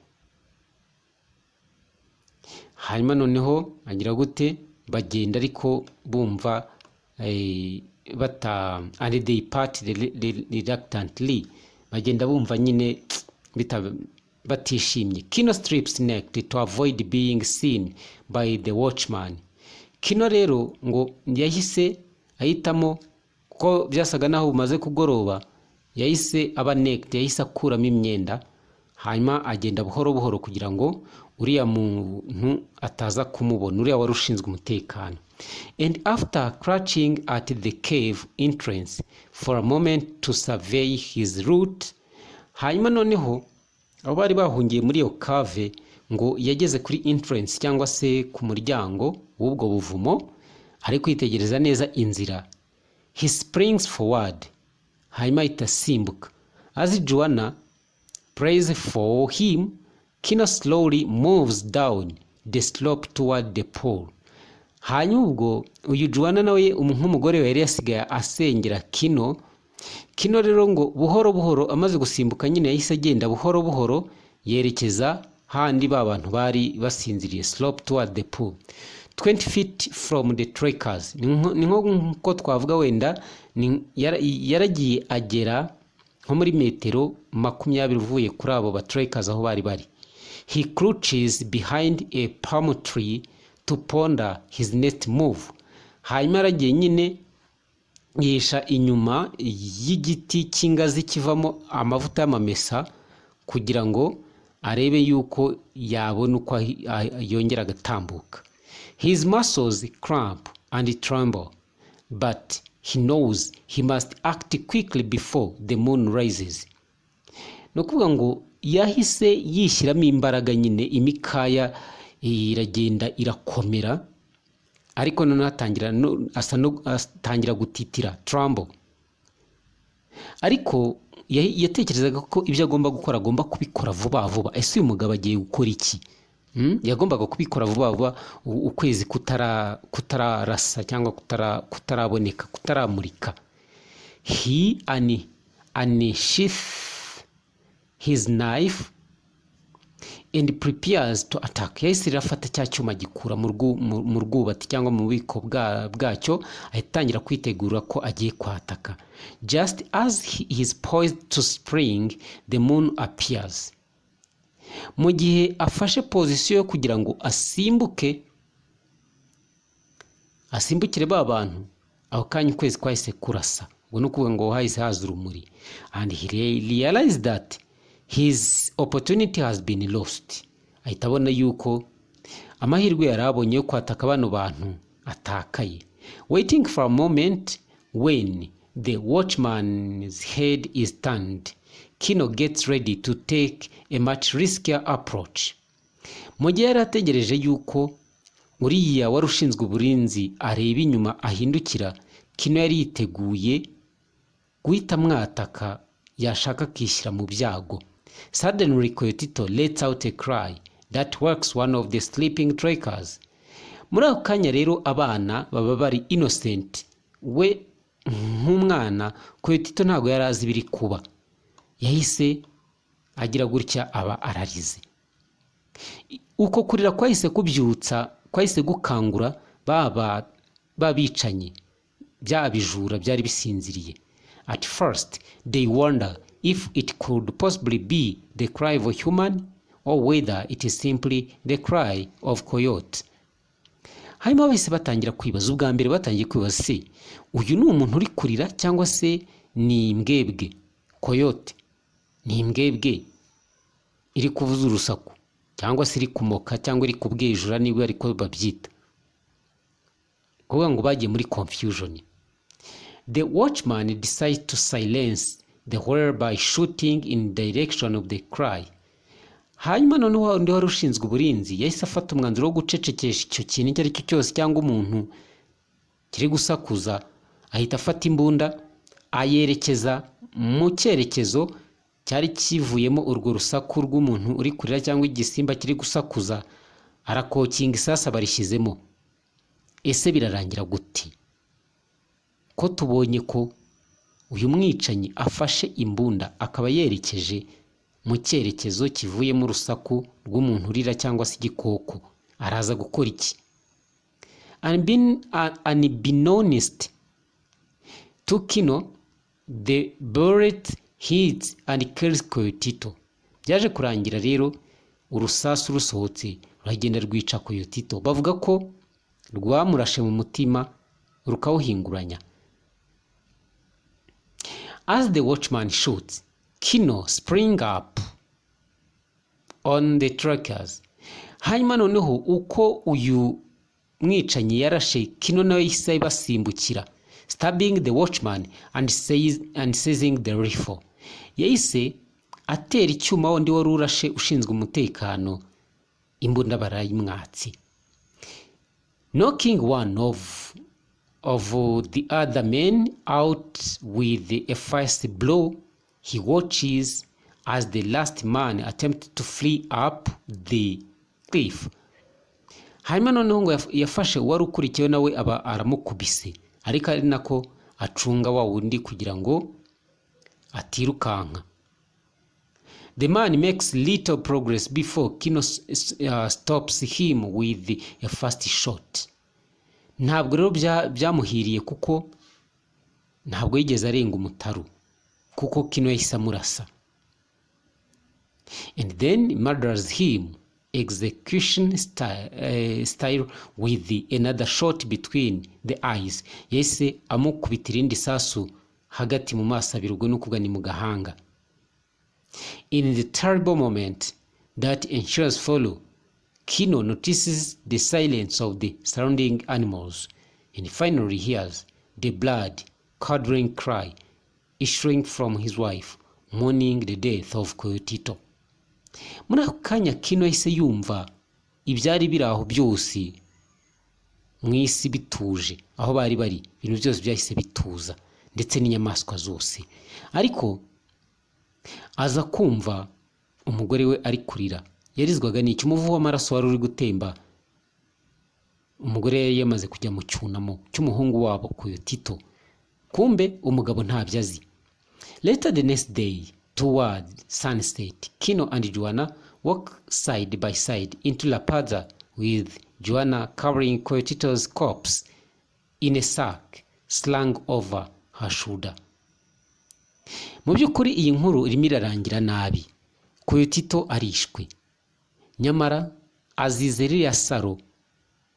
Hanyuma noneho agira gute, bagenda ariko bumva and they part reluctantly, bagenda bumva nyine batishimye. Kino strips necked to avoid being seen by the watchman. Kino rero ngo yahise ahitamo ko byasaga naho bumaze kugoroba, yahise aba necked, yahise akuramo imyenda, hanyuma agenda buhoro buhoro kugira ngo uriya muntu ataza kumubona, uriya wari ushinzwe umutekano. And after crouching at the cave entrance for a moment to survey his route, hanyuma noneho abo bari bahungiye muri iyo cave ngo yageze kuri entrance cyangwa se ku muryango w'ubwo buvumo, ari kwitegereza neza inzira. He springs forward, hanyuma itasimbuka. As Juana prays for him, Kino slowly moves down the slope toward the pool. Hanyuma ubwo uyu Juana nawe nk'umugore we yari yasigaye asengera Kino. Kino rero ngo buhoro buhoro amaze gusimbuka nyine yahise agenda buhoro buhoro yerekeza handi ba bantu bari basinziriye, slope toward the pool, 20 feet from the trackers. Ni nko twavuga wenda yaragiye agera nko muri metero 20 uvuye kuri abo ba trackers aho bari bari. He crouches behind a palm tree to ponder his next move. Hanyuma aragiye nyine yisha inyuma y'igiti cy'ingazi kivamo amavuta y'amamesa kugira ngo arebe yuko yabona uko yongera agatambuka. His muscles cramp and tremble, but he knows he must act quickly before the moon rises. No kuvuga ngo yahise yishyiramo imbaraga nyine, imikaya iragenda irakomera, ariko none atangira gutitira, tremble. Ariko yatekerezaga ko ibyo agomba gukora agomba kubikora vuba vuba. Ese uyu mugabo agiye gukora iki? Yagombaga kubikora vuba vuba, ukwezi kutararasa cyangwa kutaraboneka, kutaramurika. He unsheathed his knife and prepares to attack. Yahise irafata cya cyuma gikura mu rwubati cyangwa mu bubiko bwacyo, ahitangira kwitegura ko agiye kwataka. Just as he is poised to spring, the moon appears. Mu gihe afashe position yo kugira ngo asimbukire ba bantu, aho kanya ukwezi kwahise kurasa. Ubwo no kuvuga ngo hahise haza urumuri. And he realized that his opportunity has been lost. Ahita abona yuko amahirwe yari abonye yo kwataka bano bantu atakaye. Waiting for a moment when the watchman's head is turned, Kino gets ready to take a much riskier approach. Mu gihe yari ategereje yuko uriya wari ushinzwe uburinzi areba inyuma ahindukira, Kino yari yiteguye guhita mwataka yashaka kwishyira mu byago. Suddenly Koyotito lets out a cry that wakes one of the sleeping trackers. Muri ako kanya rero abana baba bari innocent. We nk'umwana Koyotito ntabwo yari azi ibiri kuba. Yahise agira gutya aba ararize. Uko kurira kwahise kubyutsa, kwahise gukangura babicanye bya bijura byari bisinziriye. At first they wonder if it could possibly be the cry of a human or whether it is simply the cry of coyote. Hanyuma bahise batangira kwibaza, ubwa mbere batangiye kwibaza se uyu ni umuntu uri kurira cyangwa se ni imbwebwe. Coyote ni imbwebwe iri kuvuza urusaku cyangwa se iri kumoka cyangwa iri kubwejura nibwo ariko babyita. Kuvuga ngo bagiye muri confusion. The watchman decides to silence the whirl by shooting in direction of the cry. Hanyuma noneho undi wari ushinzwe uburinzi yahise afata umwanzuro wo gucecekesha icyo kintu icyo ari cyo cyose cyangwa umuntu kiri gusakuza, ahita afata imbunda ayerekeza mu cyerekezo cyari kivuyemo urwo rusaku rw'umuntu uri kurira cyangwa igisimba kiri gusakuza. Arakokinga isasa barishyizemo. Ese birarangira gute ko tubonye ko uyu mwicanyi afashe imbunda akaba yerekeje mu cyerekezo kivuyemo urusaku rw'umuntu urira cyangwa se igikoko? Araza gukora iki? Unbeknownst to Kino, the bullet hits and kills Koyotito. Byaje kurangira rero urusasu rusohotse ruragenda rwica Koyotito. Bavuga ko rwamurashe mu mutima rukawuhinguranya. As the watchman shoots, Kino springs up on the trackers. Hanyuma noneho uko uyu mwicanyi yarashe, Kino nawe yahise basimbukira, stabbing the watchman and seizing the rifle. Yahise atera icyuma wundi wari urashe ushinzwe umutekano, imbunda barayimwatsi. Knocking one of the other men out with a fast blow, he watches as the last man attempted to flee up the cliff. Hanyuma noneho ngo yafashe wari ukurikiwe nawe aba aramukubise, ariko ari nako acunga wa wundi kugira ngo atirukanka. The man makes little progress before Kino stops him with a fast shot. Ntabwo rero byamuhiriye kuko ntabwo yigeze arenga umutaru, kuko Kino yahise amurasa. And then murders him execution style with another shot between the eyes. Yahise amukubitira irindi sasu hagati mu maso abiri, ubwo nukuvuga ni mu gahanga. In the terrible moment that ensures follow, Kino notices the silence of the surrounding animals and finally hears the blood-curdling cry issuing from his wife, mourning the death of Koyotito. Muri ako kanya Kino yahise yumva ibyari biri aho byose mu isi bituje, aho bari ibintu byose byahise bituza, ndetse n'inyamaswa zose. Ariko aza kumva umugore we ari kurira. Yarizwaga n'iki? Umuvu w'amaraso wari uri gutemba. Umugore yari yamaze kujya mu cyunamo cy'umuhungu wabo Koyotito. Kumbe umugabo ntabyazi. Later the next day, toward sunset, Kino and Juana walk side by side into La Paz with Juana carrying Coyotito's corpse in a sack slung over her shoulder. Mu by'ukuri iyi nkuru irimo irarangira nabi. Coyotito arishwe. Nyamara azize ririya saro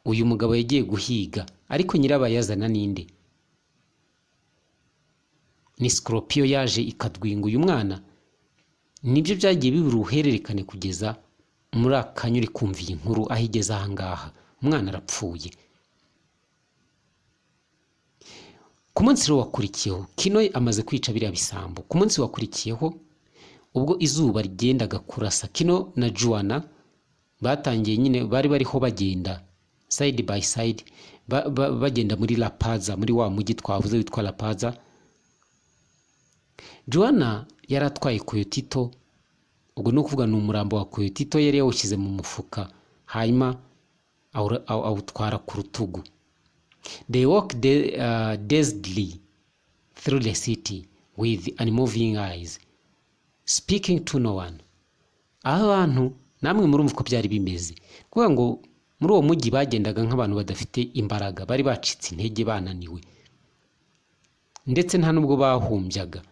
uyu mugabo yagiye guhiga, ariko nyirabayazana ninde? Ni Scorpio yaje ikadwinga uyu mwana. Nibyo byagiye bibura uruhererekane kugeza muri akanyuri kumva iyi nkuru aho igeze ahangaha. Umwana arapfuye. Ku munsi rero wakurikiyeho, Kino amaze kwica biriya bisambo. Ku munsi wakurikiyeho, ubwo izuba rigendaga kurasa, Kino na Juana batangiye nyine bari bariho bagenda side by side, bagenda muri La Paz, muri wa mujyi twavuze witwa La Paz. Juana yari atwaye Coyotito, ubwo no kuvuga ni umurambo wa Coyotito yari yawushyize mu mufuka, hanyuma awutwara ku rutugu. They walked dazedly through the city with unmoving eyes, speaking to no one. Abantu namwe murumva ko byari bimeze. Kuvuga ngo muri uwo mujyi bagendaga nk'abantu badafite imbaraga, bari bacitse intege, bananiwe, ndetse nta nubwo bahumbyaga,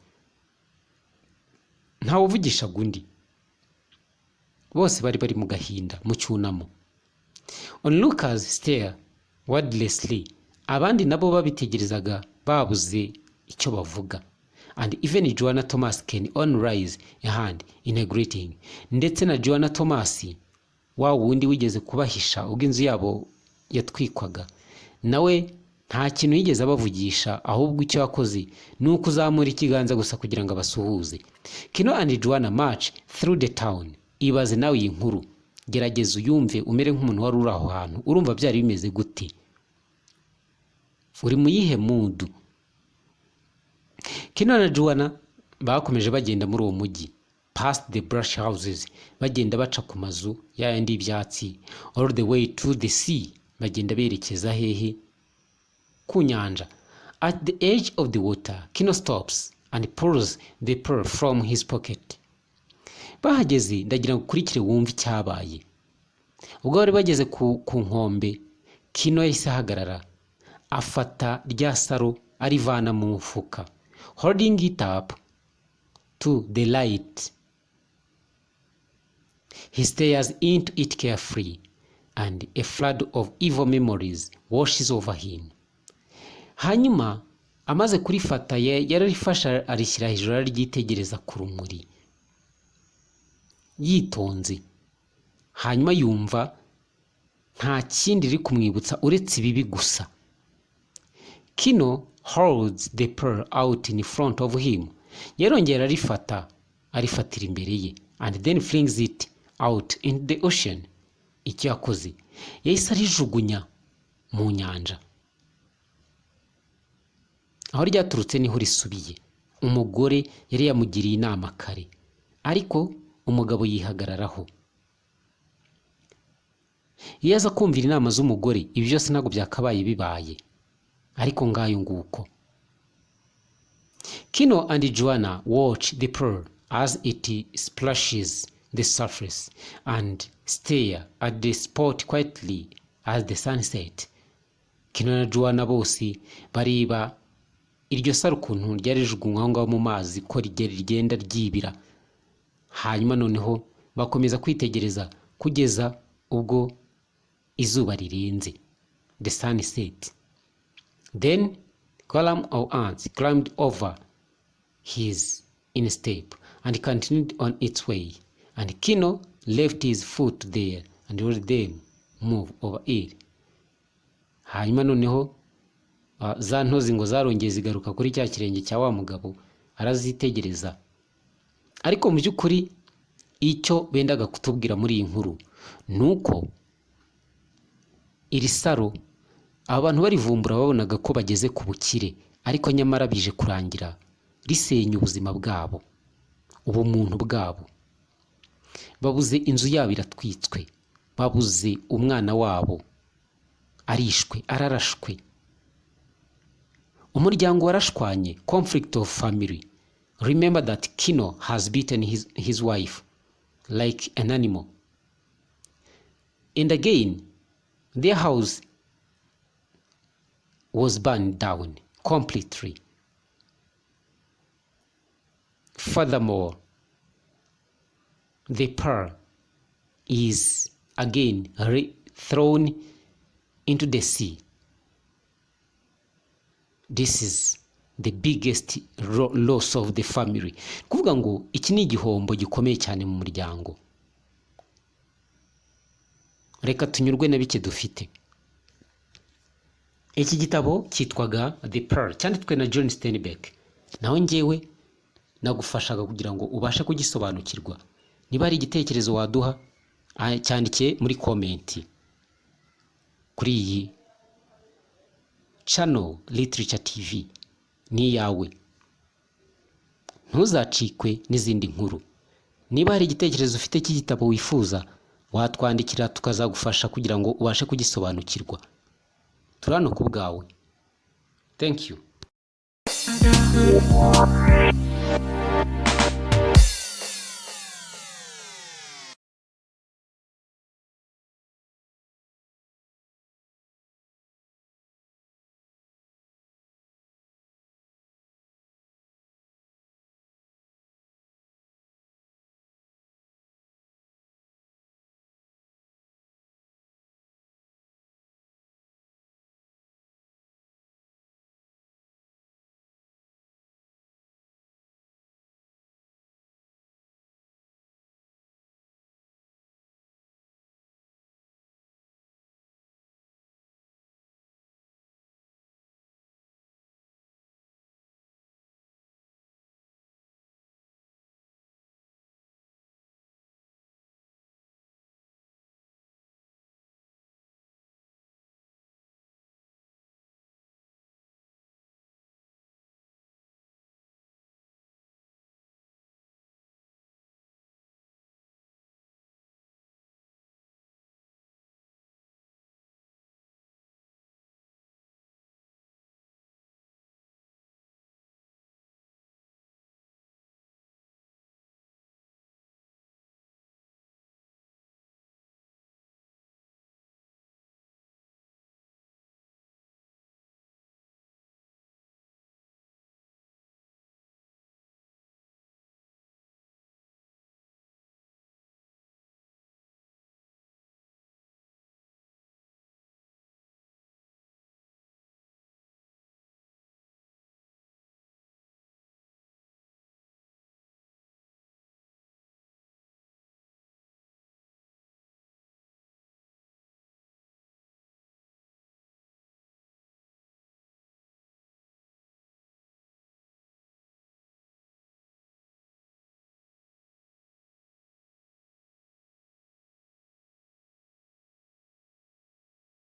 ntawe uvugishaga undi, bose bari mu gahinda, mu cyunamo. Onlookers stare wordlessly, abandi nabo babitegerezaga babuze icyo bavuga. And even Juana Thomas can only raise a hand in a greeting. Ndetse na Juana Thomas wa wundi wigeze kubahisha ubwo inzu yabo yatwikwaga, nawe nta kintu yigeze abavugisha, ahubwo icyo yakoze ni ukuzamura ikiganza gusa kugira ngo abasuhuze. Kino and Juana march through the town. Ibaze nawe iyi nkuru, gerageza uyumve umere nk'umuntu wari uri aho hantu. Urumva byari bimeze gute? Uri mu yihe mudu? Kino na Juana bakomeje bagenda muri uwo mujyi, past the brush houses, bagenda baca ku mazu yandi y'ibyatsi, all the way to the sea, bagenda berekeza hehe? Ku nyanja. At the edge of the water, Kino stops and pulls the pearl from his pocket. Bahageze ndagira ngo ukurikire wumve icyabaye. Ubwo bari bageze ku nkombe, Kino yahise ahagarara, afata rya saro arivana mu mufuka, holding it up to the light. He stares into it carefully, and a flood of evil memories washes over him. Hanyuma amaze kurifata, yararifasha arishyira hejuru, araryitegereza ku rumuri yitonze. Hanyuma yumva nta kindi riri kumwibutsa uretse ibibi gusa. Kino holds the pearl out in front of him. Yarongera arifatira imbere ye, and then flings it out in the ocean. Icyo yakoze yahise arijugunya mu nyanja. Aho ryaturutse niho risubiye. Umugore yari yamugiriye inama kare, ariko umugabo yihagararaho. Iyo aza kumvira inama z'umugore, ibi byose ntabwo byakabaye bibaye, ariko ngayo nguko. Kino and Juana watch the pearl as it splashes the surface and stare at the spot quietly as the sun set. Kino na Juana bose bareba iryo saro ukuntu ryari rijugunywa aho ngaho mu mazi ko rigenda ryibira. Hanyuma noneho bakomeza kwitegereza kugeza ubwo izuba rirenze, the sun set. Then column of ants climbed over his instep and continued on its way, and Kino left his foot there and let them move over it. Hanyuma noneho za ntozi ngo zarongeye zigaruka kuri cya kirenge cya wa mugabo, arazitegereza. Ariko mu by'ukuri icyo bendaga kutubwira muri iyi nkuru nuko iri saro abantu barivumbura babonaga ko bageze ku bukire, ariko nyamara bije kurangira risenya ubuzima bwabo, ubumuntu bwabo. Babuze inzu yabo iratwitswe, babuze umwana wabo arishwe, ararashwe, umuryango warashwanye, conflict of family. Remember that Kino has beaten his wife like an animal. And again, their house was burned down completely. Furthermore, the pearl is again thrown into the sea. This is the biggest loss of the family. Kuvuga ngo iki ni igihombo gikomeye cyane mu muryango. Reka tunyurwe na bike dufite. Iki gitabo cyitwaga The Pearl, cyanditswe na John Steinbeck. Naho njyewe nagufashaga kugira ngo ubashe kugisobanukirwa. Niba ari igitekerezo waduha, cyandike muri comment kuri iyi channel Literature TV ni yawe. Ntuzacikwe n'izindi nkuru. Niba hari igitekerezo ufite cy'igitabo wifuza, watwandikira tukazagufasha kugira ngo ubashe kugisobanukirwa. Turano ku bwawe. Thank you.